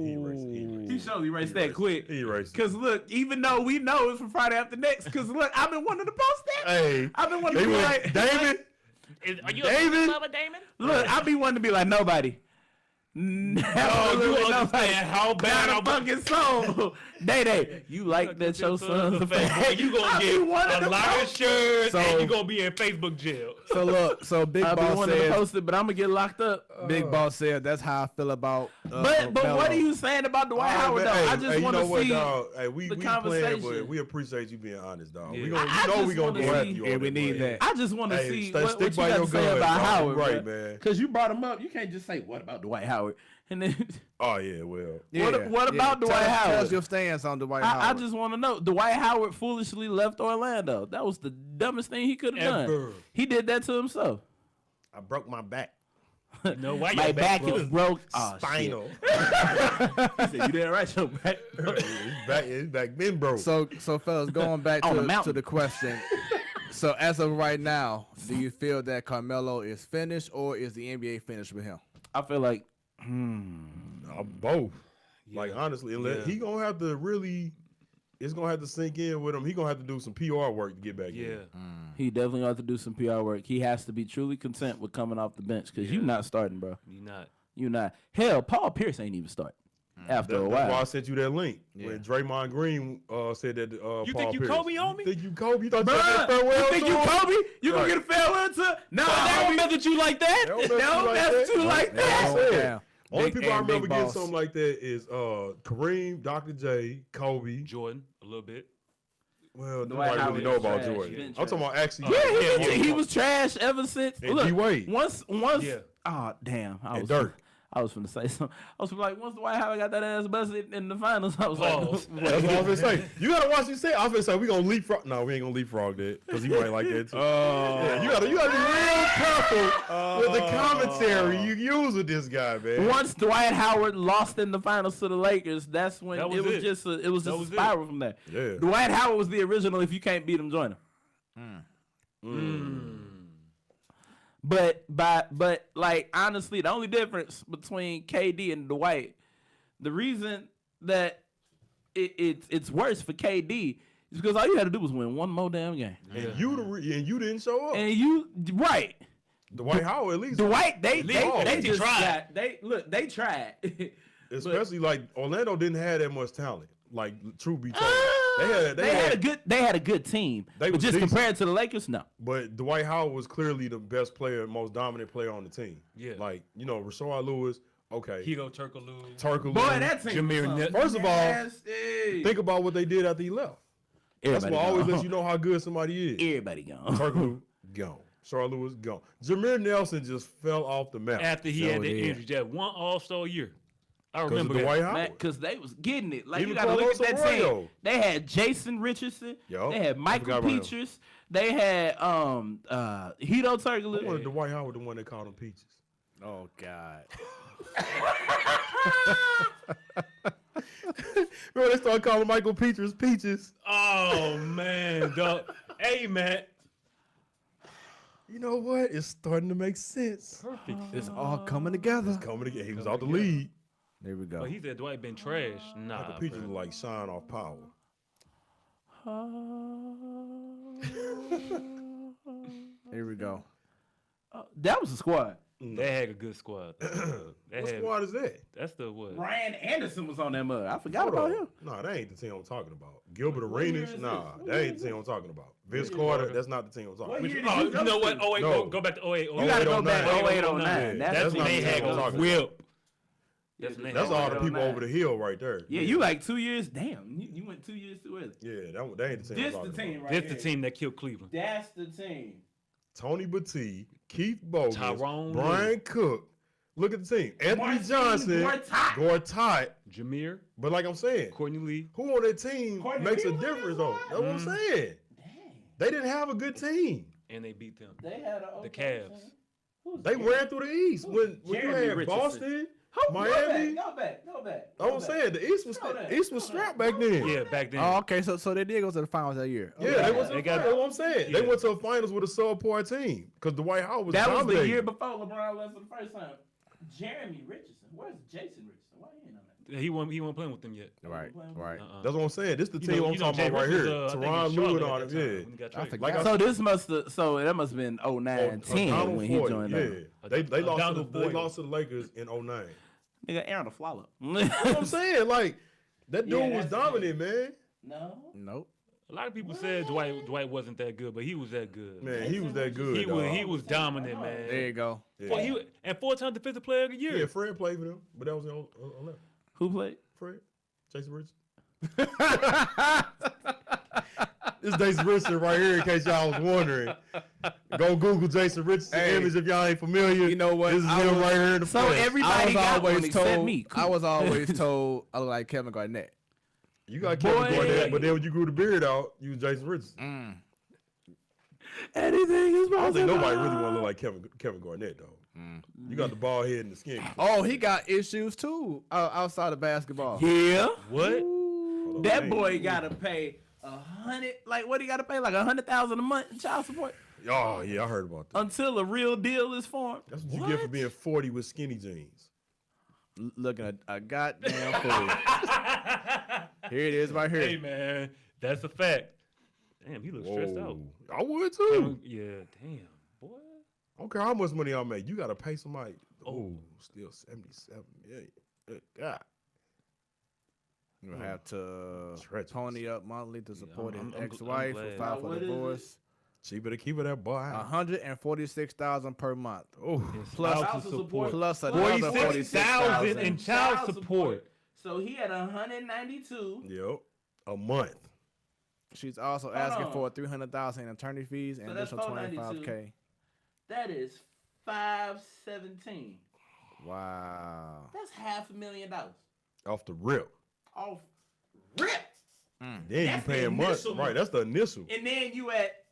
He erased. He surely erased that quick. He erased. Cause look, even though we know it's for Friday after next, cause look, I've been wanting to post that. Hey. I've been wanting They to be went, like, David. Are you David? a Mama Damon? look, I be wanting to be like nobody. Absolutely you nobody. understand how bad Not a I'm fucking soul. Day, you like that your son's a fag? You gonna I be get wanting a to lot of post- shirts So- and you gonna be in Facebook jail. So look, so Big I be Boss wanting to said. post it, but I'm gonna get locked up. Big Boss said that's how I feel about. But what Melo. are you saying about Dwight Howard though? I just want to see. Hey, we the playing, conversation. but we appreciate you being honest, dog. Yeah. We gonna, I you know just we gonna wanna go after see- you. Yeah, on we that, need man. that. I just want to Hey, see stick what you by got your to say guns, about dog. Howard, Right, man. Because you brought him up. You can't just say what about Dwight Howard and then. Oh yeah, well. What about Dwight Tell Howard? us your stance on Dwight I Howard. just want to know. Dwight Howard foolishly left Orlando. That was the dumbest thing he could have done. Ever. He did that to himself. I broke my back. You know why My your back is broke. Oh, Spinal. shit. He said, you didn't write your back. his back been broke. So fellas, going back On the to mountain. the question. So as of right now, do you feel that Carmelo is finished, or is the NBA finished with him? I feel like, Both. Like honestly, Yeah. he gonna have to really. It's gonna have to sink in with him. He gonna have to do some PR work to get back Yeah. in. he definitely got to do some PR work. He has to be truly content with coming off the bench because you're not starting, bro. You not. You're not. Hell, Paul Pierce ain't even start after a That's why I while. sent you that link when Draymond Green said that. You Paul think you Pierce. Kobe, homie? Think you Kobe? You thought you Bruh, had that farewell you think to you him? Kobe? You gonna Right. get a farewell to? No, That don't mess with you like that. They don't They don't mess with you like that. That's it. Damn. Only Big- people I and Big remember getting Boss. something like that is Kareem, Dr. J, Kobe. Jordan, a little bit. Well, Dwight nobody Howard really know is about trash. Jordan. He been I'm talking about actually. Yeah, he was trash ever since. And Look, D-Wade. once. Yeah. Oh damn! And Dirk. I was finna say something. I was like, once Dwight Howard got that ass busted in the finals, I was Pause. like, That's what I was gonna say. You gotta watch you say. I was gonna say we gonna leapfrog. No, we ain't gonna leapfrog that because he might like that too. Yeah, you gotta be real careful with the commentary you use with this guy, man. once Dwight Howard lost in the finals to the Lakers, that's when That was it was it. just a, it was That just was a it. spiral from there. Yeah. Dwight Howard was the original. If you can't beat him, join him. But like honestly, the only difference between KD and Dwight the reason that it's worse for KD is because all you had to do was win one more damn game. And you didn't show up. And you right. Dwight Howard at least. Dwight, they just tried. They tried. Especially like Orlando didn't have that much talent. Like truth be told, they had a good team. They But was just decent. compared to the Lakers, no. But Dwight Howard was clearly the best player, most dominant player on the team. Yeah. Like, ST.LOUIS, okay. Hugo Turkoglu. Turkoglu. Boy, that team. First of all, nasty. think about what they did after he left. That's what always lets you know how good somebody is. Everybody gone. Turkoglu, gone. St.LOUIS, gone. Jameer Nelson just fell off the map. After he had the injury, that one All-Star year. I remember that. Dwight Howard. Because they was getting it. Like, Even you got to look at that Carlos team. Arroyo. They had Jason Richardson. Yup. They had I Michael forgot about him. Peaches. They had Hito I Turkoglu. wanted Dwight Howard the one they called him Peaches. Oh God. Remember they started calling Michael Peaches Peaches. Oh, man, dog. Hey, man. You know what? It's starting to make sense. Perfect. It's all coming together. Coming again. He was out the lead. There we go. But he said Dwight been trash. Nah, Michael Peaches bro. was like shine off power. Here we go. That was a squad. They had a good squad. What squad is that? That's the what? Ryan Anderson was on that mug. I forgot Hold about on. him. Nah, that ain't the team I'm talking about. Gilbert What year Arenas? is Nah, this? What that year ain't is the team I'm talking about. Vince year Carter, is it? that's not the team I'm talking What about. year Oh, did you know what? to? Oh, wait, No. go back to 08. You got to go back 08, 08, 09. Yeah, That's that's when not they the had team I'm go talking whip. That's all the people over the hill right there. Yeah, you like 2 years. Damn, you went 2 years too early. Yeah, that ain't the team This I'm the talking team about. right This here. the team that killed Cleveland. That's the team. Tony Battie, Keith Bogus, Tyrone Brian Cook. Look at the team. Anthony Marcin Johnson, Gortat. Gortat. Jameer, But like I'm saying, Courtney Lee. who on that team Courtney makes a Lee was on difference that though? squad? That's what I'm saying. Dang. They didn't have a good team. And they beat them. They had a The Cavs. They ran through the East. When you Jeremy had Richardson. Boston, Go Miami. back. I'm saying the East was strapped back then. Yeah, back then. Oh, okay. So they did go to the finals that year. Yeah, Okay. they went to They the got- finals. That's what I'm saying. They Yeah. went to the finals with a subpar team because Dwight Howard was That was the dominating. year before LeBron left for the first time. Jeremy Richardson. Where's Jason Richardson? Why he ain't on that? He wasn't playing with them yet. Right. Right. That's what I'm saying. This the You team know- I'm you know talking Jay about right Rich here. was, I think, in Teron Lewis Charlotte and at all that them. time Yeah. when he got I traded. think Like I So that must have been 09, 10 when he joined up. Yeah, they Donald lost Boyd. to the Lakers in 09. Nigga, Aaron the Flala. That's what I'm saying. Like that dude Yeah, was that's dominant, man. No. Nope. A lot of people said Dwight wasn't that good, but he was that good. Man, he was that good. He was dominant, man. There you go. Yeah. Well, and 4-time defensive player of the year. Yeah, Fred played for them, but that was in 11. Who played? Fred, Jason Richardson. This is Jason Richardson right here, in case y'all was wondering. Go Google Jason Richardson Hey. image if y'all ain't familiar. You know what? This is I him was- right here in the So flesh. everybody got one except told. me. I was always told I look like Kevin Garnett. You got Kevin Boy. Garnett, but then when you grew the beard out, you was Jason Richardson. Anything is I don't think possible. nobody really want to look like Kevin Garnett though. You got the bald head and the skin. Oh, he got issues too outside of basketball. Yeah. What? That boy gotta pay 100. Like what he gotta pay? Like 100,000 a month in child support Oh yeah, I heard about that. until a real deal is formed. That's what you get for being 40 with skinny jeans. Looking at a goddamn fool. Here it is right here. Hey, man, that's a fact. Damn, he looks stressed out. Whoa. I would too. Yeah, damn, boy. I don't care how much money I make. You gotta pay somebody. Oh, still 77 million. Good God. You have to Treacherous. pony up monthly to support I'm- his I'm ex-wife glad. who filed for What is divorce. She better keep it that boy. $146,000 per month. Oh, Plus Spousal support. plus another 46,000 $46,000 in child support. So he had 192. yep. A month. She's also asking on. for $300,000 in attorney fees and So that's additional $492. $25K. That is 517. Wow. That's $500,000 Off the rip. off rip. Then That's you paying the month. initial. Right, that's the initial. And then you at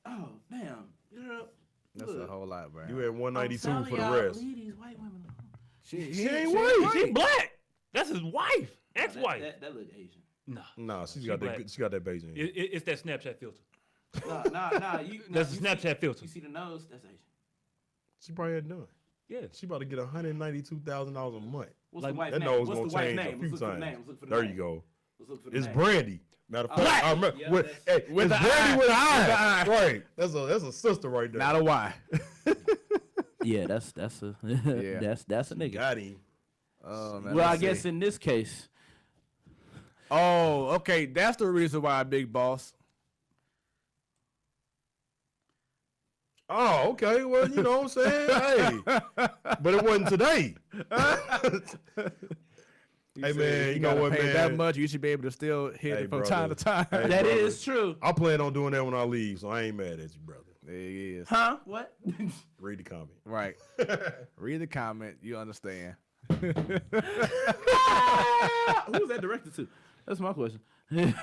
damn. You know, That's look, a whole lot, bro. You at 192 I'm for the telling y'all, rest. leave these white women alone. She ain't white. She black. That's his wife, ex-wife. That look Asian. Nah, Nah, she's She got black. that. She got that Beijing. it's that Snapchat filter. Nah. That's a you Snapchat see, filter. You see the nose? That's Asian. She probably had done. Yeah. She about to get $192,000 a month. What's Like, the wife's That name? nose What's gonna the wife's change a name? few Let's look for the times. name. Let's look for the There name. you go. Let's look for the It's name. Brandy. Matter of fact, I remember Yeah, with that's- with it's the Brandy eye. with an With the eye. eye. Right. That's a sister right there. Not a Y. Yeah, that's a Yeah. that's a nigga. Got him. Oh, man, Well, I let's guess see. in this case, Oh, okay. That's the reason why Big Boss. Oh, okay. Well, you know what I'm saying? Hey. But it wasn't today. Hey, man, you know gotta what, pay man? that much, you should be able to still hit Hey, it from brother. time to time. Hey, that brother. is true. I plan on doing that when I leave, so I ain't mad at you, brother. There he is. Huh? What? Read the comment. Right. Read the comment. You understand. Who's that directed to? That's my question. I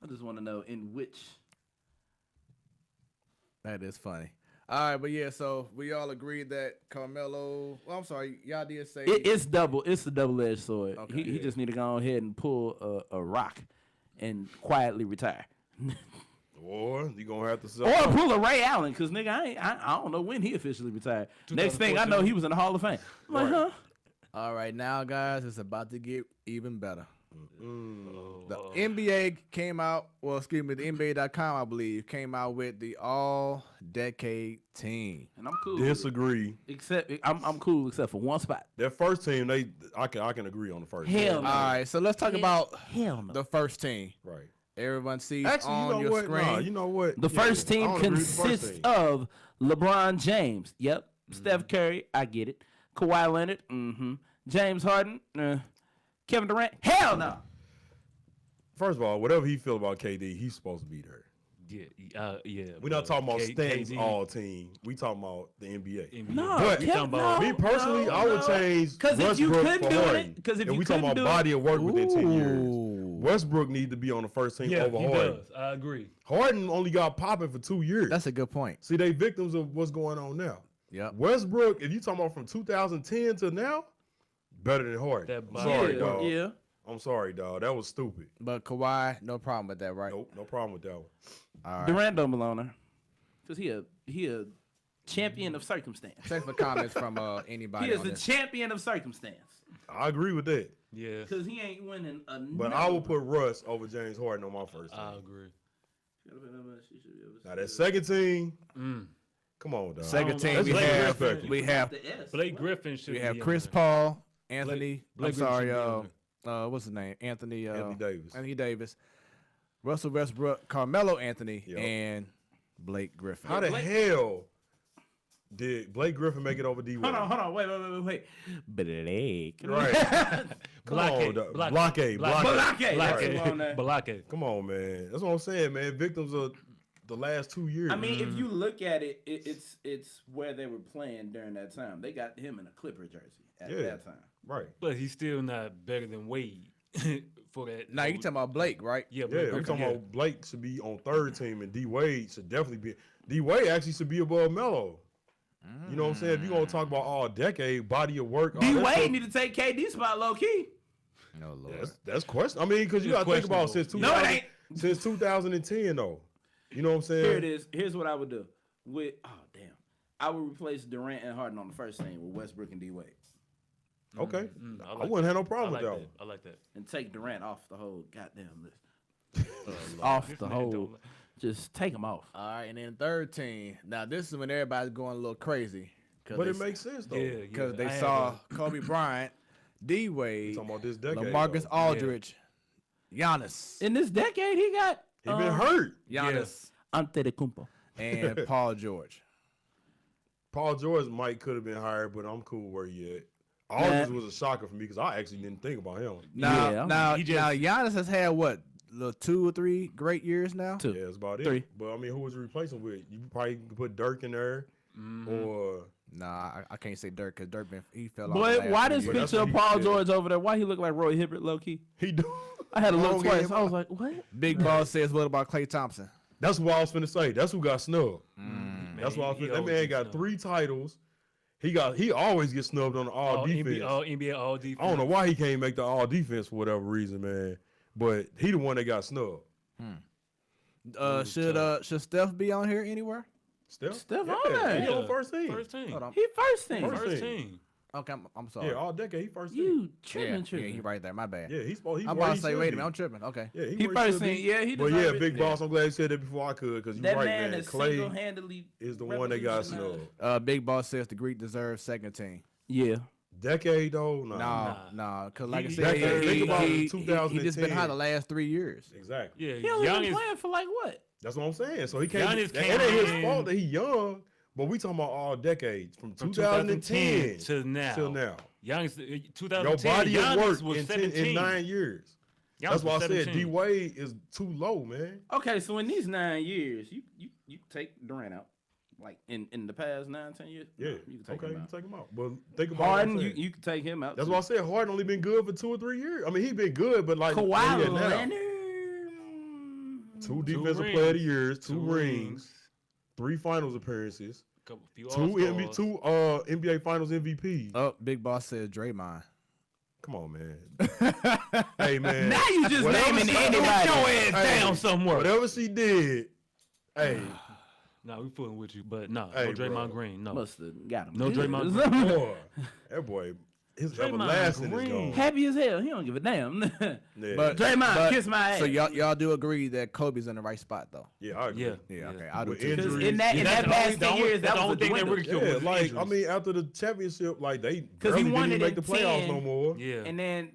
just want to know in which. That is funny. All right, but yeah, so we all agreed that Carmelo. Well, I'm sorry, y'all did say It's double. It's a double-edged sword. Okay. He just need to go ahead and pull a rock and quietly retire, Or you gonna have to sell. or pull a Ray Allen, cause nigga, I don't know when he officially retired. Next thing I know, he was in the Hall of Fame. I'm like, huh? All right, now guys, it's about to get even better. Mm. The NBA came out. Well, excuse me, the NBA.com, I believe, came out with the All-Decade Team. And I'm cool. Disagree. Except I'm cool except for one spot. That first team, I can agree on the first. Hell team. no. All right, so let's talk about Hell no. the first team. Right. Everyone sees Actually, on you know your what? screen. Nah, you know what? The Yeah, first I team don't agree with the first consists team. of LeBron James. Yep. Steph Curry. I get it. Kawhi Leonard. Mm-hmm. James Harden. Kevin Durant. Hell no. First of all, whatever he feel about KD, he's supposed to be there. Yeah. We're not talking about Stan's KD. all team. We talking about the NBA. No. But we talking about Me personally, I would change Because if you Westbrook couldn't for do it, Harden. because if And you we talking couldn't about do body it, of work within 10 years. Ooh. Westbrook need to be on the first team Yeah, over he Harden. does. I agree. Harden only got popping for 2 years. That's a good point. See, they victims of what's going on now. Yep. Westbrook, if you talking about from 2010 to now, better than Harden. That I'm body sorry, yeah, dog. yeah. I'm sorry, dog. That was stupid. But Kawhi, no problem with that, right? Nope, no problem with that one. All right. Durant don't belong there. Because he a champion of circumstance. Check for comments from anybody He is on the this. champion of circumstance. I agree with that. Yeah, Because he ain't winning a But I will put Russ over James Harden on my first team. I agree. Now that second team, Mm. come on, dog. Second team, That's we Blake have Griffin. The S. Blake Griffin should we be have on Chris there. Paul, Anthony. Blake I'm sorry, Griffin should what's his name? Anthony Davis. Anthony Davis, Russell Westbrook, Carmelo Anthony, Yep. and Blake Griffin. How the hell did Blake Griffin make it over D Wade? Hold on, wait. Blake. Right. Come on, Blockade. dog. Blockade. Blockade. Blockade. Come on, man. Blockade. Come on, man. That's what I'm saying, man. Victims of the last 2 years. I mean, if you look at it, it's where they were playing during that time. They got him in a Clipper jersey at Yeah. that time. right. But he's still not better than Wade for that. Now you talking about Blake, right? Yeah, Yeah, Blake we're Griffin, talking yeah. about Blake should be on third team, and D Wade should definitely be. D Wade actually should be above Melo. You know what I'm saying? If you're gonna talk about all decade body of work, all D that Wade stuff, need to take KD spot low key. No Lord. that's question. I mean, because you It's gotta think about questionable. since No, it 2000, since 2010 though. You know what I'm saying? Here it is. Here's what I would do. I would replace Durant and Harden on the first team with Westbrook and D Wade, Okay, I I like wouldn't have no I problem like with that. that. I like that. and take Durant off the whole goddamn list. Off the whole. Just take him off. All right, and then third team. Now this is when everybody's going a little crazy. But it makes sense though. Yeah, because they I had saw Kobe Bryant, D Wade, Talking about this decade. LaMarcus though. Aldridge, Giannis, In this decade, he got He been hurt. Giannis, Antetokounmpo. and Paul George. Paul George might could have been hired, but I'm cool where he at. Aldridge was a shocker for me because I actually didn't think about him. Now, Yeah, now, he just- now, Giannis has had what, little 2 or 3 great years now. Two. Yeah, that's about Three. it. But I mean, who was he replacing with? You probably could put Dirk in there, or Nah, I can't say Dirk because Dirk he fell off. Boy, the last why few this years. That's picture what of he Paul said. George over there? Why he look like Roy Hibbert low key? he do. I had to look Long twice. game. I was like, what? Big Ball says, what about Klay Thompson? That's what I was finna say. That's who got snubbed. That's why I he finna. That always man gets got snubbed. 3 titles. He always gets snubbed on the all defense. NBA, all defense. I don't know why he can't make the all defense for whatever reason, man. But he the one that got snubbed. Should Steph be on here anywhere? Steph yeah, on there. he on first team. First team. Hold on. He first team. First First team. Okay, I'm sorry. Yeah, all decade he first team. You tripping. Yeah, he right there. My bad. Yeah, he's I'm where about he to say, should wait a be. minute, I'm tripping. Okay. Yeah, He where first should team. be. Yeah, he But deserve yeah, it. Big Boss, I'm glad you said that before I could, because you're That right, man man. is Clay single-handedly is the one that got revolutionized. snubbed. Big Boss says the Greek deserves second team. Yeah. Decade though, nah. Nah, because like I He- said, think about he 2010. just been hot the last 3 years. Exactly. Yeah, He only been Giannis. playing for like what? That's what I'm saying. So he can't. Giannis It came ain't his in- fault that he young, but we talking about all decades from From 2010 to now. till now. Giannis, Your 2010. body of Giannis work was in 17. 9 years. Giannis That's why I was said 17. D Wade is too low, man. Okay, so in these 9 years, you take Durant out. Like in the past 9-10 years, Yeah. you can take Okay, him you out. can take him out. But think about Harden, what I'm saying. you can take him out. That's too. why I said Harden only been good for 2 or 3 years. I mean, he been good, but like where he Kawhi at now? Leonard. 2 defensive player of the years, 2 rings, rings, 3 finals appearances, few 2 All-Stars. NBA Finals MVPs. Oh, Big Boss says Draymond. Come on, man. Hey, man. Now you just Whatever naming she- anybody. Your ass Hey, down somewhere. Whatever she did, hey, Nah, we fooling with you, but no, Hey, no Draymond bro. Green, no. Must have got him. No good. Draymond Green. boy, that boy, his Draymond everlasting is Green. gone. Happy as hell. He don't give a damn. Yeah, But Draymond, kiss my ass. So y'all do agree that Kobe's in the right spot though? yeah, I agree. Yeah. Yeah, okay. I do With too. injuries. in that that's past the 10 only- years, that's that the was only a thing they dwindle. ridiculed Yeah, was like injuries. I mean, after the championship, like they 'Cause he barely won didn't it make the in playoffs 10. no more. Yeah. And then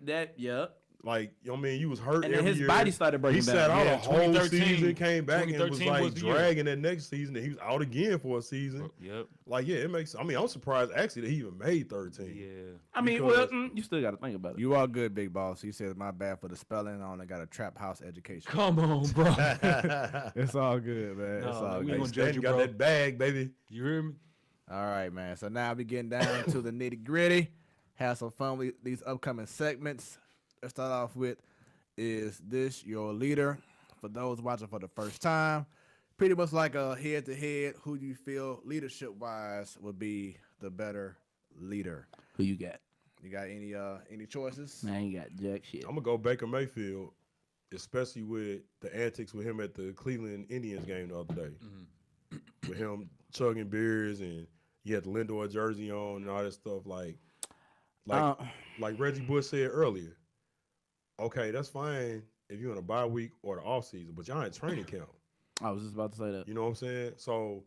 Like, I mean, you was hurt And then every his year. body started breaking He sat down. out Yeah, a whole 2013 season, came back and was 2013 like was the year. dragging that next season, and he was out again for a season. Yep. Like, yeah, it makes. I mean, I'm surprised actually that he even made 13. Yeah. I mean, Because- you still got to think about it. You are good, Big Boss. He says my bad for the spelling. I only got a trap house education. Come on, bro. It's all good, man. No, it's all we good. gonna Hey, judge Stan you, got bro. that bag, baby. You hear me? All right, man. So now we getting down to the nitty gritty. Have some fun with these upcoming segments. Let's start off with, is this your leader? For those watching for the first time, pretty much like a head-to-head, who do you feel leadership-wise would be the better leader? Who you got? You got any choices? I ain't got jack shit. I'm gonna go Baker Mayfield, especially with the antics with him at the Cleveland Indians game the other day. With him chugging beers and he had the Lindor jersey on and all that stuff. Like Reggie Bush said earlier. Okay, that's fine if you're in a bye week or the off season, but y'all in training camp. I was just about to say that. You know what I'm saying? So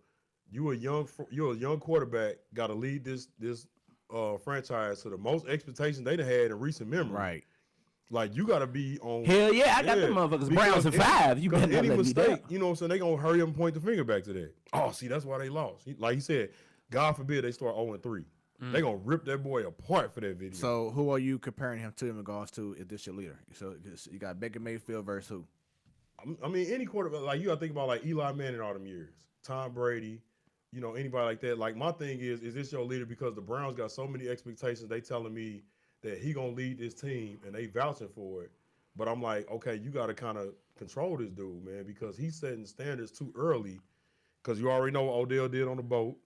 you're a young quarterback, got to lead this franchise to the most expectations they'd had in recent memory. Right. Like you got to be on. Hell yeah, I got them motherfuckers. Browns in 5. You better not any let me mistake, down. you know what I'm saying? They gonna hurry up and point the finger back to that. Oh, see, that's why they lost. Like he said, God forbid they start 0-3. They gonna rip that boy apart for that video. So who are you comparing him to in regards to if this your leader? So you got Baker Mayfield versus who? I mean, any quarterback, like you gotta think about like Eli Manning all them years, Tom Brady, you know, anybody like that. Like my thing is this your leader because the Browns got so many expectations. They telling me that he gonna lead this team and they vouching for it. But I'm like, okay, you gotta kind of control this dude, man, because he's setting standards too early. Because you already know what Odell did on the boat,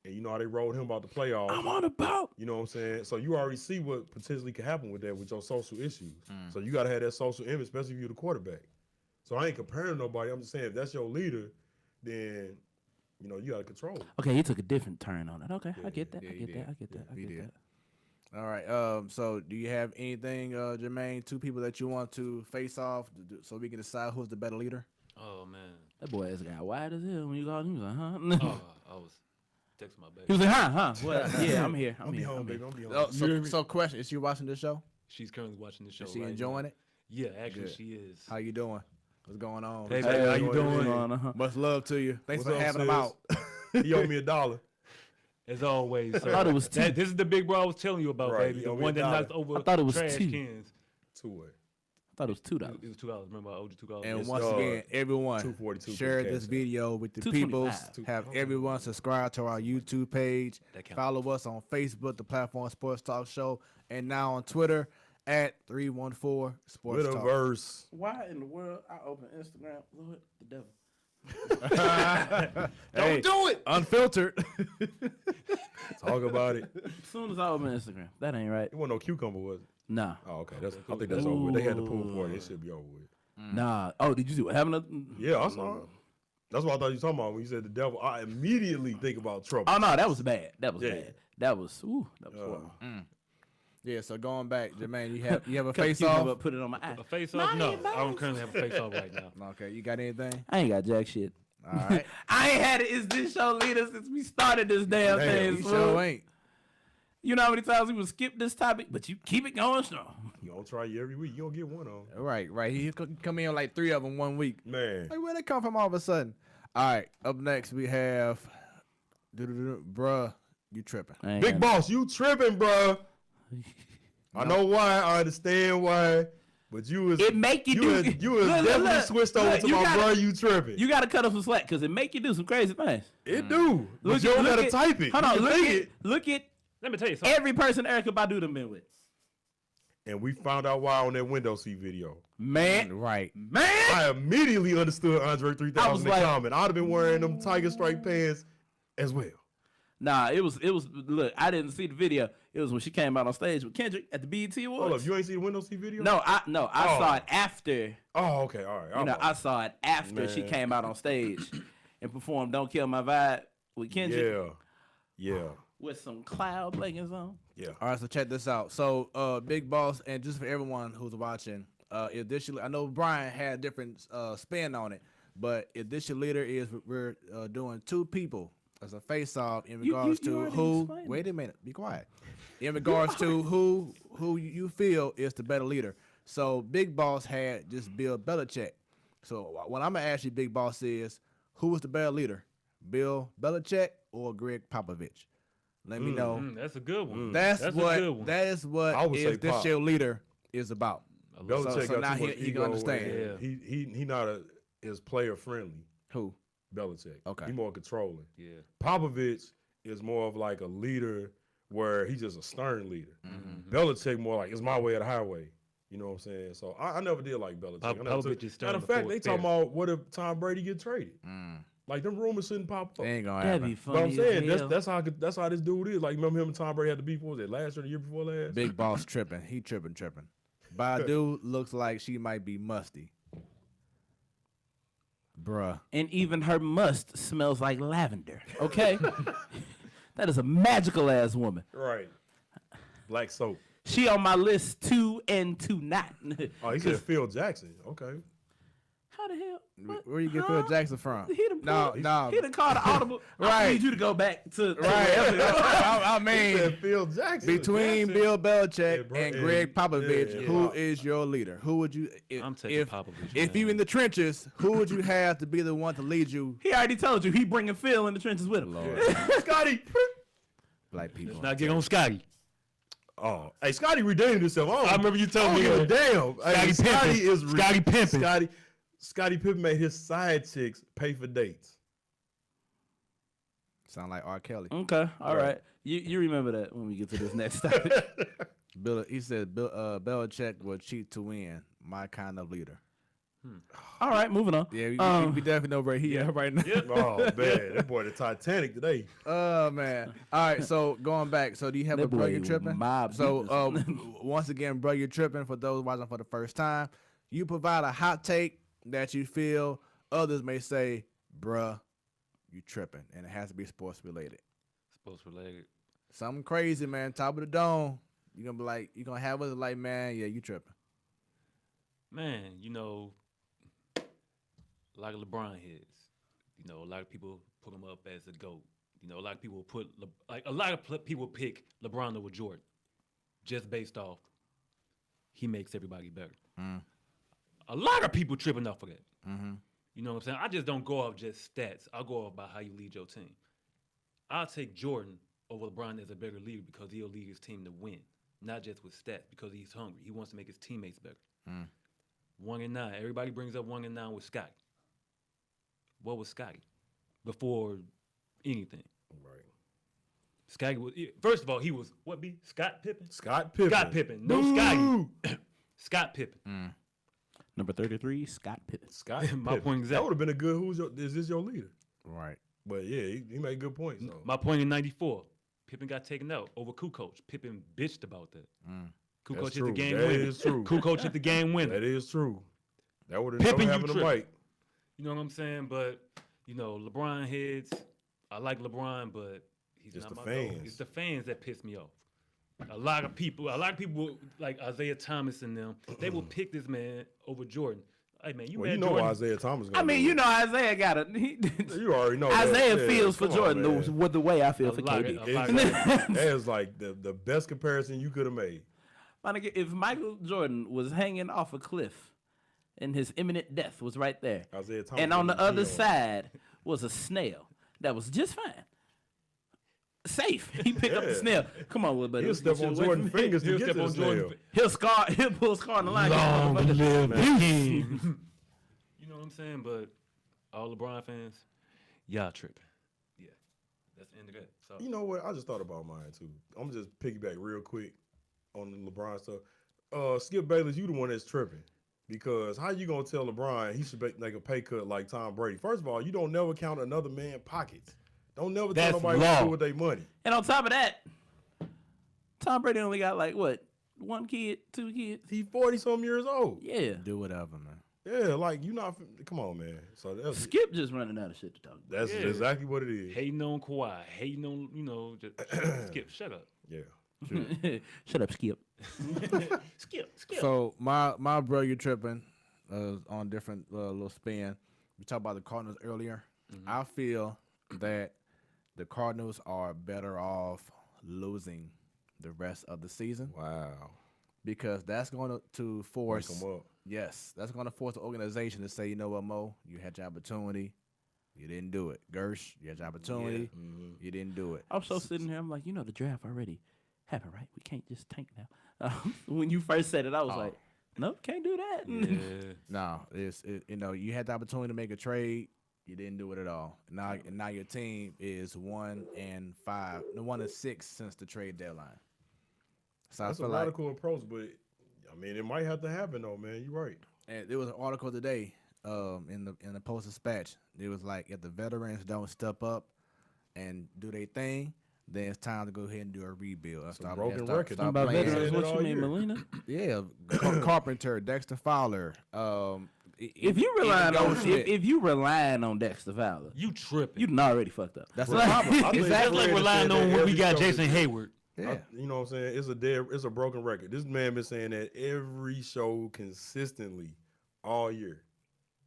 and you know how they rolled him about the playoffs. I'm on a boat. You know what I'm saying? So you already see what potentially could happen with that with your social issues. So you gotta have that social image, especially if you're the quarterback. So I ain't comparing nobody. I'm just saying if that's your leader, then you know you gotta control it. Okay, he took a different turn on it. Okay, I Yeah, get that. yeah, I he get did. that. I get that. I he get did. that. All right. So do you have anything, Jermaine? 2 people that you want to face off so we can decide who's the better leader? Oh man. That boy ass got wide as hell when you called him. He was like, huh? Oh, I was texting my baby. He was like, huh? What? Yeah, I'm here. I'm I'm be here. home, I'm baby. here. I'm be home. Oh, so question: is she watching this show? She's currently watching the show. Is she right enjoying now. it? Yeah, actually, Good. she is. How you doing? What's going on? Hey, Hey, baby, how how you you doing? doing? Much love to you. Thanks What's for up, having him out. He owed me $1. As always, sir. thought it was 2. This is the big bro I was telling you about, Right, baby. you The owe me one that $1. knocked over I thought it was trash 2. cans. 2-way. I thought it was $2. It was $2. Remember, I owed you $2. And It's, once again, everyone, 242 share for the this cash. video with the 225. peoples. Have everyone subscribe to our YouTube page. That counts. Follow us on Facebook, the platform Sports Talk Show, and now on Twitter at 314 Sports Talk. Twitterverse. Why in the world I open Instagram? Lord, the devil. Hey, do it. unfiltered. Talk about it. As soon as I open Instagram, that ain't right. It wasn't no cucumber, was it? Nah, Oh, okay. I think that's over with. They had the pool party. It should be over with. nah. Oh, did you see what happened? Yeah, I saw it. That's what I thought you were talking about when you said the devil. I immediately think about trouble. Oh no, that was bad. That was Yeah. bad. That was horrible. Yeah, so going back, Jermaine, you have a Cut the face camera off? up, put it on my eye. A face off? No, I don't currently have a face off right now. Okay, you got anything? I ain't got jack shit. All right. I ain't had it. Is this show leader since we started this damn thing? You fool. sure ain't. You know how many times we would skip this topic, but you keep it going strong. You don't try you every week. You don't get one on. Right. He come in like 3 of them 1 week. Man. Like, where they come from all of a sudden? All right, up next we have, bruh, you tripping. I ain't Big got boss, you tripping, bro. I know why. I understand why. But you was It make you do- was definitely look, switched over look, to you my gotta- bro. You tripping? You gotta cut up some slack because it make you do some crazy things. It do. But you don't gotta type it. Hold You on, can think look at Let me tell you something. every person Erica Badu done been with. And we found out why on that window seat video. Man, Right. I immediately understood Andre 3000 I was in the like- comment. I'd have been wearing them Tiger Stripe pants as well. nah, it was. Look, I didn't see the video. It was when she came out on stage with Kendrick at the BET Awards. Hold up, you ain't see the window seat video? No, I Oh. saw it after. Oh, okay, all right. You know, I saw it after she Man. came out on stage and performed "Don't Kill My Vibe" with Kendrick Yeah. with some cloud leggings on. All right, so check this out. So, Big Boss, and just for everyone who's watching, additionally, I know Brian had a different spin on it, but this your leader is we're doing 2 people as a face-off in regards you to already who. explained Wait a minute, be quiet. In regards to who you feel is the better leader. So Big Boss had just Bill Belichick. So what I'm gonna ask you, Big Boss, is who was the better leader, Bill Belichick or Greg Popovich? Let me know. That's a good one. That's a what good one. that is what I would say is this Pop. your leader is about. Belichick so got now too much he can ego, understand. and He not as player friendly. Who? Belichick. Okay. He more controlling. Yeah. Popovich is more of like a leader where he's just a stern leader. Mm-hmm. Belichick more like it's my way or the highway. You know what I'm saying? So I never did like Belichick. I never Popovich took- is stern Matter of fact, before they it's talking fair. about what if Tom Brady get traded? Like them rumors shouldn't pop up. They ain't gonna That'd be happen. funny. But I'm saying as hell. that's how this dude is. Like remember him and Tom Brady had the beef. What was it last year, or the year before last? Big Boss tripping. He tripping. Badu looks like she might be musty. Bruh. And even her must smells like lavender. Okay, that is a magical ass woman. Right. Black soap. She on my list 2 and 2 not. Oh, he said Phil Jackson. Okay. How the hell? What? Where you get Phil Jackson from? He done No. He done called the audible. I Right. need you to go back to Right. I He mean, said Phil Jackson. between Bill Belichick Yeah, bro, and yeah, Greg Popovich, yeah. who is your leader? Who would you? I'm taking Popovich, If man. you in the trenches, who would you have to be the one to lead you? He already told you he bringing Phil in the trenches with him. Scotty. Black people. Now get on Scotty. Oh, hey, Scotty redeemed himself. I remember you telling me Give a that. damn. Hey, Scotty Scotty pimping. is Scotty pimping. Scotty Pippen made his side chicks pay for dates. Sound like R. Kelly. Okay, all right. You remember that when we get to this next topic. He said Belichick will cheat to win. My kind of leader. All right, moving on. Yeah, we definitely know where he at right now. Oh man, that boy the Titanic today. Oh man! All right, so going back, so do you have That a bro boy you tripping? mob So once again, bro, you're tripping. For those watching for the first time, you provide a hot take that you feel others may say, bruh, you tripping, and it has to be sports related. Sports related. Something crazy, man. Top of the dome. You're gonna be like, you're gonna have us like, man, yeah, you tripping. Man, you know, like LeBron hits. You know, a lot of people put him up as a GOAT. You know, a lot of people people pick LeBron over Jordan just based off he makes everybody better. A lot of people tripping off of that. You know what I'm saying? I just don't go off just stats. I'll go off by how you lead your team. I'll take Jordan over LeBron as a better leader because he'll lead his team to win, not just with stats, because he's hungry. He wants to make his teammates better. 1-9. Everybody brings up 1-9 with Scotty. What was Scotty before anything? Right. Scotty was, first of all, he was what be Scott Pippen? Scott Pippen. Scott Pippen. No Scotty. Scott Pippen. Number 33, Scott Pippen. Scott My Pippen. point That exactly. would have been a good. Is this your leader? Right. But yeah, he made good points. So. My point in '94, Pippen got taken out over Kukoc. Pippen bitched about that. Kukoc That's hit true. the game That winner. is true. Kukoc hit the game winner. That is true. That would have Pippen, never you happened to tripping. Mike. You know what I'm saying? But you know, LeBron heads. I like LeBron, but he's It's not the my goat. fans. It's the fans that piss me off. A lot of people like Isaiah Thomas and them, they will pick this man over Jordan. Hey man, Well, you know Jordan. Isaiah Thomas. I mean, you know, Isaiah got a. You already know. Isaiah that. feels for Come on, Jordan man. the way I feel A for lot KD. of- a lot Exactly. That is like the best comparison you could have made. My nigga, if Michael Jordan was hanging off a cliff and his imminent death was right there, Isaiah Thomas and on the other killed. side was a snail that was just fine. Safe. He picked up the snail. Come on, little buddy. He'll step on Jordan's fingers to He'll get step to the on snail. Jordan. He'll pull a scar in the line. Long live the king. You know what I'm saying? But all LeBron fans, y'all tripping. Yeah, that's the end of that. So You know what? I just thought about mine too. I'm just piggyback real quick on the LeBron stuff. Skip Bayless, you the one that's tripping. Because how you gonna tell LeBron he should make a pay cut like Tom Brady? First of all, you don't never count another man's pockets. Don't never tell That's nobody what to law. do with their money. And on top of that, Tom Brady only got like what? 1 kid, 2 kids? He 40-some years old. Yeah. Do whatever, man. Yeah, like you not. Come on, man. So Skip just running out of shit to talk about. that's Yeah. exactly what it is. hating on Kawhi, hating on just Skip. Shut up. Yeah. Shut up, Skip. Skip. So my bro, you tripping on different little spin. We talked about the Cardinals earlier. I feel that the Cardinals are better off losing the rest of the season Wow. because that's going to Wake force. 'em up. Yes, that's going to force the organization to say, you know what, Mo, you had your opportunity, you didn't do it. Gersh, you had your opportunity, you didn't do it. I'm so sitting here, I'm like, the draft already happened, right? We can't just tank now. When you first said it, I was like, nope, can't do that. Yeah. No, you had the opportunity to make a trade. You didn't do it at all. Now your team is 1-5, 1-6 since the trade deadline. So That's I a feel like, radical approach, but I mean, it might have to happen though, man. You're right. and there was an article today, in the Post-Dispatch. It was like if the veterans don't step up and do their thing, then it's time to go ahead and do a rebuild. It's a broken record. Talking about playing. veterans, Saying what it you all mean, year. Melina? Yeah, Carpenter, Dexter Fowler. If you relying on Dexter Fowler, You tripping. you done already fucked up. That's Well, the problem. I think That's Fred like has relying said that on when we every got show Jason this- Hayward. Yeah. You know what I'm saying? It's a broken record. This man been saying that every show consistently all year.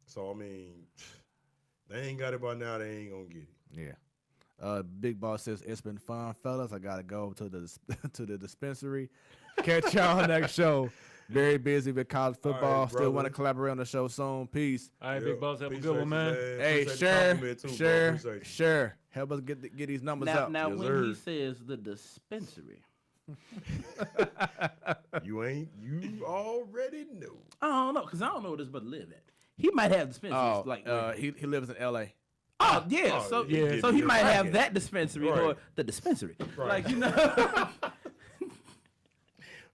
So I mean, they ain't got it by now. They ain't gonna get it. Yeah. Big Boss says it's been fun, fellas. I gotta go to the to the dispensary. Catch y'all next show. Very busy with college football. right, Still want to brother. collaborate on the show soon. Peace. All right, Yeah. big boss, have a Appreciate good one, you, man. Hey, Appreciate the compliment too, bro. Appreciate you. sure. Help us get these numbers Now, up. now Yes, when sir. he says the dispensary, You already know. I don't know, because I don't know where this brother live at. He might have dispensaries. He lives in L.A. Oh, yeah. Oh, so yeah. so he might have Right. that dispensary or Right. the dispensary. Right. Like,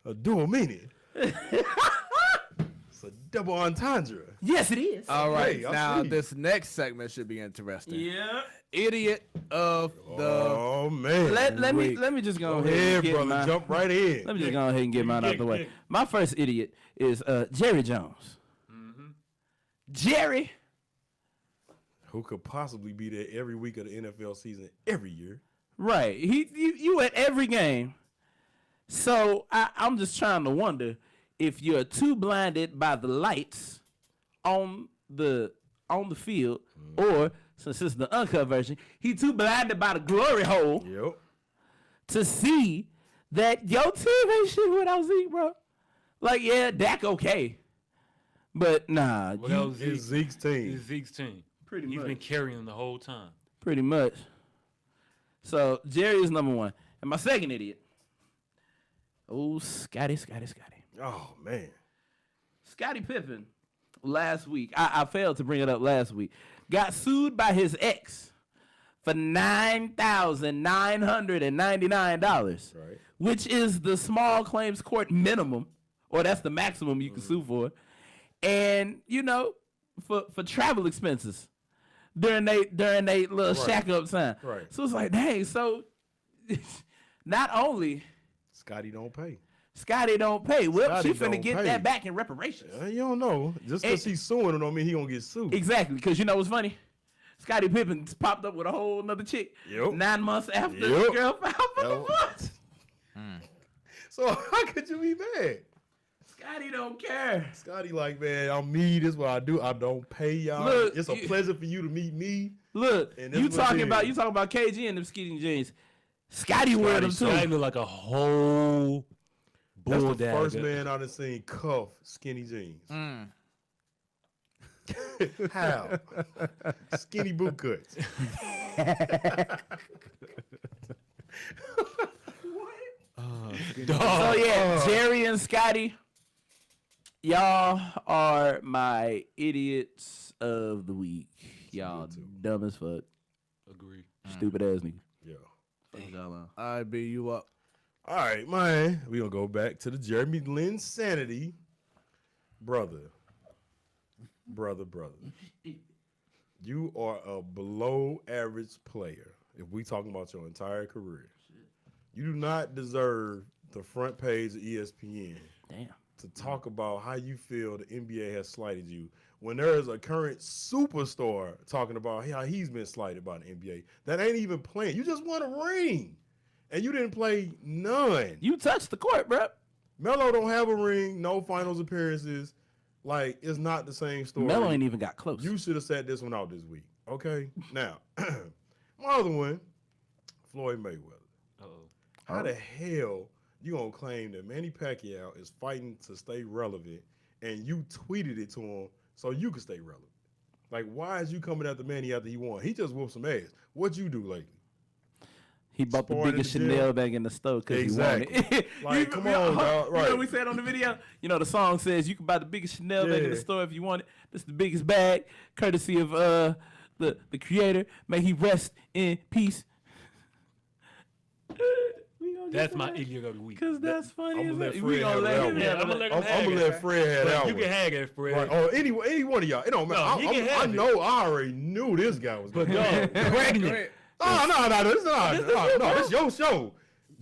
A dual meaning. It's a double entendre. yes, it is. All right. Hey, I now see. this next segment should be interesting. Yeah. Idiot of the Oh man. Let me Wait. just go Go ahead ahead, and get brother. mine. Jump right in. Let me just go ahead and get mine out the way. yeah. My first idiot is Jerry Jones. Jerry. Who could possibly be there every week of the NFL season every year? Right. You at every game. So I'm just trying to wonder if you're too blinded by the lights on the field, or since it's the uncut version, he too blinded by the glory hole Yep. to see that your team ain't shit without Zeke, bro. Like, yeah, Dak okay. But nah, Well, you- that was It's Zeke's team. It's Zeke's team. Pretty He's much. been carrying them the whole time. pretty much. So Jerry is number one. And my second idiot, Scotty. Oh man. Scottie Pippen last week, I failed to bring it up last week, got sued by his ex for $9,999, Right. which is the small claims court minimum, or that's the maximum you can sue for. And, for travel expenses during they little shack up time. Right. So it's like, dang, so not only Scotty don't pay. Scotty don't pay. Well, Scotty she finna don't get pay. that back in reparations. You don't know. Just because And- he's suing, it don't mean he gonna get sued. Exactly, because you know what's funny? Scottie Pippen popped up with a whole nother chick. Yep. 9 months after the Yep. girl found for the Yep. months. So how could you be mad? Scottie don't care. Scotty like, man, I'm me. This is what I do. I don't pay y'all. Look, It's a pleasure for you to meet me. Look, And this you is what talking it about is. KG and them skinny jeans. Scotty wear them too. Scotty look like a whole That's bull the first dagger. man I done seen cuff skinny jeans. How? Skinny boot cuts. So yeah, Jerry and Scotty, y'all are my idiots of the week. Y'all dumb as fuck, Agree. stupid ass nigga. Yeah. Fuck y'all on. I beat you up. All right, man. We gonna go back to the Jeremy Lin sanity, brother. You are a below average player. If we talking about your entire career, you do not deserve the front page of ESPN Damn. to talk about how you feel the NBA has slighted you when there is a current superstar talking about how he's been slighted by the NBA that ain't even playing. You just won a ring, and you didn't play none. You touched the court, bro. Melo don't have a ring, no finals appearances. Like, it's not the same story. Melo ain't even got close. You should have sat this one out this week. Okay? Now, my other one, Floyd Mayweather. Uh-oh. How the hell you gonna claim that Manny Pacquiao is fighting to stay relevant and you tweeted it to him so you could stay relevant? Like, why is you coming after Manny after he won? He just whooped some ass. What you do lately? He bought the Sparring biggest in the Chanel gym. bag in the store because Exactly. he wanted. Like, come on, dog. You know Right. what we said on the video? You know, the song says you can buy the biggest Chanel bag in the Yeah. store if you want it. This is the biggest bag, courtesy of the creator. May he rest in peace. That's my idiot of the week. Because that's funny. I'ma as let hell. We Fred gonna have let that him one. have I'ma it. let I'm gonna let Fred have that You one. can hang it, Fred. Right. Oh, any one of y'all. It don't matter. No, he can I have it. know. I already knew this guy was going. Dog, pregnant. No, this your show.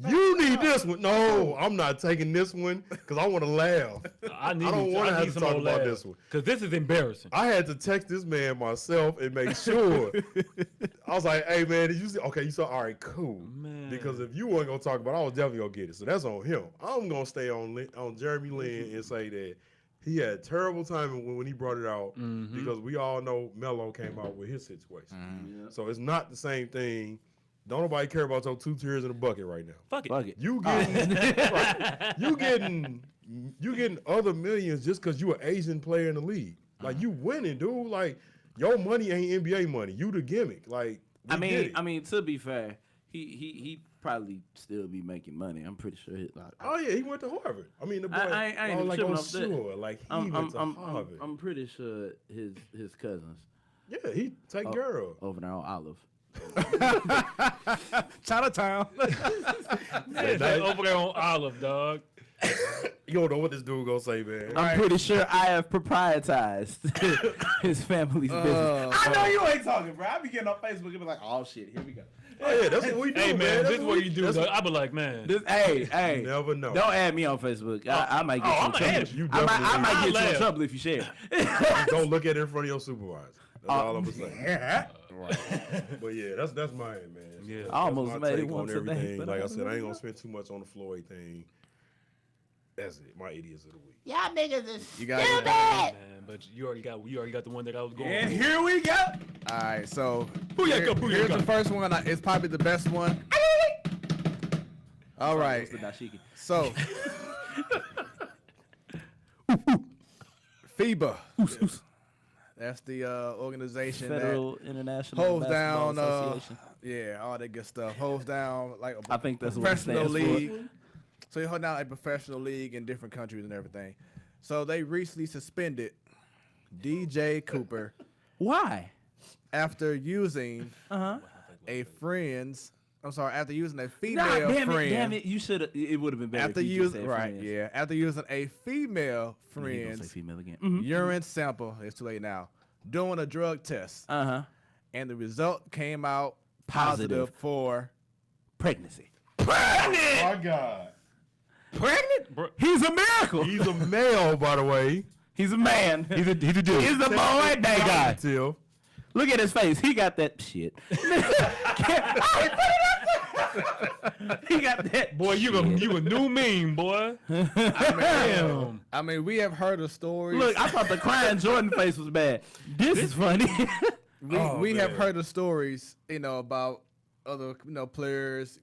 You need this one. No, I'm not taking this one because I want to laugh. I need don't wanna have to talk about this one. Because this is embarrassing. I had to text this man myself and make sure. I was like, "Hey man, did you see? Okay, you saw. All right, cool. Man. Because if you weren't gonna talk about it, I was definitely gonna get it. So that's on him. I'm gonna stay on Jeremy Lin and say that he had terrible timing when he brought it out because we all know Melo came out with his situation. So it's not the same thing. Don't nobody care about your 2 tears in a bucket right now. Fuck it. Fuck it. You getting right, you getting other millions just because you an Asian player in the league. Like you winning, dude. Like your money ain't NBA money. You the gimmick. Like we get it. I mean, to be fair, he probably still be making money. I'm pretty sure. Oh yeah, he went to Harvard. I mean the boy. I ain't even like tripping on off that. sure. Like he went to Harvard. I'm pretty sure his cousins Yeah, he take girl. over there on Olive. Chinatown. That's over there on Olive, dog. You don't know what this dude gonna say, man. I'm pretty sure I have proprietized his family's business. I know you ain't talking, bro. I be getting on Facebook and be like, oh shit, here we go. Oh yeah, that's what we do, Hey, man, That's this is what you do, that's dog. I be like, man. Hey, You never know. don't add me on Facebook. I might get you in I'ma add trouble. you. You I definitely might get you in laugh. trouble if you share. don't look at it in front of your supervisor. That's all I'm saying. But yeah, that's mine, man. Yeah. That's I almost my made it take on once a day, everything. but Like I I said, I don't ain't know. gonna spend too much on the Floyd thing. That's it. My idiots of the week. Y'all niggas is You got still it. bad. Man, but you already got the one that I was going And for. here we go. All right, so Booyaka, here's booyaka. the first one. It's probably the best one. All right, It's the dashiki. so FIBA. That's the organization Federal International holds Basketball down, Association. yeah, all that good stuff. Holds down like a I think that's what it professional stands for. league. So you hold down a professional league in different countries and everything. So they recently suspended DJ Cooper Why? after using Uh-huh. after using a Nah, female friend. damn it. You should have. It would have been better After if you just using said right, friends. yeah, after using a female He gonna say friend's female again. Mhm. urine sample, it's too late now, doing a drug test, Uh-huh. and the result came out Positive. positive for Pregnancy. My God. Pregnant? Bro. He's a miracle. He's a male, by the way. He's a man. He's a dude. He's the boy, that guy. Positive. Look at his face. He got that shit. He got that. Boy, you a new meme, boy. Damn. I mean, we have heard of stories. Look, I thought the crying Jordan face was bad. This is funny. we have heard of stories, about other, players,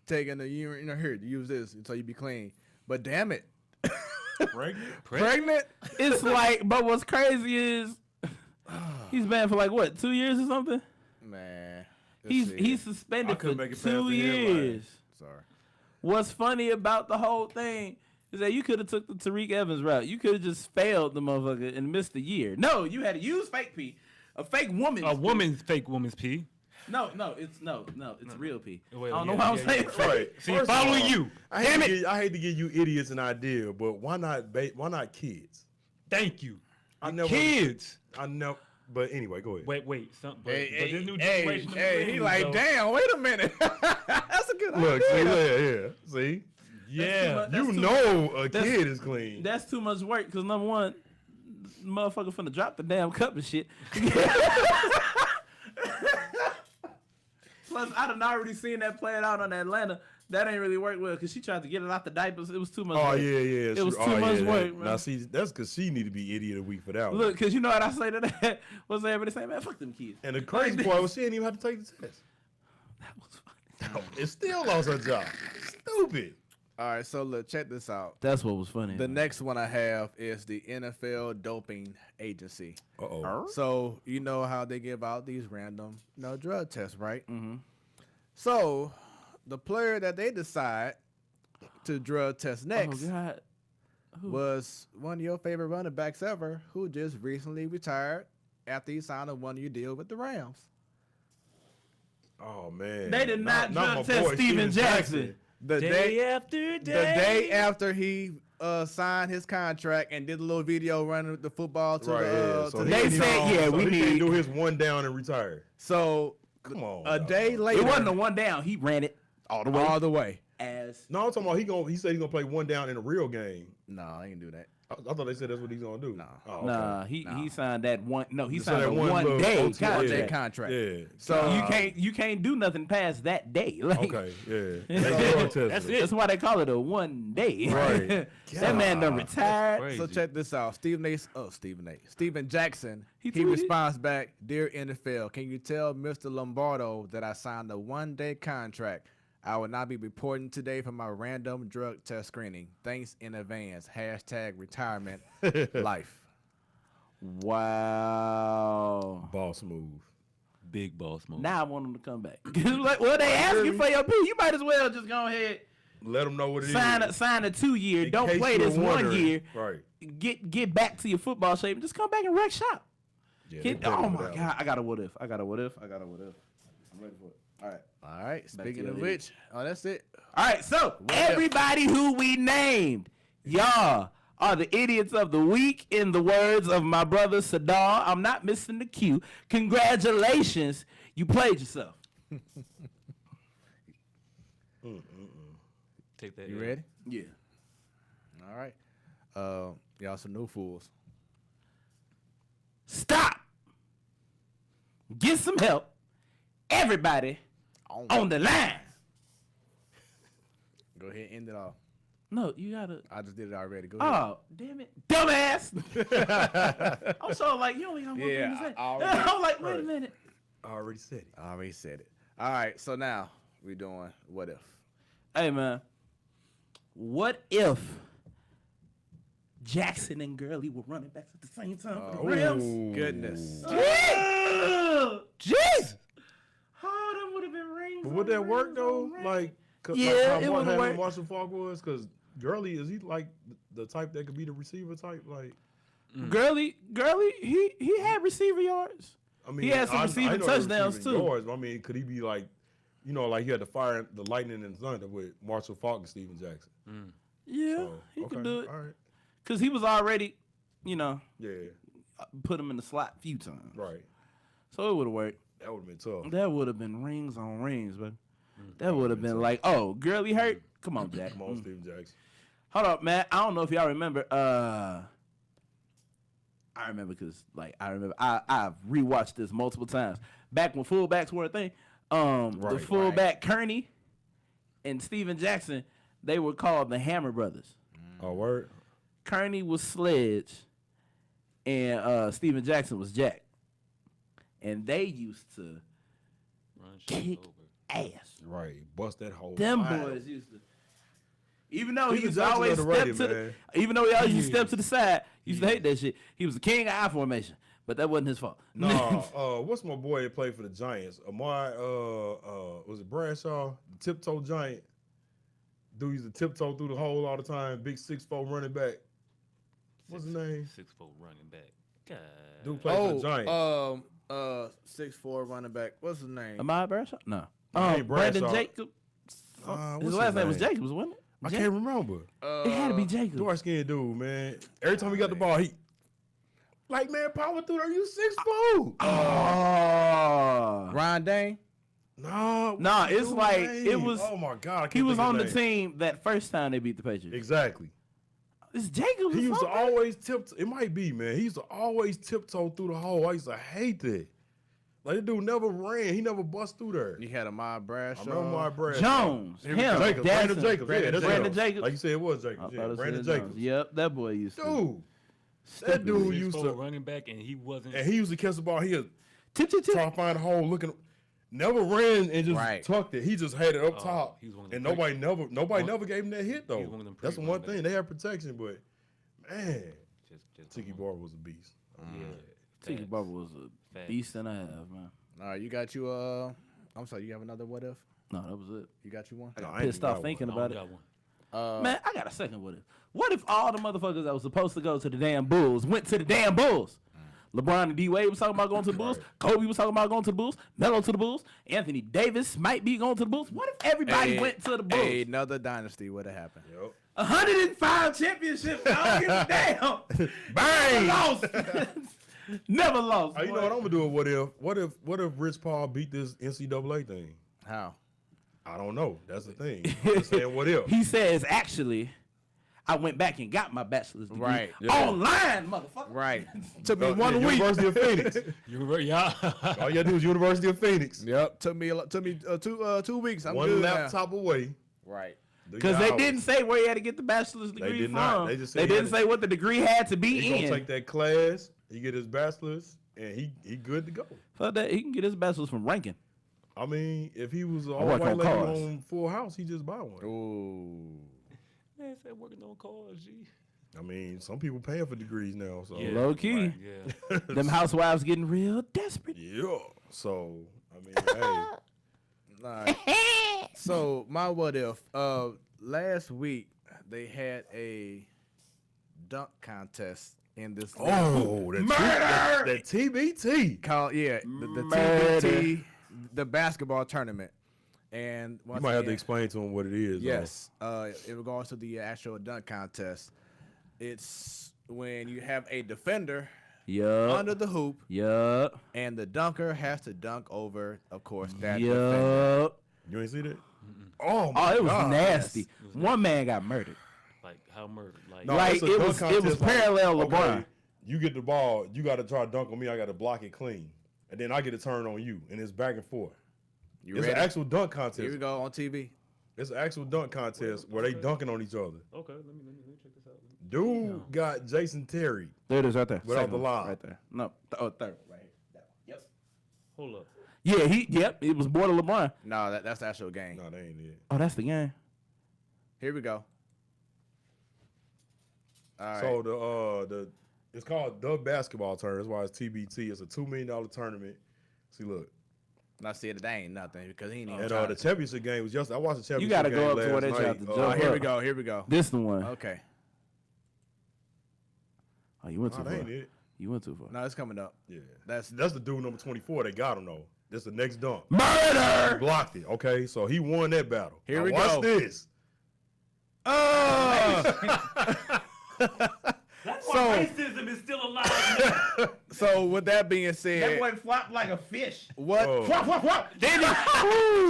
taking the urine, here, use this until you be clean. But damn it. Pregnant? It's like, but what's crazy is he's banned for like what, 2 years or something? Man. He's suspended for 2 years. Sorry. What's funny about the whole thing is that you could have took the Tariq Evans route. You could have just failed the motherfucker and missed a year. No, you had to use fake pee. A fake woman's fake woman's pee. No, it's real pee. Wait, I don't know why I'm saying Right. See, following you. I hate to give you idiots an idea, but why not kids? Thank you. Kids. But anyway, go ahead. Wait. But this new Hey, generation. he like, damn, wait a minute. That's a good Look, idea. see, Yeah. a kid is clean. That's too much work because number one, motherfucker finna drop the damn cup and shit. Plus, I done already seen that playing out on Atlanta. That ain't really worked well because she tried to get it out the diapers. It was too much work. Yeah. It was too much work, man. Now, see, that's because she need to be idiot of the week for that one. Look, because you know what I say to that? What's everybody say, man, fuck them kids. And the crazy part was she didn't even have to take the test. That was funny. It still lost her job. Stupid. All right, so look, check this out. That's what was funny. The next one I have is the NFL Doping Agency. Uh-oh. So, you know how they give out these random drug tests, right? Mm-hmm. So, the player that they decide to drug test next was one of your favorite running backs ever who just recently retired after he signed a one-year deal with the Rams. Oh, man. They did not my drug test boy, Steven Jackson. The after day. The day after he signed his contract and did a little video running the football to the So they said, we need can't do his one down and retire. So Come on. a day later, it wasn't a one down. He ran it all the way. No, I'm talking about he said he's gonna play one down in a real game. No, I ain't do that. I thought they said that's what he's gonna do. No. Oh, okay. Nah, he signed that one. No, he signed signed a that one day little contract. contract. Yeah. So You can't do nothing past that day. Like, Okay. Yeah. They drug tested that's him. it. That's why they call it a one day. Right. That man done retired. Crazy. So check this out. Steven Jackson. He He tweeted? responds back, "Dear NFL, can you tell Mr. Lombardo that I signed a one-day contract? I will not be reporting today for my random drug test screening. Thanks in advance. #retirement life." Wow. Boss move. Big boss move. Now I want him to come back. Like, well, they asking for your P. You might as well just go ahead. Let them know what it is. Sign a 2 year. In Don't case play you're this 1 wondering. year. Right. Get back to your football shape and just come back and wreck shop. Yeah, they better Oh for my that God. I got a what if. I'm ready for it. All right. All right. Speaking to of the which, that's it. All right, so if? everybody who we named, y'all are the idiots of the week in the words of my brother Sadar. I'm not missing the cue. Congratulations, you played yourself. Take that. You ready? Yeah. All right. Y'all some new fools. Stop. Get some help. Everybody on the line. Go ahead and end it off. No, you gotta. I just did it already. Go ahead. Oh, damn it, dumbass! I'm so like, you only got one thing to say. I'm like, wait a minute. I already said it. I already said it. All right. So now we're doing what if. Hey man, what if Jackson and Gurley were running backs at the same time for the Rams? Goodness. Jeez! Oh, that would have been rings. But would that work though? Like, Yeah, it would would've worked. Marshall Falk was, because Gurley, is he like the type that could be the receiver type? Like, Gurley, he had receiver yards. I mean, He had some I receiving know the touchdowns, receiving too. yards, but I mean, could he be like, like he had the fire, the lightning and thunder with Marshall Falk and Steven Jackson? Yeah, So, he okay, could do it. All right. Because he was already, Yeah. put him in the slot a few times. Right. So it would have worked. That would have been tough. That would have been rings on rings, but that would have been like, oh, Gurley hurt? Come on, Jack. Come on, Steven Jackson. Hold up, man. I don't know if y'all remember. I remember because I've rewatched this multiple times. Back when fullbacks were a thing, the fullback Kearney and Steven Jackson, they were called the Hammer Brothers. Oh, word. Kearney was Sledge, and Steven Jackson was Jack, and they used to kick ass. Right, bust that whole. Them boys used to. Even though he used to always step to even though he always used to step to the side, he used to hate that shit. He was the king of I formation, but that wasn't his fault. No, what's my boy that played for the Giants? Amar, was it Bradshaw, the tiptoe giant? Dude used to tiptoe through the hole all the time. Big 6'4" running back. What's his name? 6'4" running back. God. Dude played for the Giants. 6'4" running back. What's his name? Am I Bradshaw? No. Ain't Brandon Bradshaw. Jacobs. What's His last name was Jacobs, wasn't it? I can't remember. It had to be Jacobs. Dark skinned dude, man. Every time he got the ball, he like, man, power through there. You 6'4". Ryan Dane. No, it's dude, like man. it was. Oh my God, I can't He was think on of the his name. team that first time they beat the Patriots. Exactly. It's Jacobs. He or used to something? always tiptoe. It might be, man. He used to always tiptoe through the hole. I used to hate that. Like, the dude never ran. He never bust through there. You had Ahmad I Bradshaw. remember my Bradshaw. Jones. Him. Jacobs. Brandon Jacobs. Yeah, that's Brandon him. Jacobs. Like you said, it was I Jacobs. thought Yeah, it Brandon said Jacobs. Jones. Yep, that boy used to. Dude, that dude used to. running back, and he wasn't. And he used to catch the ball. He'd Tip. try to find a hole, looking. Never ran and just Right. tucked it. He just had it up top. he was one of the And nobody never gave him that hit though. was one of them That's the one thing. They had protection, but man, just Tiki Bar was a beast. Yeah. Tiki Facts. Bubba was a Facts. beast and a half, man. All right, you got you. I'm sorry. You have another what if? No, that was it. You got you one? I No, got I ain't pissed got off one. thinking I about only it. got one. Man, I got a second what if. What if all the motherfuckers that was supposed to go to the damn Bulls went to the damn Bulls? LeBron and D-Wade was talking about going to the Bulls. Kobe was talking about going to the Bulls. Melo to the Bulls. Anthony Davis might be going to the Bulls. What if everybody went to the Bulls? Another dynasty would have happened. Yep. 105 championships. I don't give a damn. Bang! Never lost. Never lost. You know what I'm gonna do? What if Rich Paul beat this NCAA thing? How? I don't know. That's the thing. I'm just saying, what if? He says, actually, I went back and got my bachelor's degree Right. online, motherfucker. Right. Took me 1 week. University of Phoenix. You were yeah. All you gotta do is University of Phoenix. Yep. Took me 2 weeks. I'm One good laptop away. now. Right. Because they didn't say where he had to get the bachelor's degree did from. not. They just said They he didn't had say what the degree had to be He gonna in. take that class. He get his bachelor's, and he good to go. Fuck that. He can get his bachelor's from ranking. I mean, if he was all work white on lady cars. on Full House, he just buy one. Ooh. Man, said working on cars, G. I mean, some people paying for degrees now, so Yeah. Low key. Right, yeah. Them housewives getting real desperate. yeah. So I mean, hey, All right. So my what if? Last week they had a dunk contest in this league that TBT. called the Murder. TBT, the basketball tournament. And You once might have to again- explain to him what it is. Yes. In regards to the actual dunk contest, it's when you have a defender Yup. under the hoop Yup. and the dunker has to dunk over, of course, that defender. Yup. You ain't see that? Oh Oh, my it was God. nasty. One man got murdered. Like how murdered? Like No, Like, it's a it dunk was contest, like, parallel okay, LeBron. You get the ball, you got to try to dunk on me. I got to block it clean, and then I get to turn on you, and it's back and forth. You It's ready? an actual dunk Here we contest. go on TV. It's an actual dunk contest where they dunking on each other. okay, let me check this out. Dude got Jason Terry. There it is right there. Without Second the one, line. Right there. No. Third. Right here. That one. Yep. Hold up. Yeah, yep. It was border LeBron. No, that's the actual game. No, they ain't it. Oh, that's the game. Here we go. All right. So it's called the basketball tournament. That's why it's TBT. It's a $2 million tournament. See, look, Now see that ain't nothing because he ain't even and trying the to- championship game was just. I watched the championship gotta game go up to last where they night. try to jump Oh, here we up. go. Here we go. This the one. Okay. Oh, you went too No, far. that ain't it. You went too far. No, it's coming up. Yeah, That's that's the dude number 24. They got him though. This the next dunk. He Murder! blocked it. Okay, so he won that battle. Here Now we watch go. this. That's So- why racism is still alive. so. With that being said, flopped like a fish. what? Oh. Then he,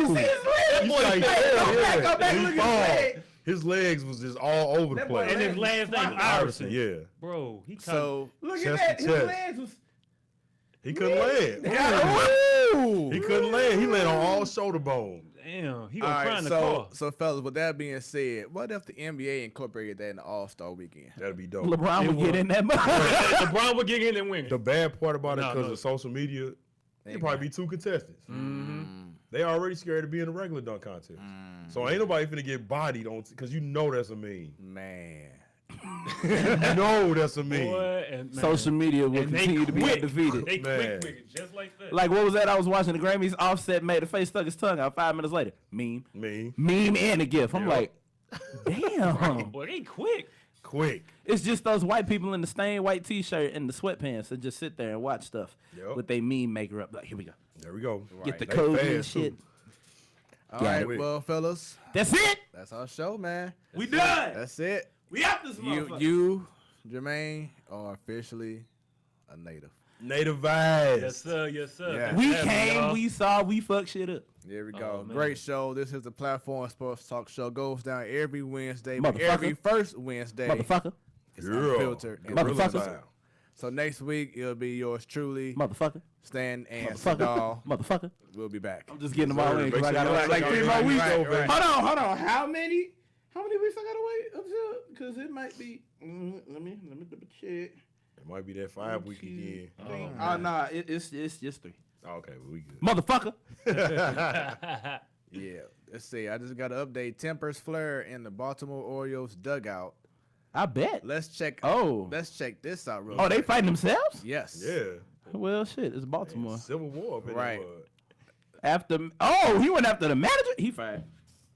see his leg? He's like, yeah. Go back, He look at fall. his leg. His legs was just all over the That boy place. And his last name Iverson, Iverson. yeah. Bro, he So Look Chest at that. to His chest. legs was. He couldn't land. Ooh. He couldn't land. He landed on all shoulder bones. damn, he All gonna cry right, in the car. so fellas, with that being said, what if the NBA incorporated that in the All-Star weekend? That'd be dope. LeBron would get in that mug. LeBron would get in and win. The bad part about it, No, because no. of social media, it'd probably be 2 contestants. Mm-hmm. They already scared to be in a regular dunk contest. So ain't nobody finna get bodied on, because you know that's a meme. Man. You know that's a meme. Boy, and man, Social media will and they continue to be quick. undefeated. They Man. quick with it, just like that. Like, what was that? I was watching the Grammys. Offset made a face, stuck his tongue out 5 minutes later. Meme and a gif. I'm Yep. like, damn. Boy, they quick. Quick. It's just those white people in the stained white T-shirt and the sweatpants that just sit there and watch stuff Yep. with their meme maker up. Like, here we go. There we go. Get the They code and fast, shit. too. All Got right, it. well, fellas, That's it. that's our show, man. We done. That's it. We out this motherfucker. You, Jermaine, are officially a native. Native vibes. Yes, sir. Yes, sir. Yeah. Thanks We for having me, came, y'all. we saw, we fucked shit up. There we go. Oh, man. Great show. This is the Platform Sports Talk Show. Goes down every Wednesday. Motherfucker. Every first Wednesday. Motherfucker. It's Girl. unfiltered. and Motherfucker. really style. So next week, it'll be yours truly, Motherfucker. Stan and Motherfucker. Sadal. Motherfucker. We'll be back. I'm just getting them all in because I got Make sure like y'all 3 check more out weeks. right, right. Hold on. How many weeks I gotta wait up to? Because it might be. Let me double check. It might be that 5 week again. Oh nah, it's just 3. Oh, okay, well, we good. Motherfucker. Yeah. Let's see. I just got to update. Tempers flare in the Baltimore Orioles dugout. I bet. Let's check. Oh. Let's check this out real Oh, they quick. fighting themselves? Yes. Yeah. Well, shit, it's Baltimore. Civil War. Up in Right. After he went after the manager. He fired.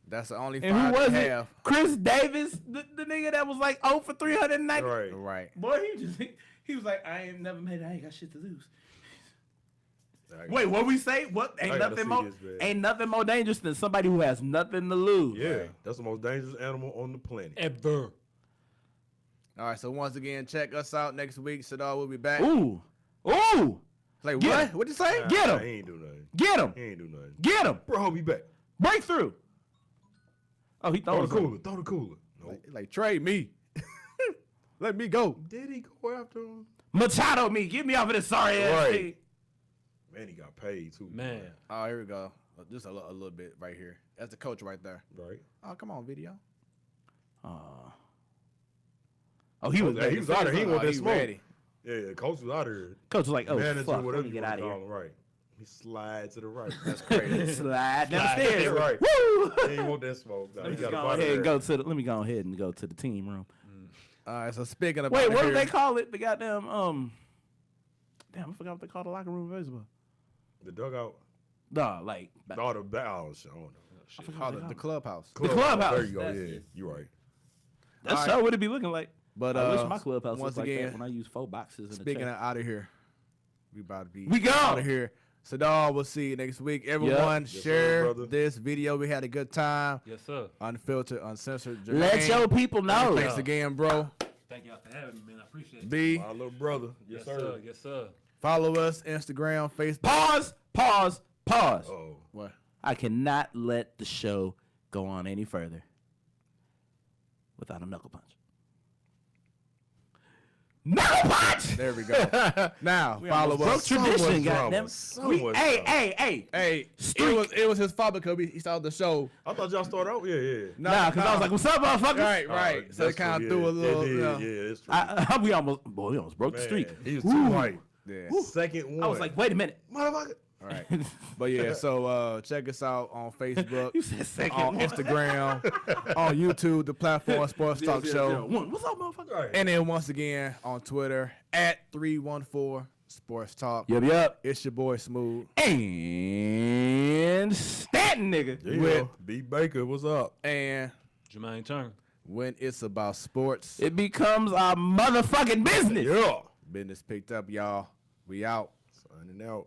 That's the only And who five was they it? have. Chris Davis, the nigga that was like 0 for 390. Right. Right. Boy, he was like, I ain't never made it. I ain't got shit to lose. I got- Wait, what we say? What I ain't gotta nothing see more? this, man. Ain't nothing more dangerous than somebody who has nothing to lose. Yeah, that's the most dangerous animal on the planet. Ever. All right. So once again, check us out next week. Sadal will be back. Ooh, Like Get what? him. What'd you say? Get Nah, him. He ain't do nothing. get him, He ain't do nothing. get him, Bro, be back. breakthrough. Oh, he Throw throwing the something. cooler. Throw the cooler. No. Like trade me. Let me go. Did he go after him? Machado me, get me off of this sorry ass Right. thing. Man, he got paid too. Man. Oh, here we go. Just a little bit right here. That's the coach right there. Right. Oh, come on, video. Oh, he was. Yeah, he was out there. He want that he smoke. ready. Yeah, coach was out there. Coach was like, oh Manager, fuck, let whatever me you get wanna out of call here. him, right. He slide to the right. That's crazy. Slide down the stairs. Right. Woo! He ain't want that smoke. Nah, Let he me got go a body ahead and there. go to the. Let me go ahead and go to the team room. All right. So speaking of Wait, what do they call it? The goddamn Damn, I forgot what they call the locker room in baseball. The dugout. Nah, like No, the bow. I don't know. I forgot what they the call it. clubhouse? clubhouse. There you go. That's Yeah, it. you're right. That All show right. would it be looking like? But I wish my clubhouse once was like again, that when I use 4 boxes. speaking in of out of here, we about to be We go. out of here. Sadal, we'll see you next week. Everyone, Yes, sir, share brother. this video. We had a good time. Yes, sir. Unfiltered, uncensored. Let Jermaine, your people know. Thanks again, bro. Thank y'all for having me, man. I appreciate it. B, My little brother. Yes, sir. Yes, sir. follow us Instagram, Facebook. Pause. Oh, What? I cannot let the show go on any further without a knuckle punch. Knuckle punch! There we go. Now follow Broke us. tradition, much goddamn. drama, so We- much Hey, drama. hey. Hey, it was his fault because he started the show. I thought y'all started out. Yeah. Nah, because I was like, what's up, motherfucker? Right. So it That's kind true, of threw a little. It did, you know. yeah, it's true. We almost broke the Man, streak. He was too right. Yeah. Second one. I was like, wait a minute. motherfucker. All right. But yeah, so check us out on Facebook, You said second on one. Instagram, on YouTube, the Platform Sports Talk Show. 001. What's up, motherfucker? Right. And then once again on Twitter at 314 Sports Talk. Yup. It's your boy Smooth. And Stanton, nigga. There you With- go. B. Baker, what's up? And Jermaine Turner. when it's about sports, It becomes our motherfucking business. Yeah. business picked up, y'all. We out. Signing out.